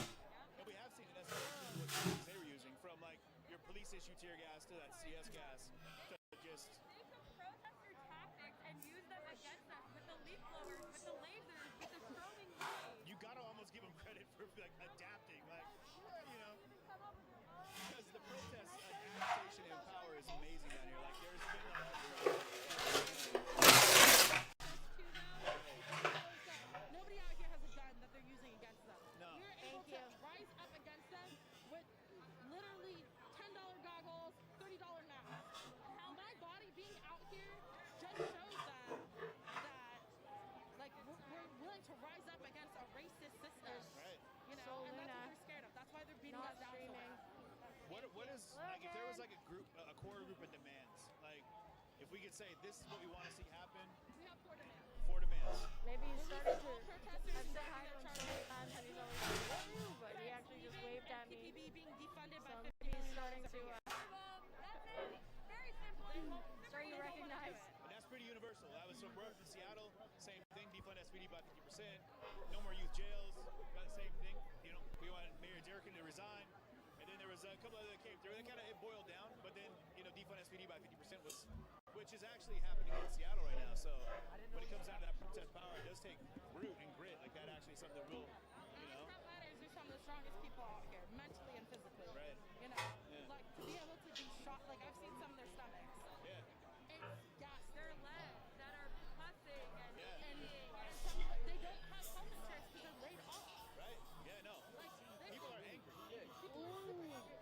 tactics they were using, from like your police issue tear gas to that CS gas, to just. They took protester tactics and used them against us with the leaf blowers, with the lasers, with the strobing lights. You gotta almost give them credit for like adapting, like you know, because the protest adaptation and power is amazing down here. Like there's been nobody out here has a gun that they're using against them. No. We're able to rise up against them with literally $10 goggles, $30 masks. My body being out here just shows that like we're willing to rise up against a racist system. Right. You know, and that's what they're scared of. That's why they're beating us down so bad. What is like if there was like a core group of demands, like if we could say this is what we want to see happen. We have 4 demands. 4 demands. Maybe he started to. I've said hi to him so many times and he's always like, "What are you?" But he actually just waved at me. PPB being defunded by So maybe he's starting to. Very simple. Starting to recognize. And that's pretty universal. That was from Brooklyn to Seattle. Same thing. Defund SPD by 50%. No more youth jails. Got the same thing. You know, we want Mayor Durkin to resign. And then there was a couple other that came through. They kind of it boiled down. But then defund SPD by 50% was, which is actually happening in Seattle right now. So when it comes down to that protest power, it does take root and grit. Like that actually is something that will, Frontliners are some of the strongest people out here, mentally and physically. Right. You know, like to be able to be shot. Like I've seen some of their stomachs. Yeah. It's gas. Their legs that are pussing and they don't have health insurance because they're laid off. Right. Yeah. No. Like people are angry. Yeah. People are angry.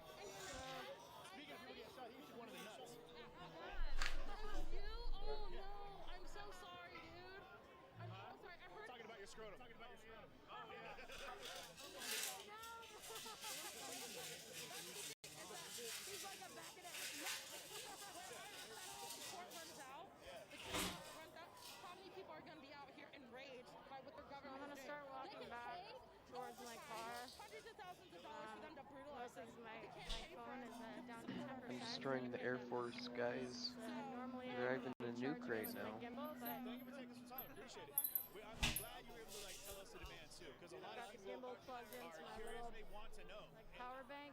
Speaking of people getting shot, he was one of the nuts. You? Oh no! I'm so sorry, dude. I'm so sorry. I heard. Talking about your scrotum. Talking about your scrotum. Oh yeah. He's like a back it up. Court runs out. The case runs out. How many people are going to be out here enraged by what their government I'm gonna is doing? start walking back towards my car. Hundreds of thousands of dollars for them to brutalize us. My phone is down to 10%. Destroying the Air Force, guys. Normally Driving a nuke right now. Gimbal, but Thank you for taking some time. Appreciate it. I'm glad you were able to like tell us the demands too, because a lot of people gimbal plugged into are my curious. little They want to know. power bank.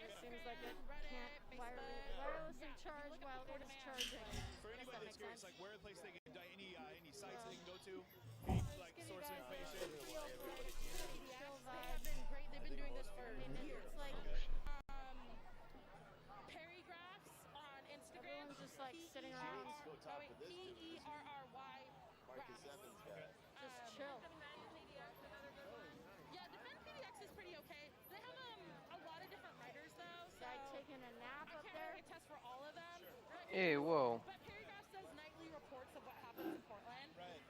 It seems like it can't wirelessly charge while it is charging. For anybody that's curious, sense. like where a place they can any sites they can go to, any like source of information. They have been great. They've been doing this for years. It's like Perrygraphs on Instagram. everyone's just like sitting around. Perry. Marcus Evans guy. Just chill. Yeah, Defend PDX is pretty okay. They have a lot of different writers though. So Guy taking a nap I up can't there. really attest for all of them. Hey, whoa. But Perrygraphs does nightly reports of what happens in Portland. Right.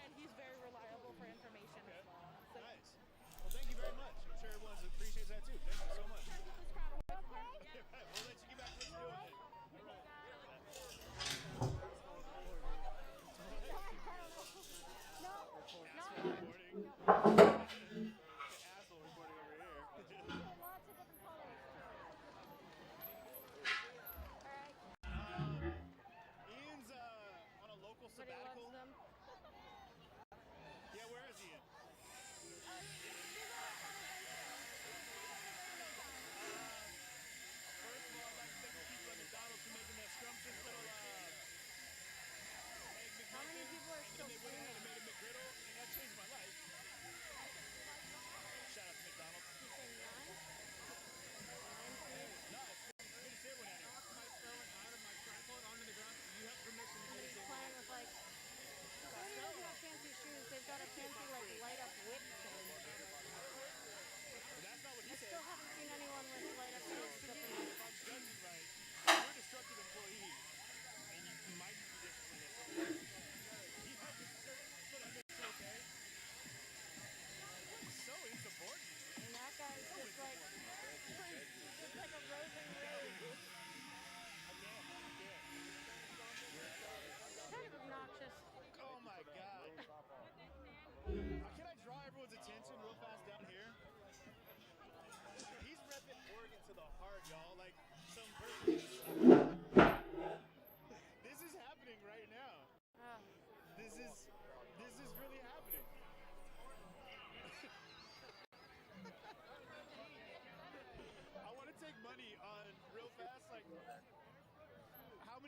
And he's very reliable for information as well. So Nice. Well, thank you very much. I'm sure everyone appreciates that too. Thank you so much. keep this crowd away from him. Yeah, right. We'll let you get back to what you're doing. All right. Asshole recording. Asshole recording over here. Lots of different colors. Ian's on a local But he sabbatical. loves them. Yeah, where is Ian?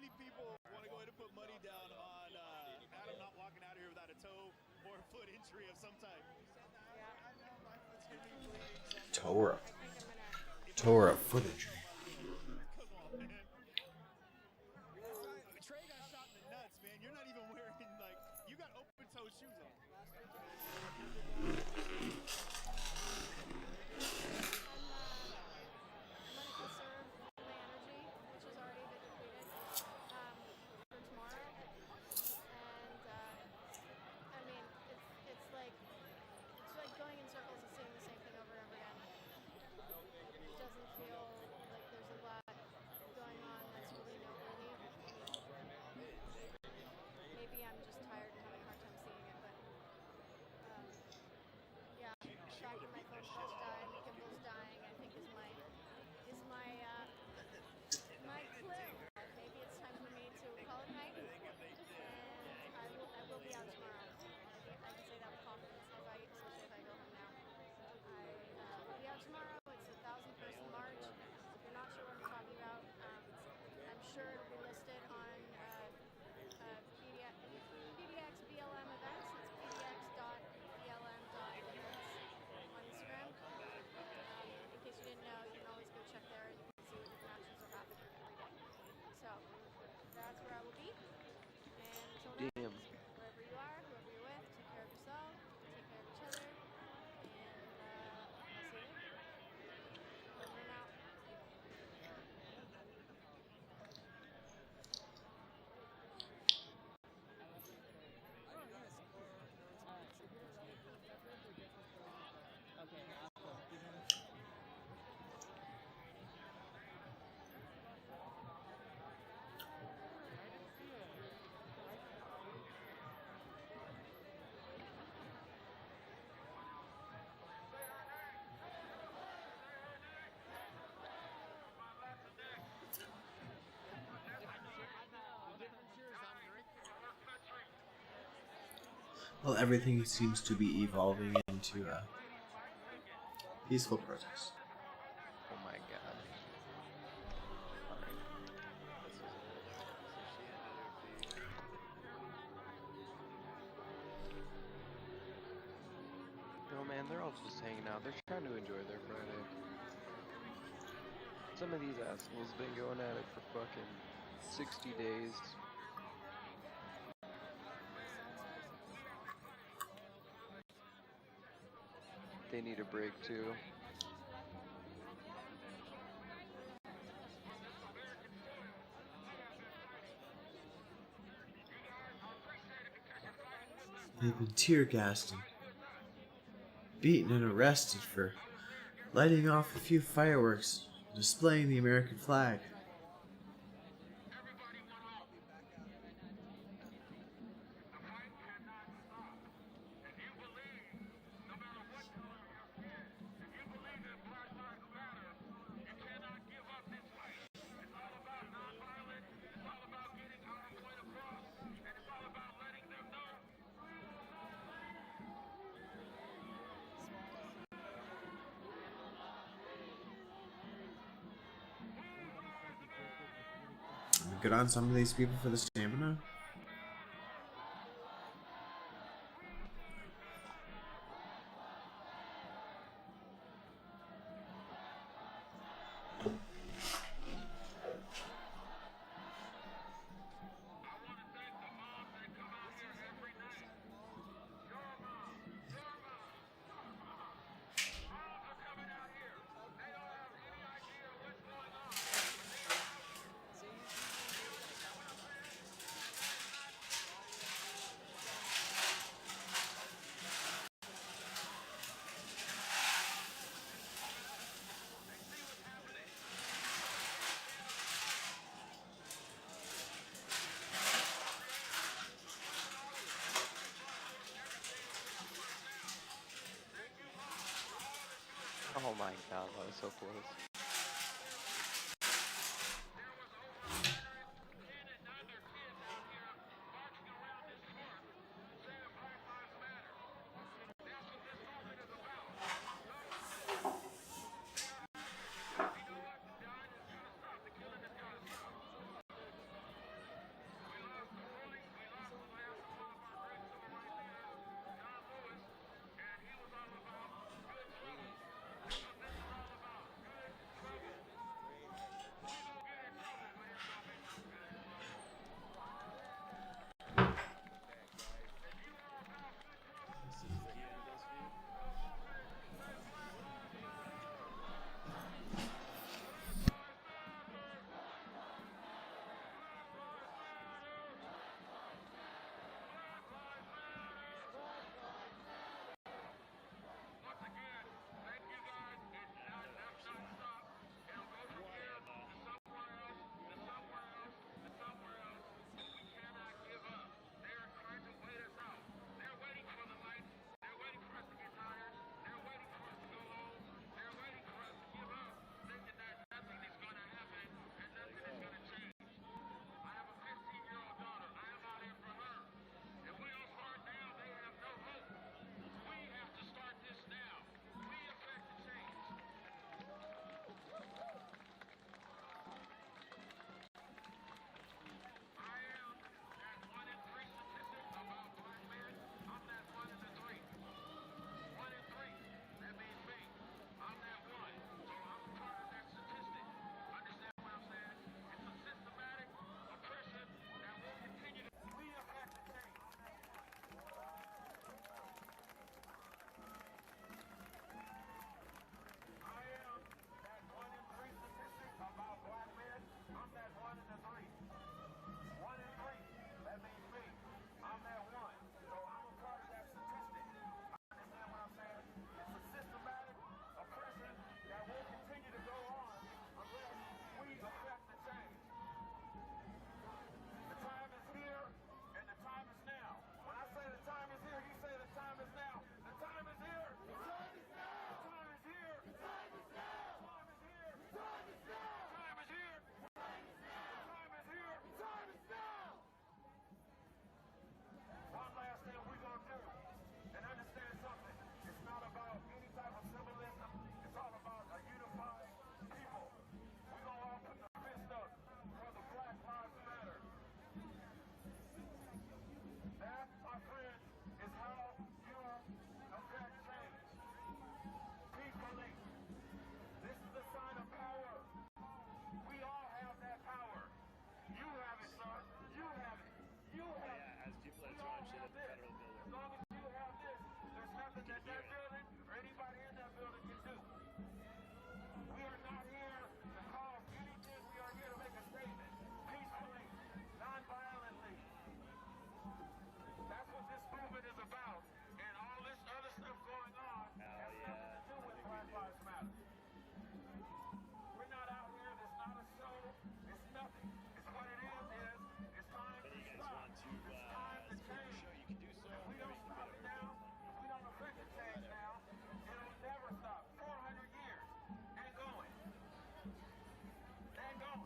many people want to go ahead and put money down on Adam not walking out of here without a toe or a foot injury of some type? Torah. Torah footage. Come on, man. Trey got shot in the nuts, man. You're not even wearing, like, you got open-toe shoes on. I'm gonna conserve my energy, which has already been depleted, for tomorrow. And I mean, it's like going in circles and saying the same thing over and over again. It doesn't feel like there's a lot going on that's really noteworthy. Maybe I'm just tired and having a hard time seeing it, but yeah, the fact that my phone call's dying, the gimbal's dying, I think is my my clue. Maybe it's time for me to call it a night, and I will be out tomorrow. I can say that with confidence, especially if I go home now. I will be out tomorrow. It's a 1,000-person march. If you're not sure what I'm talking about, I'm sure it'll be listed on PDX BLM events. It's pdx.blm.events on Instagram. In case you didn't know, you can always go check there. You can see what different actions are happening every day. So that's where I will be. And until then, wherever you are, whoever you're with, take care of yourself, take care of each other, and I'll see you later. Over and out. Well, everything seems to be evolving into a peaceful protest. Oh my god. Alright. This was it. So she ended her feed. No man, they're all just hanging out. They're trying to enjoy their Friday. Some of these assholes been going at it for fucking 60 days. They need a break too. They've been tear gassed and beaten and arrested for lighting off a few fireworks, displaying the American flag. Good on some of these people for the stamina. Oh my god, that was so close.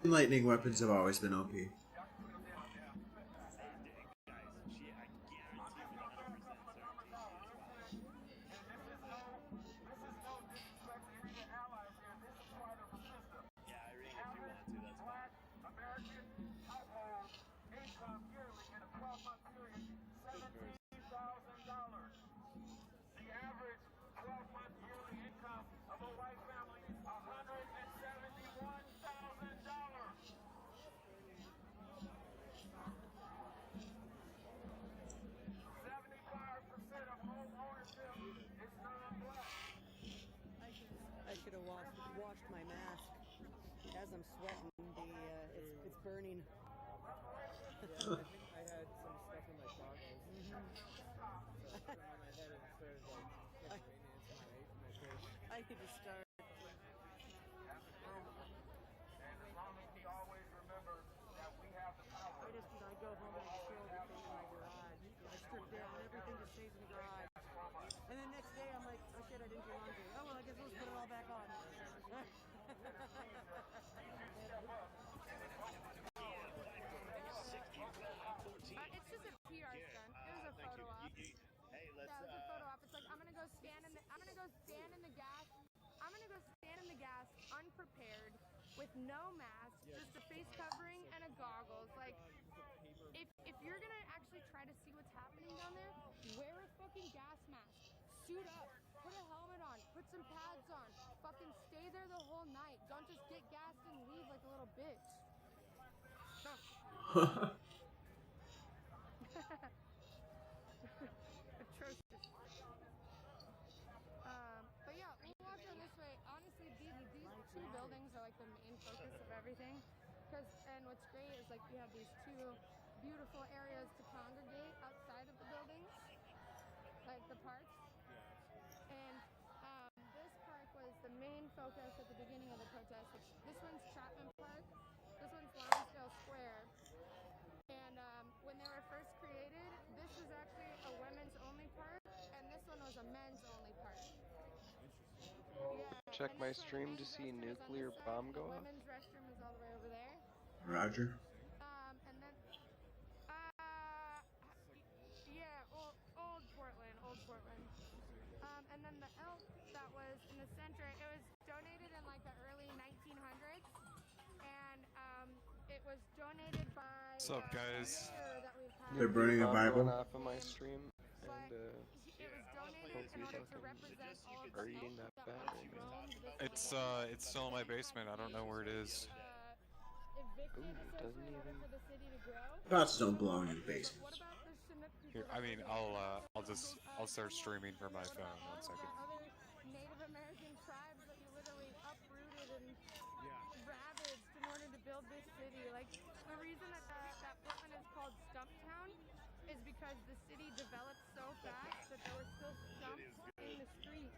Lightning weapons have always been OP. I should have washed my mask. As I'm sweating, it's burning. Yeah, I think I had some stuff in my goggles. So I put them on my head and started like raining into my face. I need to start. I go home and I throw everything in my garage. I strip down everything that stays in the garage. And then next day I'm like, oh shit, I didn't do laundry. Oh well, I guess we'll just put it all back on. It's just a PR stunt. It was a photo op. Hey, let's. Yeah, it was a photo op. It's like I'm gonna go stand in the gas. I'm gonna go stand in the gas unprepared with no mask, just a face covering and a goggles. Like, if you're gonna actually try to see what's happening down there, wear a fucking gas mask. Suit up. Put a helmet on. Put some pads on. Fucking stay there the whole night. Don't just get gassed and leave like a little bitch. No. Atrocious. But yeah, we'll walk down this way. Honestly, these two buildings are like the main focus of everything. And what's great is like you have these two beautiful areas to congregate outside of the buildings, like the parks. And this park was the main focus at the beginning of the protest. This one's Chapman Park. This one's Lonsdale Square. And when they were first created, this was actually a women's only park, and this one was a men's only park. Yeah. Check my stream to see nuclear bomb go off. The women's restroom is all the way over there. Roger. And then, yeah, old Portland. And then the elk that was in the center, it was donated in like the early 1900s, and it was donated by. What's up, guys? They're burning a Bible. Off of my stream, and it was donated in order to represent all of the are eating that elk bad right now. It's still in my basement. I don't know where it is. Evicted, so for in order for the city to grow. Pots don't belong in the basement. What about the Chinook people? Here, I mean, I'll start streaming from my phone. 1 second. Other Native American tribes that you literally uprooted and ravaged in order to build this city. Like, the reason that Portland is called Stumptown is because the city developed so fast that there were still stumps in the street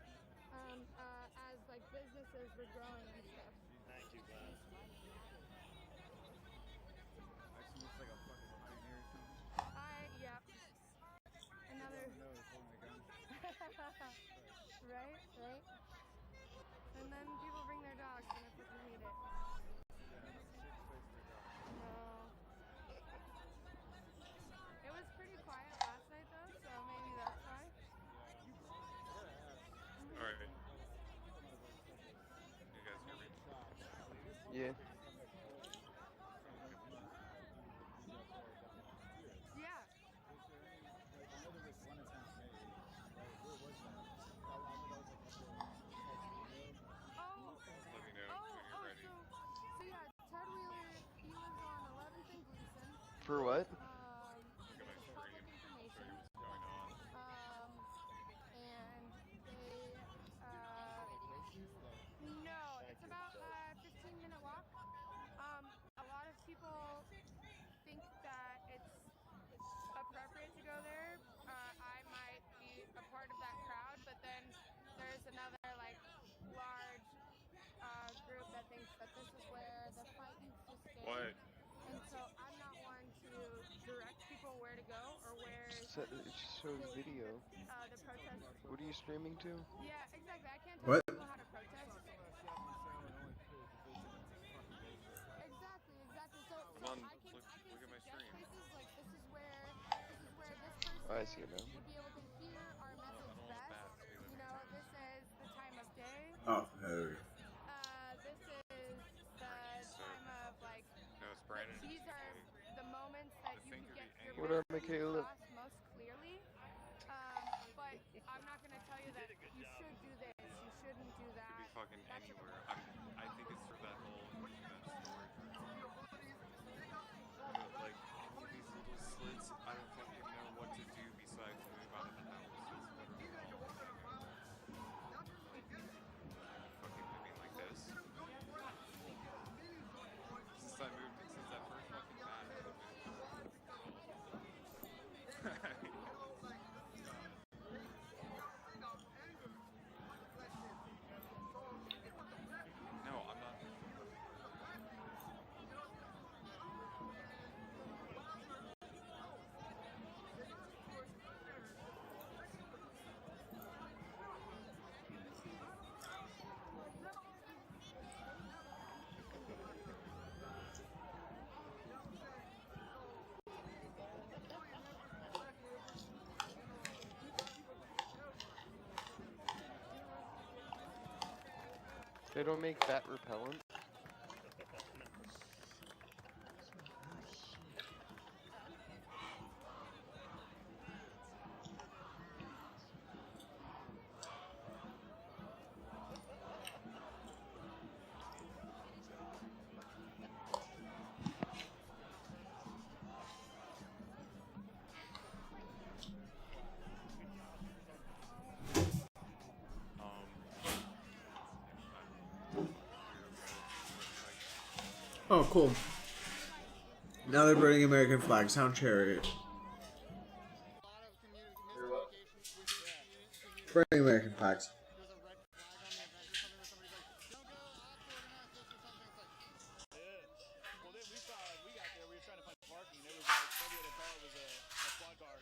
as like businesses were growing and stuff. Thank you, guys. Actually looks like a fucking pioneer or something. Yep. Another. Right. And then people bring their dogs and if they need it. No. It was pretty quiet last night though, so maybe that's why. Alright. You guys hear me? Yeah. Yeah. Let me know when you're ready. So yeah, Ted Wheeler, he was on 11th and Gleason. For what? Look at my Public stream. information. Show you what's going on. And no, it's about a 15-minute walk. A lot of people think that it's appropriate to go there. I might be a part of that crowd, but then there's another like large group that thinks that this is where the fight needs to stay. What? And so I'm not one to direct people where to go or where It just shows video. the protest. What are you streaming to? Yeah, exactly. I can't tell people how to protest. Exactly. I see it now. would be able to hear our message best. You know, this is the time of day. Oh, Hillary. This is the time of like. No, it's Brandon. These are the moments that you could get your What up, message Michaela? across most clearly. But I'm not gonna tell you that you should do this, you shouldn't do Could be that. fucking anywhere. I think it's for that whole that storage room. But like these little slits, I don't fucking know what to do besides move out of the house. That's literally all. Like fucking moving like this. Since that first fucking bat, I haven't moved. No, I'm not. They don't make bat repellent. Oh, cool. Now they're burning American flags. Sound chariot. Burning American flags. Well, then we saw, like, we got there, we were trying to find parking, and it was like, nobody had thought it was a squad car.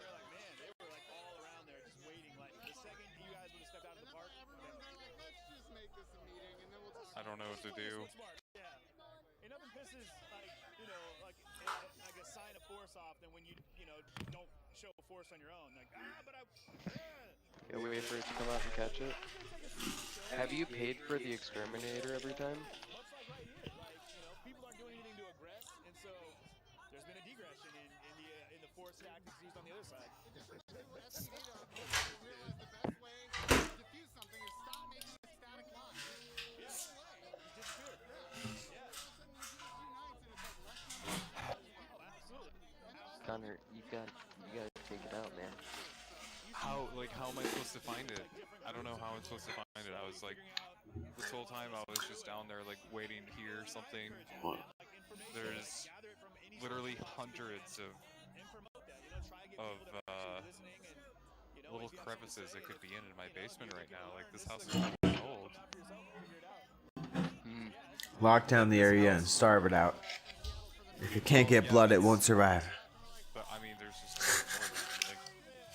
They're like, man, they were like all around there just waiting. Like, the second you guys would have stepped out of the park, I don't know what to do. yeah. And nothing pisses, like, you know, like a sign of force off than when you know, don't show force on your own. Like, but I. Yeah, wait for it to come out and catch it. Have you paid for the exterminator every time? Much like right here, like, you know, people aren't doing anything to aggress, and so there's been a degression in the force tactics used on the other side. Connor, you gotta take it out, man. How am I supposed to find it? I don't know how I'm supposed to find it. I was like, this whole time I was just down there like waiting to hear something. There's literally hundreds of little crevices that could be in my basement right now. Like, this house is fucking old. Lock down the area and starve it out. If it can't get blood, it won't survive. But I mean, there's just more than, like,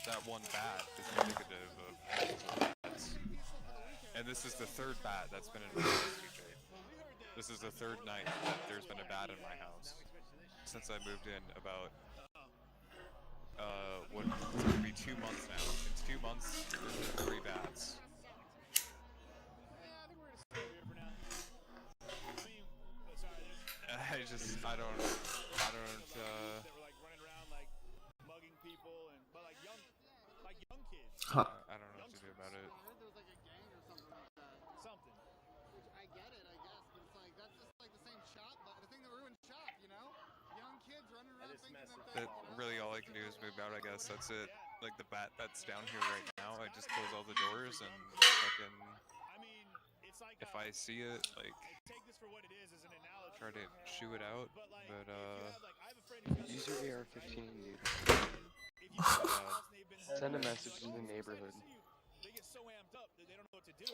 that one bat is indicative of multiple bats. And this is the third bat that's been in my house, TJ. This is the third night that there's been a bat in my house since I moved in about it's gonna be 2 months now. In 2 months, there's been 3 bats. I don't Huh. I don't know what to do about it. Something. Which I get it, I guess, but it's like, that's just like the same shop, but the thing that ruined shop, you know? Young kids running around thinking that Really all I can do is move out, I guess. That's it. Like, the bat that's down here right now, I just close all the doors and fucking, if I see it, like, try to shoo it out, but Use your AR-15, dude. Send a message to the neighborhood.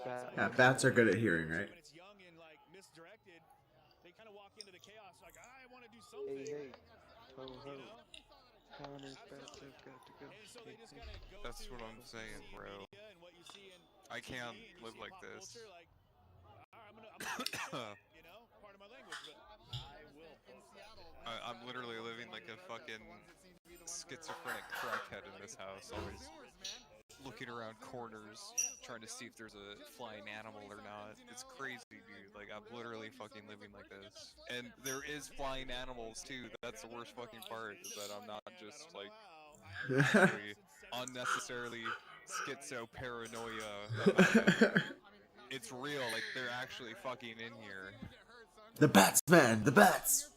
Yeah, bats are good at hearing, right? Hey, hey. Ho, ho. Connor's bats have got to go. that's what I'm saying, bro. I can't live like this. I'm literally living like a fucking schizophrenic crackhead in this house, always looking around corners, trying to see if there's a flying animal or not. It's crazy, dude. Like, I'm literally fucking living like this. And there is flying animals, too. That's the worst fucking part, is that I'm not just, like, actually unnecessarily schizo-paranoia about it. It's real, like, they're actually fucking in here. The bats, man, the bats!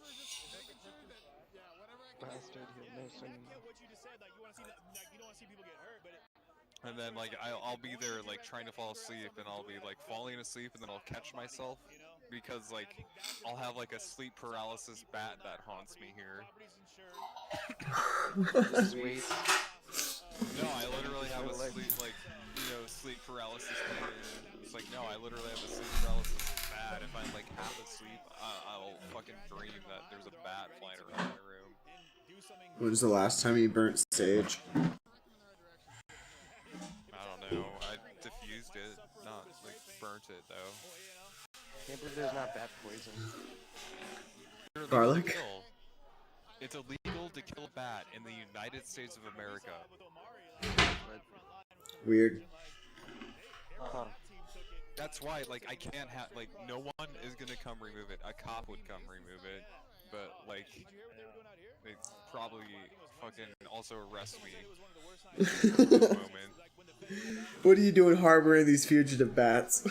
Bastard, he'll miss him. And then, like, I'll be there, like, trying to fall asleep, and I'll be, like, falling asleep, and then I'll catch myself, because, like, I'll have, like, a sleep paralysis bat that haunts me here. Sweet. No, I literally have a sleep, like, you know, sleep paralysis thing. It's like, no, I literally have a sleep paralysis bat. If I'm, like, half asleep, I'll fucking dream that there's a bat flying around my room. When was the last time you burnt sage? I don't know. I diffused it, not like burnt it though. Can't believe there's not bat poison. Garlic? It's illegal to kill a bat in the United States of America. Weird. Huh. That's why, like, I can't have, like, no one is gonna come remove it. A cop would come remove it, but, like, they probably fucking also arrest me at this moment. What are you doing harboring these fugitive bats?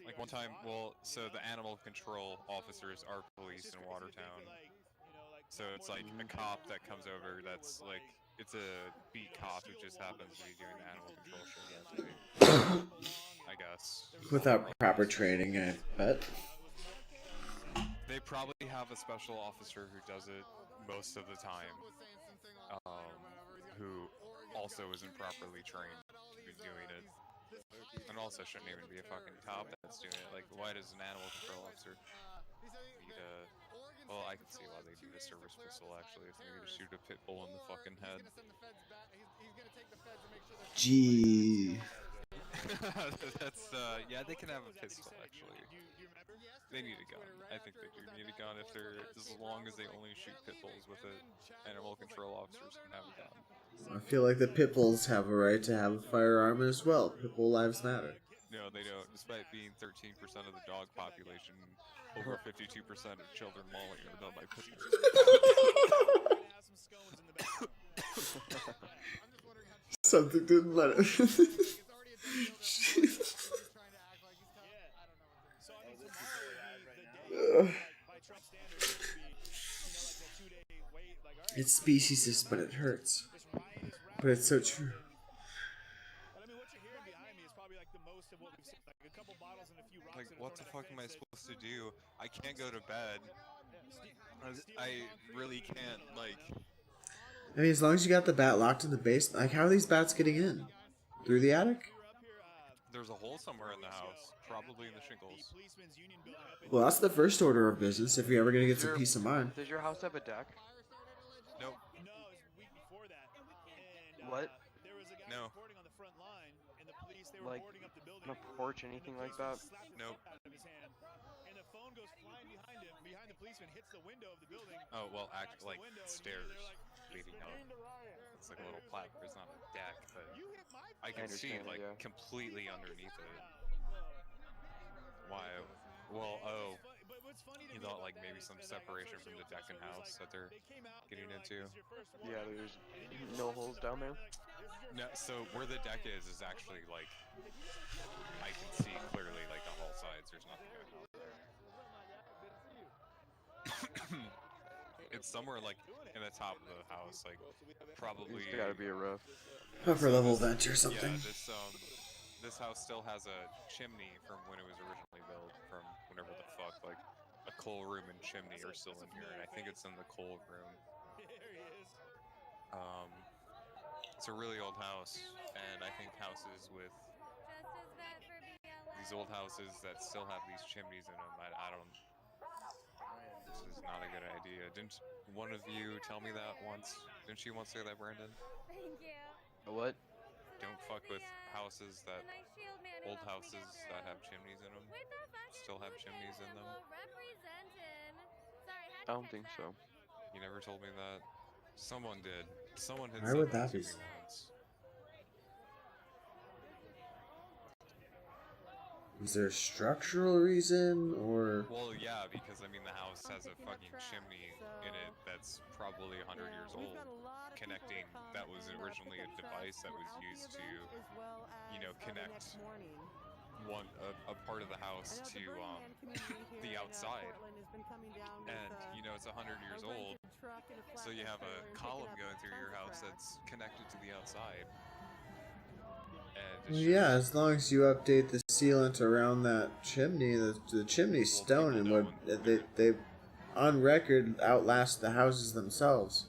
Like one time, well, so the animal control officers are police in Watertown. So it's like a cop that comes over that's like, it's a beat cop who just happens to be doing the animal control shit that day. I guess. Without proper training, I bet. They probably have a special officer who does it most of the time, who also isn't properly trained to be doing it. And also shouldn't even be a fucking cop that's doing it. Like, why does an animal control officer need a... Well, I can see why they need a service pistol, actually, if they need to shoot a pit bull in the fucking head. Gee. That's, yeah, they can have a pistol, actually. They need a gun. I think they do need a gun if they're... as long as they only shoot pit bulls with it. Animal control officers can have a gun. I feel like the pit bulls have a right to have a firearm as well. Pit bull lives matter. No, they don't. Despite being 13% of the dog population, over 52% of children mauling are done by pit bulls. Something didn't let it. It's speciesist, but it hurts. But it's so true. Like, what the fuck am I supposed to do? I can't go to bed. I really can't, like... I mean, as long as you got the bat locked in the base, like, how are these bats getting in? Through the attic? There's a hole somewhere in the house, probably in the shingles. Well, that's the first order of business if you're ever gonna get some peace of mind. Does your house have a deck? Nope. What? No. Like, on a porch, anything like that? Nope. Oh, well, actually, like, stairs leading up. It's like a little platform. It's not a deck, but I can see, like, completely underneath it. Why? Well, oh. You thought, like, maybe some separation from the deck and house that they're getting into? Yeah, there's no holes down there? No, so where the deck is actually, like, I can see clearly, like, on all sides. There's nothing going on there. It's somewhere, like, in the top of the house, like, probably... There's gotta be a roof. Upper level vent or something. Yeah, this house still has a chimney from when it was originally built, from whenever the fuck, like, a coal room and chimney are still in here, and I think it's in the coal room. It's a really old house, and I think houses with these old houses that still have these chimneys in them, I don't... This is not a good idea. Didn't one of you tell me that once? Didn't you once say that, Brandon? Thank you. A what? So don't fuck with houses that old houses that have chimneys in them. Still have chimneys in them. I don't think so. You never told me that. Someone did. Someone had Why said would that that to be? me once. Is there a structural reason or? Well, yeah, because I mean the house has a fucking chimney in it that's probably 100 years old, connecting. That was originally a device that was used to, you know, connect a part of the house to the outside. And you know it's 100 years old, so you have a column going through your house that's connected to the outside. And Well, yeah, as long as you update the sealant around that chimney, the chimney's stone and would they on record outlast the houses themselves.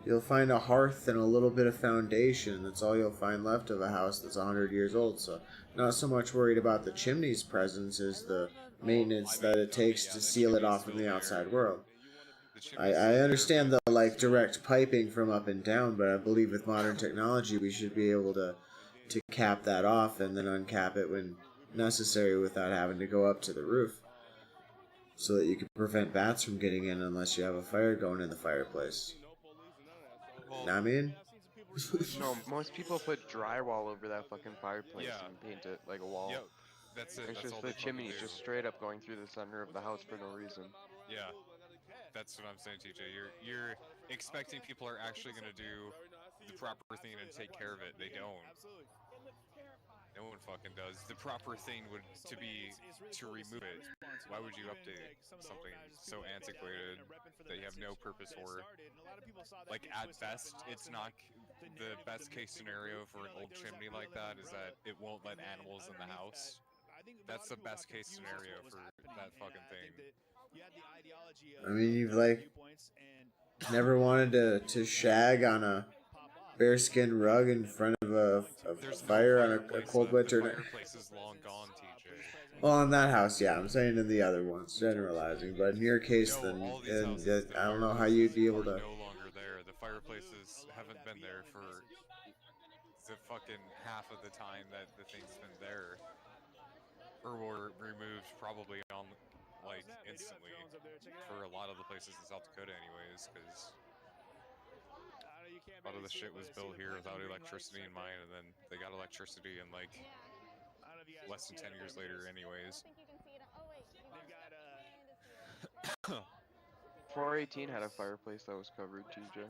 You'll find a hearth and a little bit of foundation. That's all you'll find left of a house that's 100 years old. So, not so much worried about the chimney's presence as the maintenance that it takes to seal it off from the outside world. I understand the like direct piping from up and down, but I believe with modern technology we should be able to cap that off and then uncap it when necessary without having to go up to the roof, so that you can prevent bats from getting in unless you have a fire going in the fireplace. Know what I mean? No, most people put drywall over that fucking fireplace and paint it like a wall. Yep, that's it. It's That's just all the they fucking chimney's do. just straight up going through the center of the house for no reason. Yeah, that's what I'm saying, TJ. You're expecting people are actually gonna do the proper thing and take care of it. They don't. No one fucking does. The proper thing would be to remove it. Why would you update something so antiquated that you have no purpose for? Like at best, it's not the best case scenario for an old chimney like that is that it won't let animals in the house. That's the best case scenario for that fucking thing. I mean, you've like never wanted to shag on a bearskin rug in front of a fire on a cold winter night. The fireplace is long gone, TJ. Well, in that house, yeah. I'm saying in the other ones, generalizing. But in your case, then I don't know how you'd be able to. No longer there. The fireplaces haven't been there for the fucking half of the time that the thing's been there, or were removed probably on like instantly for a lot of the places in South Dakota, anyways, because a lot of the shit was built here without electricity in mind, and then they got electricity in like less than 10 years later, anyways. 418 had a fireplace that was covered, TJ.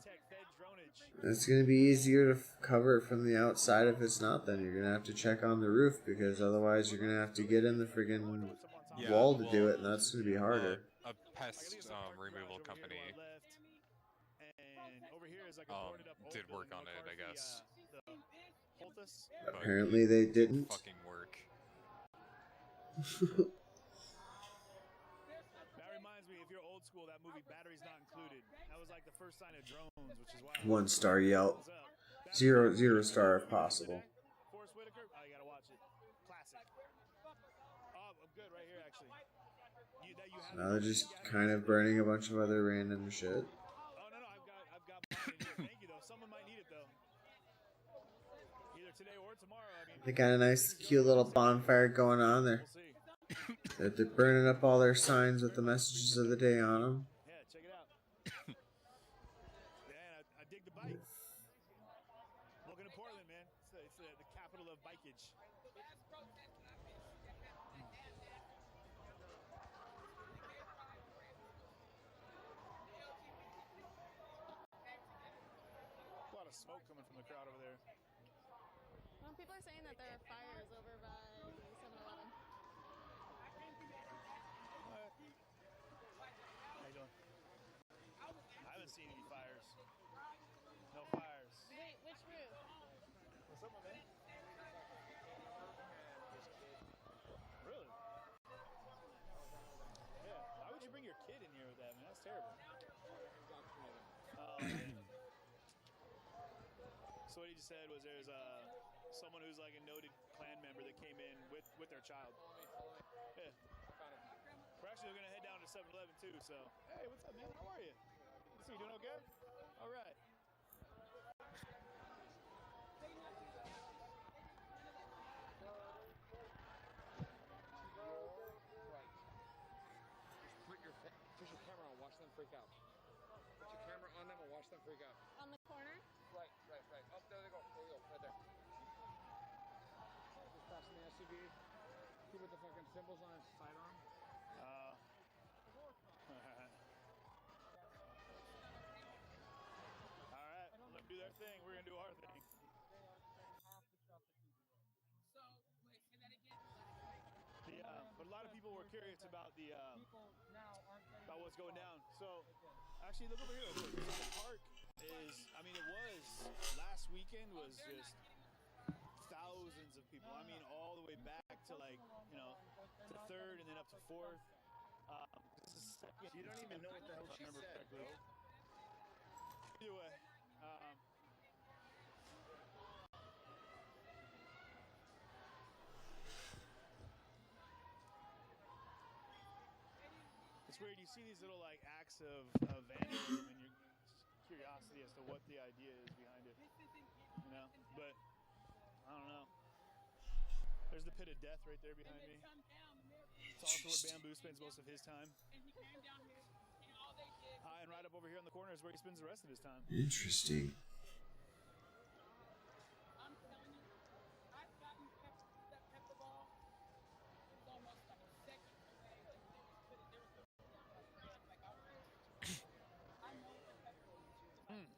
It's going to be easier to cover it from the outside if it's not, then. You're going to have to check on the roof, because otherwise you're going to have to get in the friggin' wall to do it, and that's going to be harder. A pest removal company did work on it, I guess. Apparently they didn't. Fucking work. That reminds me, if you're old school, that movie Batteries Not Included. That was like the first sign of drones, which is why. 1-star Yelp. 0 star if possible. Forrest Whitaker, oh, you gotta watch it. Classic. Oh, I'm good right here, actually. Now they're just kind of burning a bunch of other random shit. Oh, no, I've got mine in here. Thank you, though. Someone might need it, though. Either today or tomorrow. I mean, They got a nice, cute little bonfire going on there. They're burning up all their signs with the messages of the day on them. Yeah, check it out. Man, I dig the bike. Welcome to Portland, man. It's the capital of bikeage. A lot of smoke coming from the crowd over there. Well, people are saying that there are fires over by 7-Eleven. How you doing? I haven't seen any fires. No fires. Wait, which roof? What's up, my man? Really? Yeah. Why would you bring your kid in here with that, man? That's terrible. So what he just said was there's someone who's like a noted Klan member that came in with their child. Yeah. We're actually going to head down to 7-Eleven too, so. Hey, what's up, man? How are you? You doing okay? All right. freak out. On the corner? Right. Oh, there they go. Right there. Just passing the SUV. See with the fucking symbols on its sidearm? All right, let them do their thing. We're gonna do our thing. So, wait, say that again. But a lot of people were curious about about what's going down. So, actually, look over here. So the park is. I mean, it was last weekend was just thousands of people. I mean, all the way back to like to third and then up to fourth. This is second. You don't even know what the hell she said, bro. Either way. It's weird. You see these little like acts of vandalism and your curiosity as to what the idea is behind it. But I don't know. There's the pit of death right there behind me. It's also where Bamboo spends most of his time. And right up over here in the corner is where he spends the rest of his time. Interesting. I'm telling you, I've gotten that pepper ball. It was almost like a second away. Like they just put it. There was like out there. I know what the pepper is.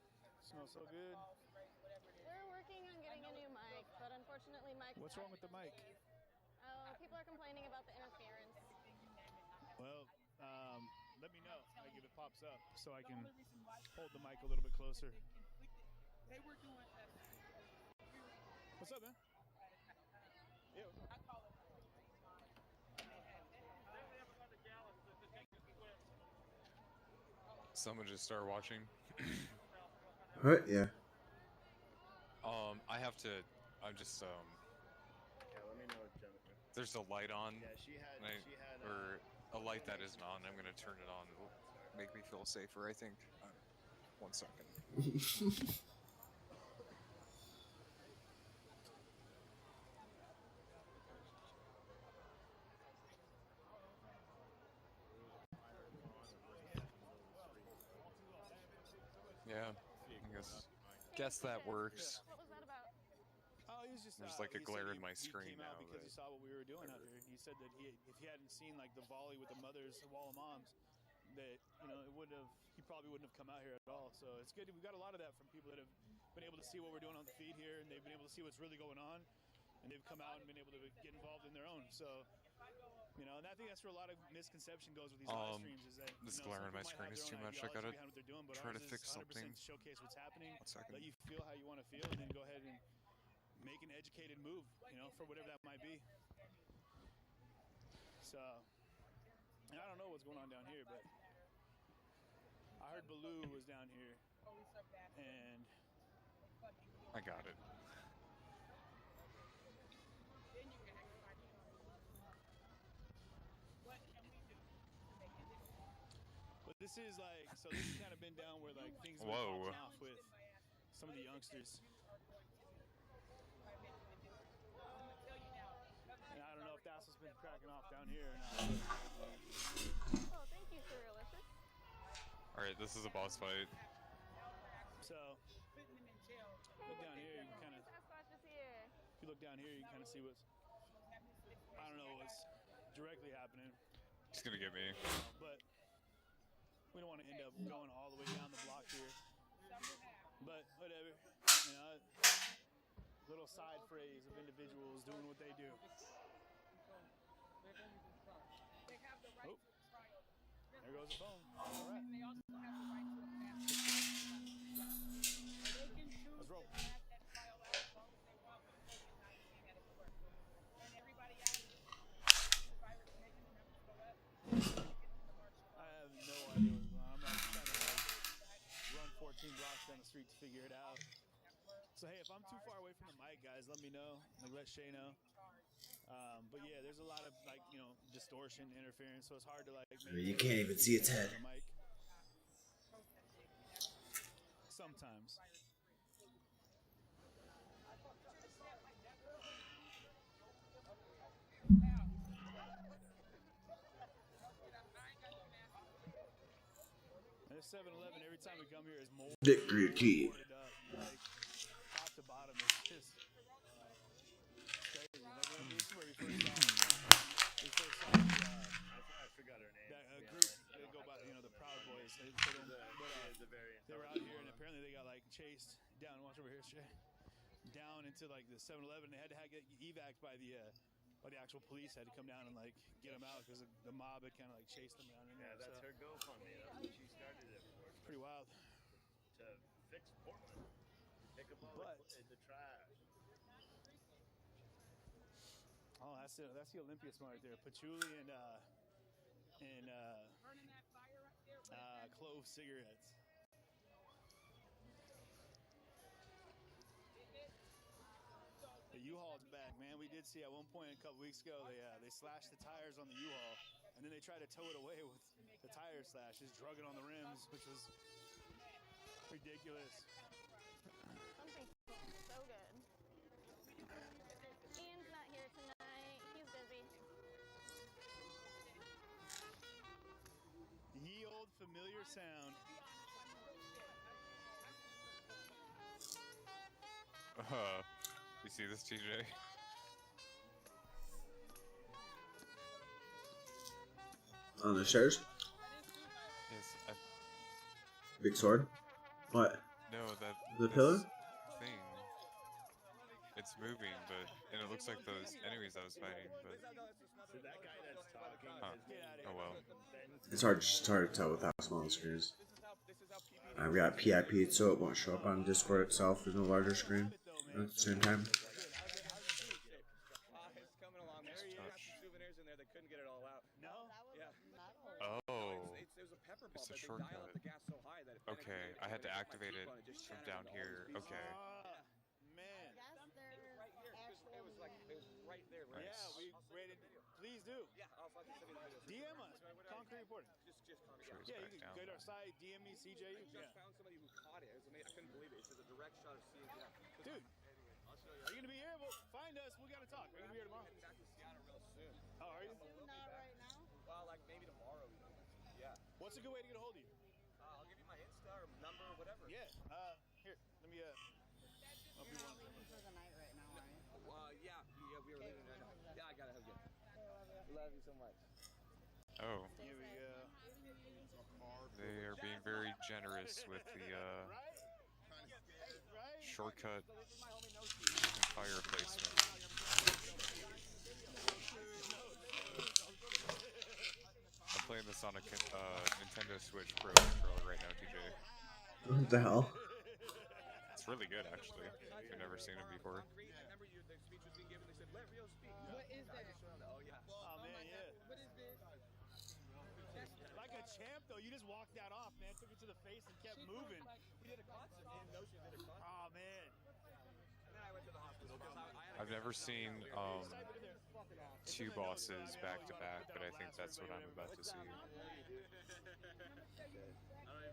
Smells so good. We're working on getting a new mic, but unfortunately, Mike's What's wrong with the mic? Oh, people are complaining about the interference. Well, let me know like if it pops up so I can hold the mic a little bit closer. They were doing that. What's up, man? Yeah. I call it. Someone just started watching. What? Yeah. I have to. I'm just Yeah, let me know what Jennifer. There's a light on. Yeah, she had. Or a light that isn't on. I'm gonna turn it on. It'll make me feel safer, I think. 1 second. Yeah, I guess that works. What was that about? Oh, he was just. There's like a glare in my screen He came out now. because he saw what we were doing out here. He said that if he hadn't seen like the volley with the mothers, the wall of moms, that it wouldn't have. He probably wouldn't have come out here at all. So it's good. We've got a lot of that from people that have been able to see what we're doing on the feed here, and they've been able to see what's really going on, and they've come out and been able to get involved in their own. So. And I think that's where a lot of misconception goes with these live streams is that this glare on my screen is too much. I gotta try to fix something. Showcase what's happening. 1 second. Let you feel how you want to feel, and then go ahead and make an educated move, for whatever that might be. So, and I don't know what's going on down here, but I heard Baloo was down here, and I got it. But this is like, so this has kind of been down where like things have Whoa. been popping off with some of the youngsters. And I don't know if that's what's been cracking off down here or not. Oh, thank you, Surrealicious. Alright, this is a boss fight. So, look down here, you can kind of. If you look down here, you can kind of see what's. I don't know what's directly happening. He's gonna get me. But we don't want to end up going all the way down the block here. But whatever, little side phrase of individuals doing what they do. Oh, there goes the phone. All right. They also have the right to a fast. They can choose Let's roll. to have that trial out as long as they want with COVID-19 at its worst. And everybody else, the virus making the numbers go up. I have no idea what's going on. I'm like trying to run 14 blocks down the street to figure it out. So hey, if I'm too far away from the mic, guys, let me know. Like let Shay know. But yeah, there's a lot of like distortion, interference, so it's hard to like. You can't even see its head. Sometimes. 7-Eleven every time we come here is more Victory key. boarded up. Like top to bottom, it's just crazy. Like this is where we first saw. I forgot her name. That group, they go by, the Proud Boys. They don't, they were out here and apparently they got like chased down. Watch over here, Shay. Down into like the 7-Eleven. They had to get evac by the actual police. Had to come down and like get them out because the mob had kind of like chased them down in there. Yeah, that's her GoFundMe. That's what she started it for. It's pretty wild. To fix Portland. Pick up all the trash. Oh, that's the Olympia Smart right there. Patchouli and clove cigarettes. The U-Haul's back, man. We did see at one point a couple weeks ago they slashed the tires on the U-Haul, and then they tried to tow it away with the tire slashes, drug it on the rims, which was ridiculous. Something so good. Ian's not here tonight. He's busy. Ye old familiar sound. You see this, TJ? On the stairs? Yes. Big sword? What? No, the pillar? Thing. It's moving, and it looks like those enemies I was fighting, but. So that guy that's talking. Huh. Oh well. It's hard to tell with how small the screen is. I've got PIP, so it won't show up on Discord itself in the larger screen at the same time. Oh, it's a shortcut. Okay, I had to activate it from down here. Okay. Man. It was right there. Nice. Yeah, we rated. Please do. Yeah, I'll DM us. Concrete reporting. Just Sure, yeah, you can go to our site, DM me, CJ. I found somebody who caught it. It was amazing. I couldn't believe it. It's a direct shot of seeing it. Dude, are you gonna be here? Well, find us. We gotta talk. We're gonna be here tomorrow. Heading back to Seattle real soon. Oh, are you? Not right now. Well, like maybe tomorrow. Yeah. What's a good way to get a hold of you? I'll give you my Insta or number or whatever. Yeah. Here, let me. You're not leaving for the night right now, are you? Yeah, we were leaving right now. Yeah, I gotta have you. Love you so much. Oh. Here we go. They are being very generous with the shortcut and fire placement. I'm playing this on a Nintendo Switch Pro controller right now, TJ. What the hell? It's really good, actually. If you've never seen it before. I remember the speech was being given. They said, let Rio speak. What is that? Oh, yeah. Oh man, yeah. What is this? Like a champ, though. You just walked that off, man. Took it to the face and kept moving. We did a concert. Me and Notion did a concert. Oh man. And then I went to the hospital because I had I've never seen two bosses back to back, but I think that's what I'm about to see. I don't even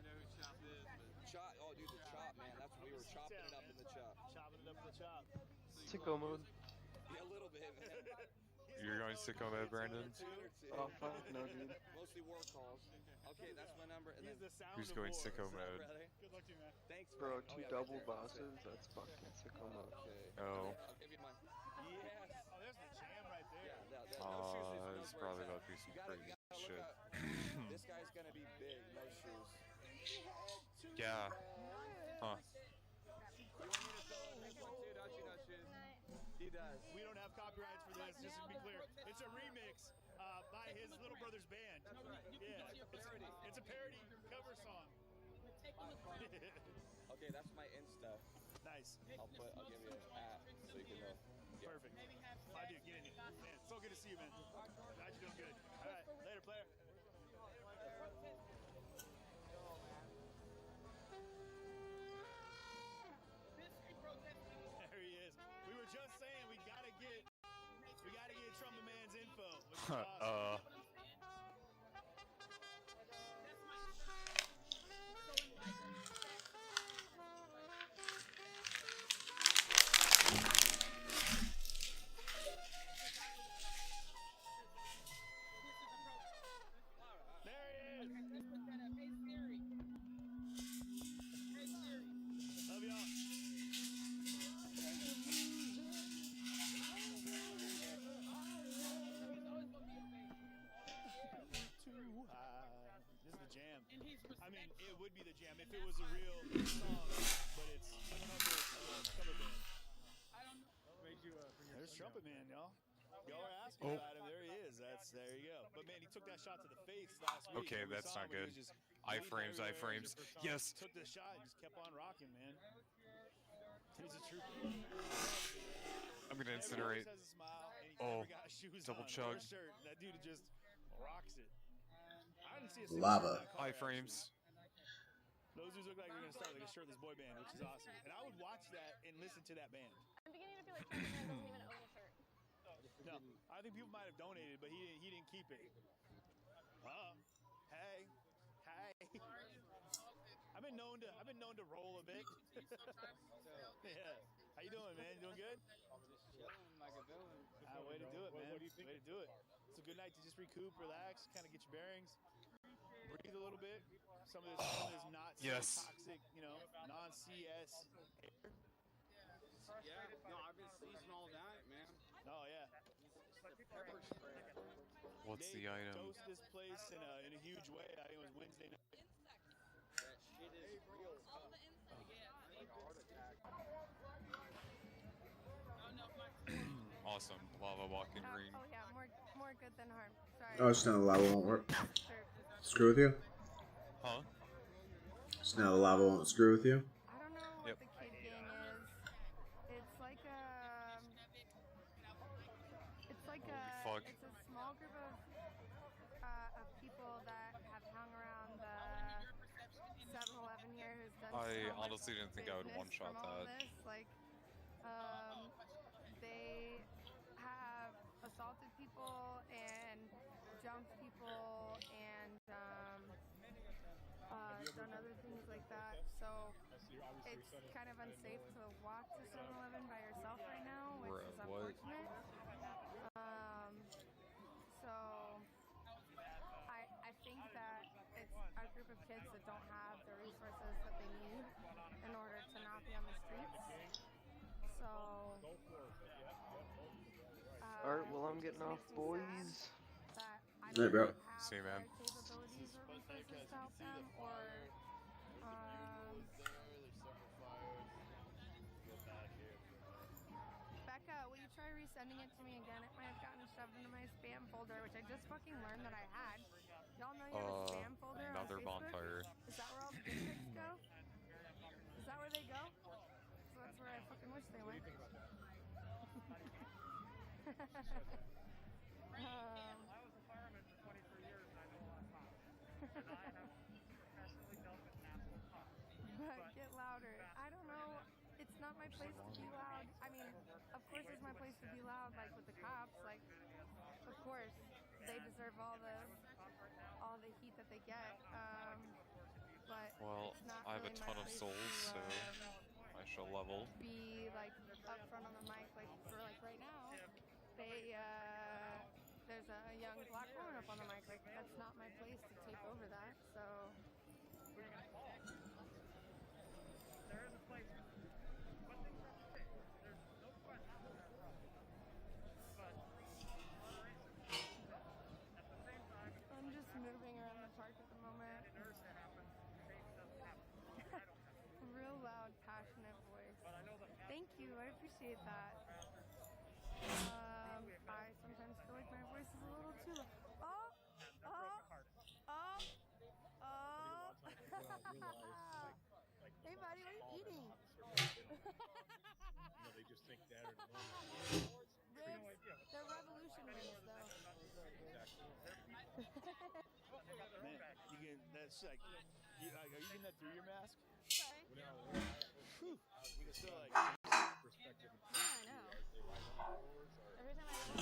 know who Chop is, but Chop. Oh, dude, the Chop, man. That's we were chopping it up in the Chop. Chopping it up in the chop. Sicko mode. Yeah, a little bit, man. You're going sicko mode, Brandon? Oh fuck, no dude. Mostly war calls. Okay, that's my number. And then Who's going sicko mode? Good luck to you, man. thanks, Bro, man. two double bosses? That's fucking sicko mode. Okay. Oh. I'll give you mine. Yes. Oh, there's the jam right there. Yeah, no shoes. It's probably about to be some crazy shit. This guy's gonna be big. No shoes. Yeah. Huh. You want me to throw this one too, don't you? No shoes. He does. We don't have copyrights for this, just to be clear. It's a remix by his little brother's band. Yeah, it's a parody cover song. Okay, that's my Insta. Nice. I'll give you an app so you can know. Yeah. Perfect. I do. Get in here. Man, so good to see you, man. Glad you're doing good. All right, later, player. There he is. We were just saying we gotta get Trumpet Man's info. Which is awesome. Hey Siri. the song, but it's a cover band. There's Trumpet Man, y'all. Y'all were asking Oh. about him. There he is. There you go. But man, he took that shot to the face last week. Okay, and we that's saw not him when he good. was just Iframes, bleeding everywhere. iframes. Yes. Took the shot and just kept on rocking, man. He's a trooper. I'm gonna Never incinerate. always has a smile, and he's Oh, never got shoes double on chug. or a shirt. That dude just rocks it. I didn't see a single Lava. shirt in that car, Iframes. Those dudes look like they're gonna start like a shirtless boy band, which is awesome. And I would watch that and listen to that band. I'm beginning to feel like Trumpet Man doesn't even own a shirt. No, I think people might have donated, but he didn't keep it. Hey. I've been known to roll a bit. Yeah. How you doing, man? You doing good? Just chilling like a villain. Way to do it, man. Way to do it. It's a good night to just recoup, relax, kind of get your bearings, breathe a little bit. Some of this not so toxic, non-CS air. Yeah, no, I've been sneezing all night, man. Oh yeah. It's the pepper spray. What's They the item? dosed this place in a huge way. I think it was Wednesday night. That shit is real. I had a heart attack. Awesome. Lava walking green. Oh yeah, more good than harm. Sorry. Oh, it's now the lava won't work. Screw with you? Huh? So now the lava won't screw with you? I don't know what the kid gang is. It's like a. Fuck. It's a small group of people that have hung around the 7-Eleven here who's done. I so much honestly didn't think I would business one-shot from all that. This. Like, they have assaulted people and jumped people and done other things like that. So it's kind of unsafe to walk to 7-Eleven by yourself right now, which is unfortunate. So I think that it's a group of kids that don't have the resources that they need in order to not be on the streets. So Alright, well, I'm getting off, boys. Hey, bro. See you, man. Capabilities or resources to help them, or Becca, will you try resending it to me again? It might have gotten shoved into my spam folder, which I just fucking learned that I had. Y'all know you have a spam folder on Another Facebook? bonfire. Is that where all the dick pics go? Is that where they go? So that's where I fucking wish they went. I was a fireman for 23 years and I know a lot of cops. And I have professionally dealt with national cops. But get louder. I don't know. It's not my place to be loud. I mean, of course it's my place to be loud, like with the cops. Like, of course, they deserve all the heat that they get. But Well, it's not I have a really ton my of place souls, to, so I shall level. be like up front on the mic, like for like right now. There's a young black woman up on the mic. Like, that's not my place to take over that. So. There is a place, but things have to change. There's no question that they're wrong. But at the same time, I'm just moving around the park at the moment. inertia happens, change doesn't happen. I don't have to. Real loud, passionate voice. But I know that. Thank you. I appreciate that. I sometimes feel like my voice is a little too loud. Hey, buddy, what are you eating? They just think that are Ribs. They're revolution ribs, though. Man, you get that's like, are you getting that through your mask? Sorry. Whew. You can still like. Yeah, I know. Every time I come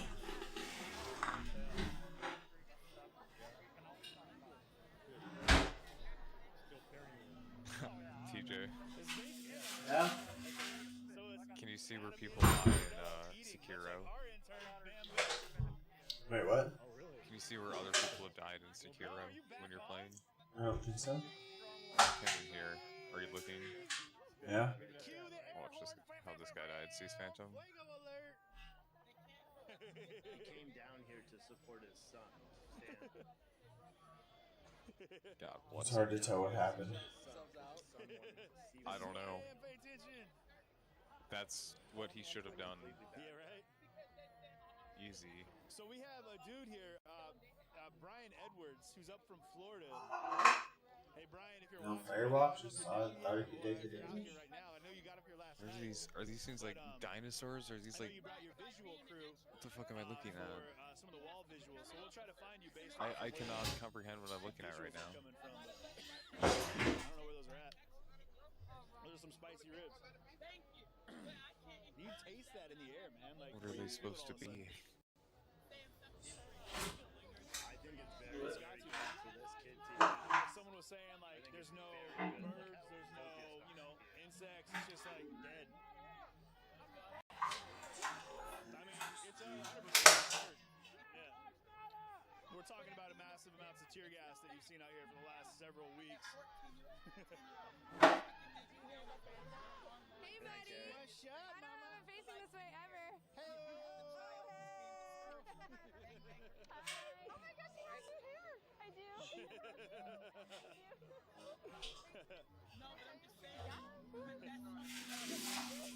here, TJ. Yeah? Can you see where people die in Sekiro? Wait, what? Can you see where other people have died in Sekiro when you're playing? I don't think so. Him in here. Are you looking? Yeah? Watch this. How this guy died. Sees Phantom. He came down here to support his son, Stan. God It's bless hard to him. tell what happened. I don't know. Hey, pay attention. That's what he should have done. Yeah, right. Easy. So we have a dude here, Brian Edwards, who's up from Florida. Hey, Brian, if you're No watching, firewalks. Just thought you did the out damage. here right now. I know you got up here last Are night. these things like dinosaurs, or are these I know like? you brought your visual crew. What the fuck am I looking at? For some of the wall visuals, so we'll try to find you based on I cannot comprehend what I'm looking at right now. coming from. I don't know where those are at. Those are some spicy ribs. You taste that in the air, man. Like, What are they supposed to be? I think it's very It's got to be. for this kid too. Someone was saying like, there's no birds, there's no, insects. It's just like dead. I mean, it's 100% bird. Yeah. We're talking about massive amounts of tear gas that you've seen out here for the last several weeks. Hey, buddy. What's up, I don't have it facing this way ever. Hey. Oh my gosh, you have new hair. I do. No, but I'm just saying. Yeah, of course.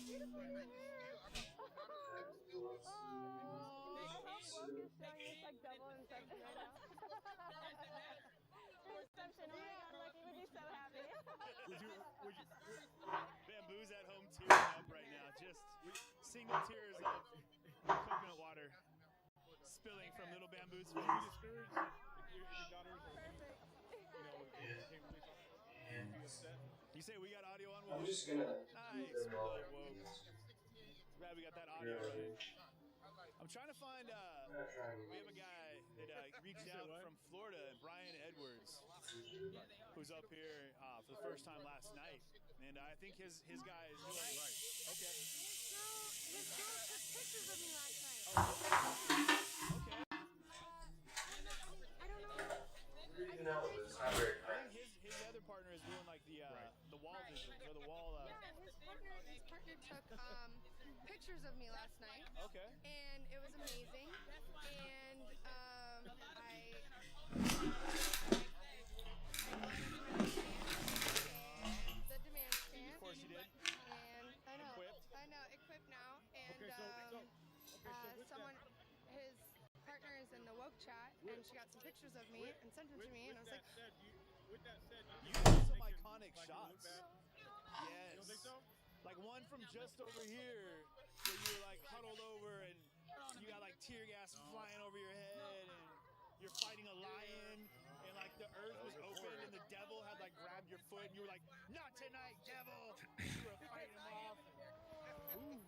Beautiful new hair. How woke is showing it's like double inception right now. Inception, oh my god, Lucky would be so happy. Would you Bamboo's at home tearing up right now. Just single tears of coconut water spilling from little Bamboo's face. You say we got audio on? I'm just gonna. Nice. Whoa. Glad we got that audio running. I'm trying to find. We have a guy that reached out from Florida, Brian Edwards, who's up here for the first time last night, and I think his guy is doing right. Okay. His girl took pictures of me last night. Okay. I don't know. I think his other partner is doing like the wall visuals or the wall. Yeah, his partner took pictures of me last night. Okay. And it was amazing. And the demand stand. Of course you did. And I know, equipped now. And his partner is in the woke chat, and she got some pictures of me and sent them to me, and I was like, With that said, you have some iconic shots. Yes. You don't think so? Like one from just over here, where you were like huddled over and you got like tear gas flying over your head, and you're fighting a lion, and like the earth was open and the devil had like grabbed your foot, and you were like, "Not tonight, devil!" You were fighting him off. Ooh.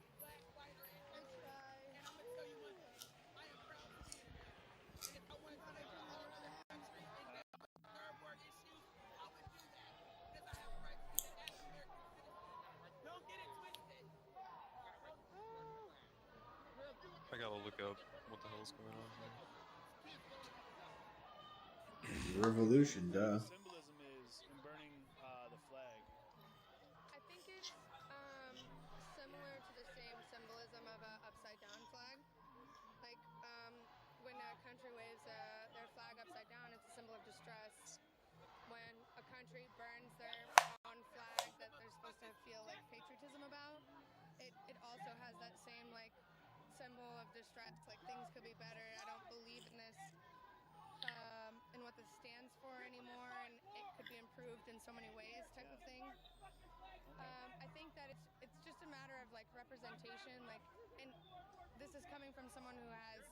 I gotta look up what the hell's going on here. Revolution, duh. Symbolism is in burning the flag. I think it's similar to the same symbolism of an upside down flag. Like when a country waves their flag upside down, it's a symbol of distress. When a country burns their own flag that they're supposed to feel like patriotism about, it also has that same like symbol of distress, like things could be better, I don't believe in this, and what this stands for anymore, and it could be improved in so many ways type of thing. I think that it's just a matter of like representation, like, and this is coming from someone who has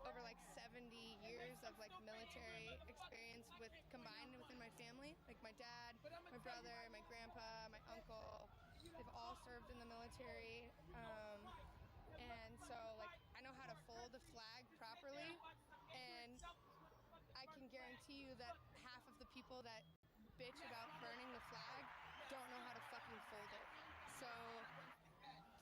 over like 70 years of like military experience combined within my family. Like my dad, my brother, my grandpa, my uncle, they've all served in the military. And so, like, I know how to fold a flag properly, and I can guarantee you that half of the people that bitch about burning the flag don't know how to fucking fold it. So,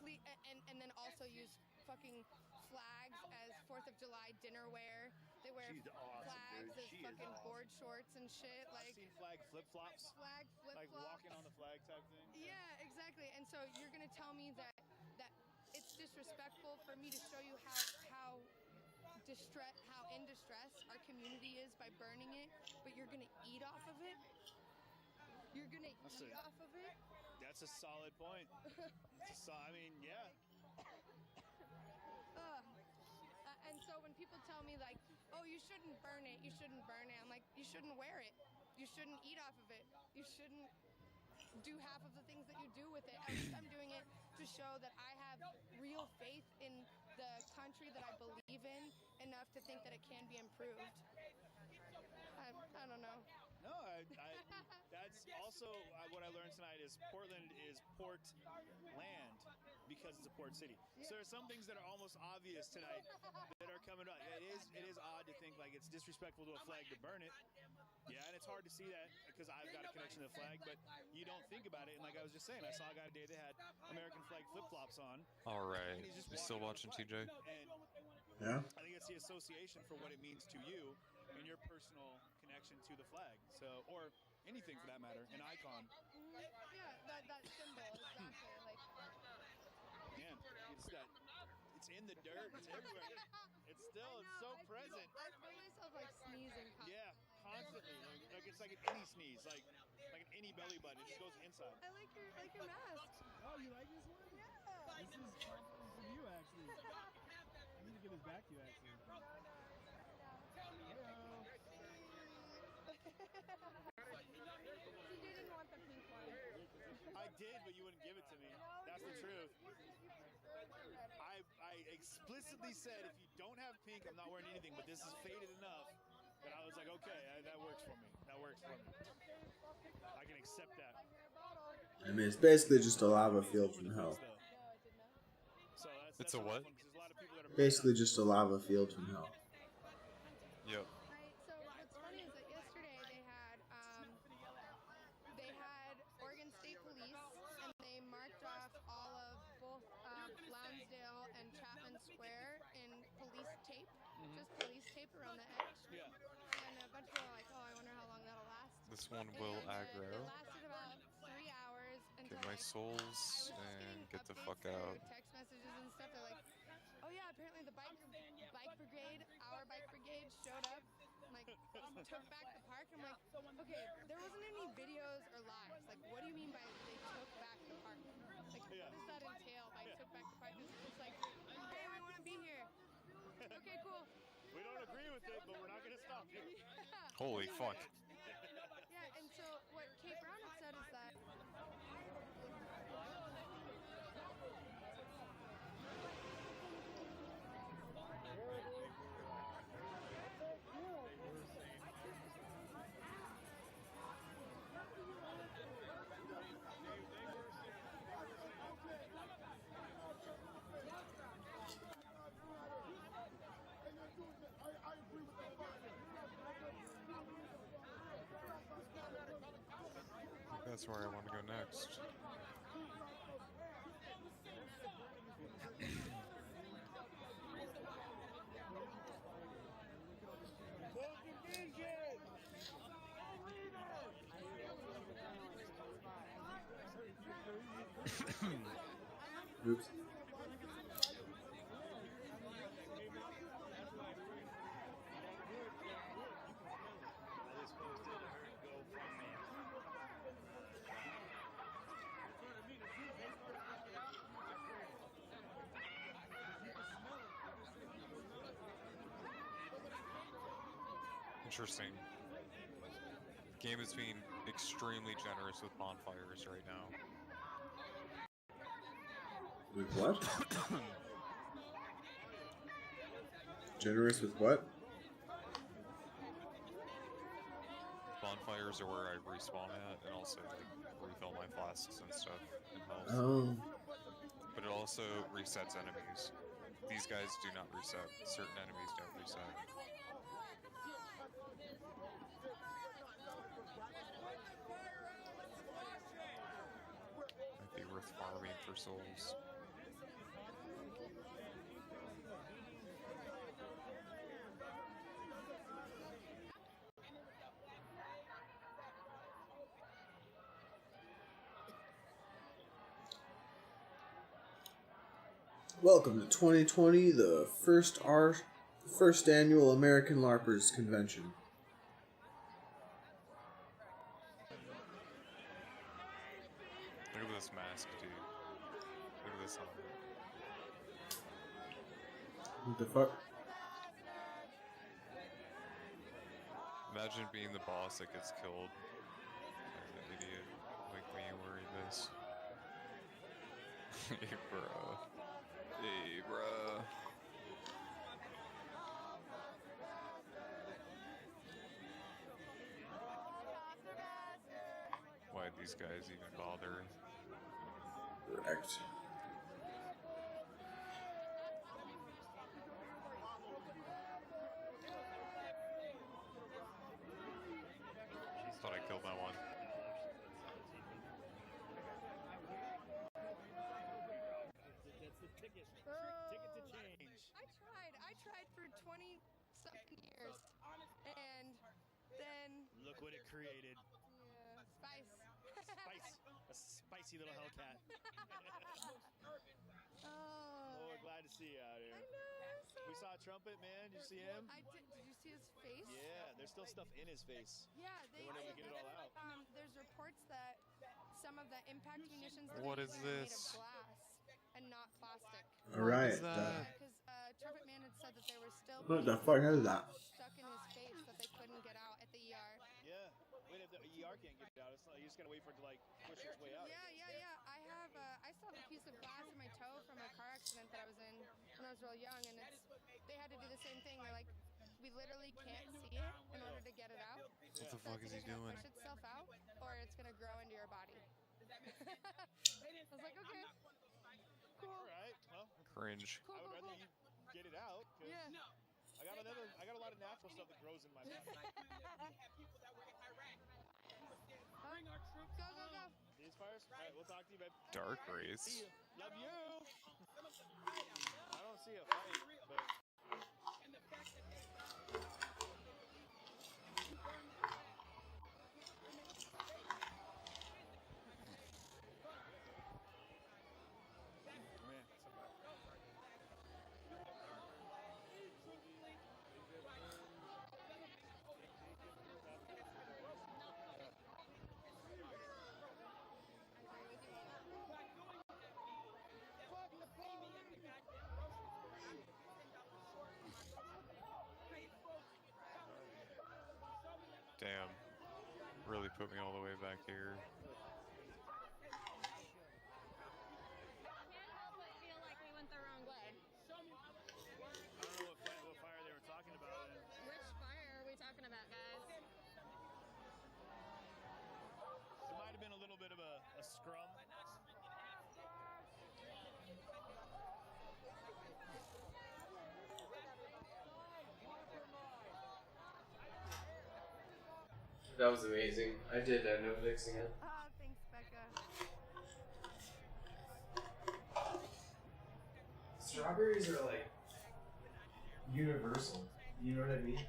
please, and then also use fucking flags as 4th of July dinnerware. They wear flags as fucking board shorts and shit. Like, I've seen flag flip-flops. Flag flip-flops. Like walking on the flag type thing. Yeah, exactly. And so you're going to tell me that it's disrespectful for me to show you how how in distress our community is by burning it, but you're gonna eat off of it? You're gonna eat off of it? That's a solid point. I mean, yeah. And so when people tell me like, oh, you shouldn't burn it, I'm like, you shouldn't wear it. You shouldn't eat off of it. You shouldn't do half of the things that you do with it. At least I'm doing it to show that I have real faith in the country that I believe in enough to think that it can be improved. I don't know. No, that's also what I learned tonight is Portland is port land because it's a port city. So there are some things that are almost obvious tonight that are coming up. It is odd to think like it's disrespectful to a flag to burn it. Yeah, and it's hard to see that because I've got a connection to the flag, but you don't think about it. And like I was just saying, I saw a guy today that had American flag flip-flops on. All right, you still watching, TJ? And Yeah. I think it's the association for what it means to you and your personal connection to the flag. So, or anything for that matter, an icon. Yeah, that symbol, exactly. Like, man, it's in the dirt. It's everywhere. It's so present. I feel myself like sneezing constantly. Yeah, constantly. Like it's like an any sneeze, like an any belly button. It just goes inside. I like your mask. Oh, you like this one? Yeah. This is from you, actually. I need to give this back to you, actually. You didn't want the pink one. I did, but you wouldn't give it to me. That's the truth. I explicitly said if you don't have pink, I'm not wearing anything, but this is faded enough that I was like, okay, that works for me. That works for me. I can accept that. I mean, it's basically just a lava field from hell. So It's a what? Basically just a lava field from hell. Yep. Right. So what's funny is that yesterday they had Oregon State Police and they marked off all of both Lonsdale and Chapman Square in police tape, just police tape around the edge. Yeah. And a bunch of people were like, oh, I wonder how long that'll last. This one will aggro. It lasted about 3 hours until Get my souls and get the fuck out. Text messages and stuff. They're like, oh yeah, apparently the bike brigade, our bike brigade showed up, like took back the park. I'm like, okay, there wasn't any videos or lives. Like, what do you mean by they took back the park? Like, what does that entail by took back the park? It's like, hey, we want to be here. Okay, cool. We don't agree with it, but we're not going to stop you. Yeah. Holy fuck. Yeah, and so what Kate Brown had said is that That's where I want to go next. Oops. Interesting. Game is being extremely generous with bonfires right now. With what? Generous with what? Bonfires are where I respawn at, and also like refill my flasks and stuff and health. Oh. But it also resets enemies. These guys do not reset. Certain enemies don't reset. Might be worth farming for souls. Welcome to 2020, the first First annual American LARPers Convention. Look at this mask, dude. Look at this helmet. What the fuck? Imagine being the boss that gets killed by an idiot like me wearing this. Hey, bruh. Hey, bruh. Why'd these guys even bother? Correct. Thought I killed that one. That's the ticket. Ticket to change. I tried for 20-something years, and then Look what it created. yeah, spice. A spicy little Hellcat. Oh, we're glad to see you out here. I know. We saw Trumpet, man. Did you see him? I did. Did you see his face? Yeah, there's still stuff in his face. Yeah, They weren't able to get it all out. There's reports that some of the impact munitions that What they're is using are made this? of glass and not plastic. Alright. Because Trumpet Man had said that there were still What the fuck is that? stuck in his face that they couldn't get out at the ER. Yeah. Wait, if the ER can't get it out, it's not, you just gotta wait for it to like push its way out. Yeah. I still have a piece of glass in my toe from a car accident that I was in when I was real young, and they had to do the same thing. They're like, we literally can't see it in order to get it out. What the fuck is he It's either doing? gonna push itself out, or it's gonna grow into your body. I was like, okay, cool. All right. Well, Cringe. I would rather you get it out. Yeah. I got a lot of natural stuff that grows in my body. Go. These fires? All right, we'll talk to you, babe. Dark race. See you. Love you. I don't see a fight, but. Damn. Really put me all the way back here. Feel like we went the wrong way. I don't know what fire they were talking about. Which fire are we talking about, guys? There might have been a little bit of a scrum. That was amazing. I did no fixing it. Oh, thanks, Becca. Strawberries are like universal. You know what I mean?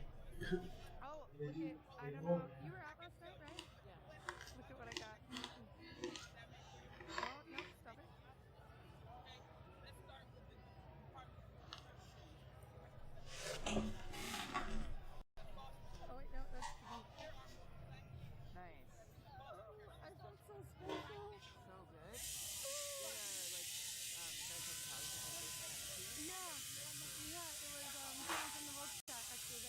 Oh, look at, I don't know. You were out last night, right? Yeah. Look at what I got. Oh, no, stop it. Oh, wait, no, that's too deep. Nice. Oh, I felt so special. So good. Yeah, it was someone from the Vogue chat, actually.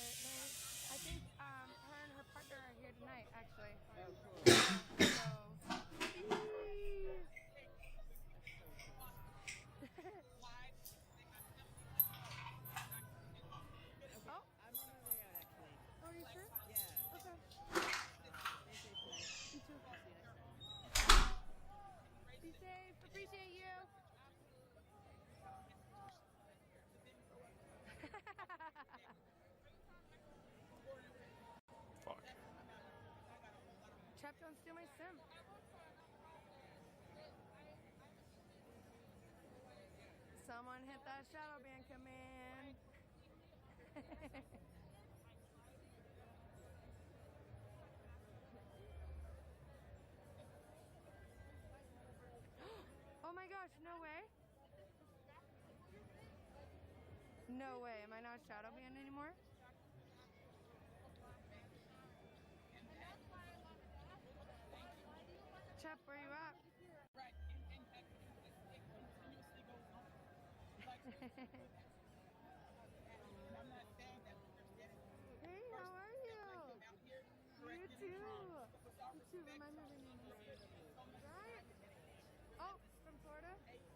I think her and her partner are here tonight, actually. Oh, cool. So, oh, I'm on my way out, actually. are you sure? Yeah. Okay. Stay safe tonight. You too. See you next time. Be safe. Appreciate you. Fuck. Chap, don't steal my sim. Someone hit that shadow ban command. Oh my gosh, no way. No way. Am I not shadow banned anymore? Chep, where you at? Right, and it continuously goes on. Like, and I'm not saying that we're getting. Hey, how are you? Out here, You too. You too. Remind me of your name. Right? Oh, from Florida?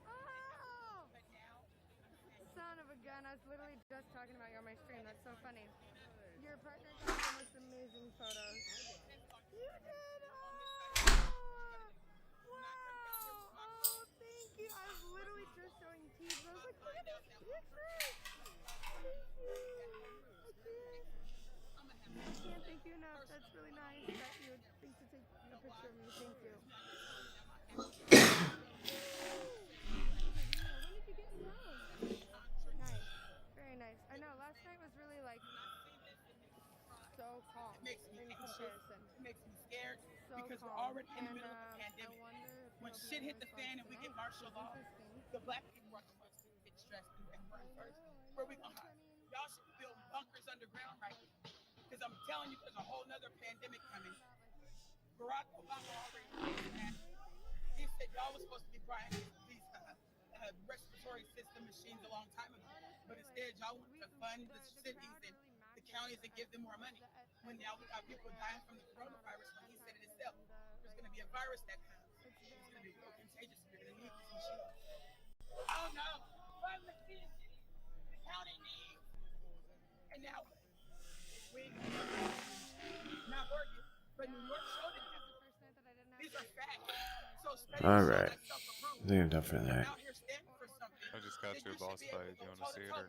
Oh! Son of a gun. I was literally just talking about you on my stream. That's so funny. Your partner got the most amazing photos. You did? Oh! Wow! Oh, thank you. I was literally just showing Teebs. I was like, look at this picture. Thank you. I can't thank you enough. That's really nice that you would think to take a picture of me. Thank you. When did you get in town? Nice. Very nice. I know, last night was really like so calm It makes me in anxious. comparison. It makes me scared So because calm. we're already in the And middle of a pandemic. I wonder if When there'll be shit any hit the response fan and we get tonight, martial which is law, interesting. the black people are the ones who get stressed and worry first. Where we gonna hide? Y'all should be building bunkers underground right now. Because I'm telling you, there's a whole nother pandemic coming. Barack Obama already he said y'all was supposed to be buying these respiratory system machines a long time ago. But instead, y'all want to fund the cities and the counties and give them more money. When now we got people dying from the coronavirus, when he said it himself, there's going to be a virus that comes. It's going to be real contagious. You're going to need these machines. Oh no! Fund the city. The county needs. And now we not working, but New York showed it. These are facts. So All right. I think I'm done for the night. I just got to a boss fight. Do you want to see it or not?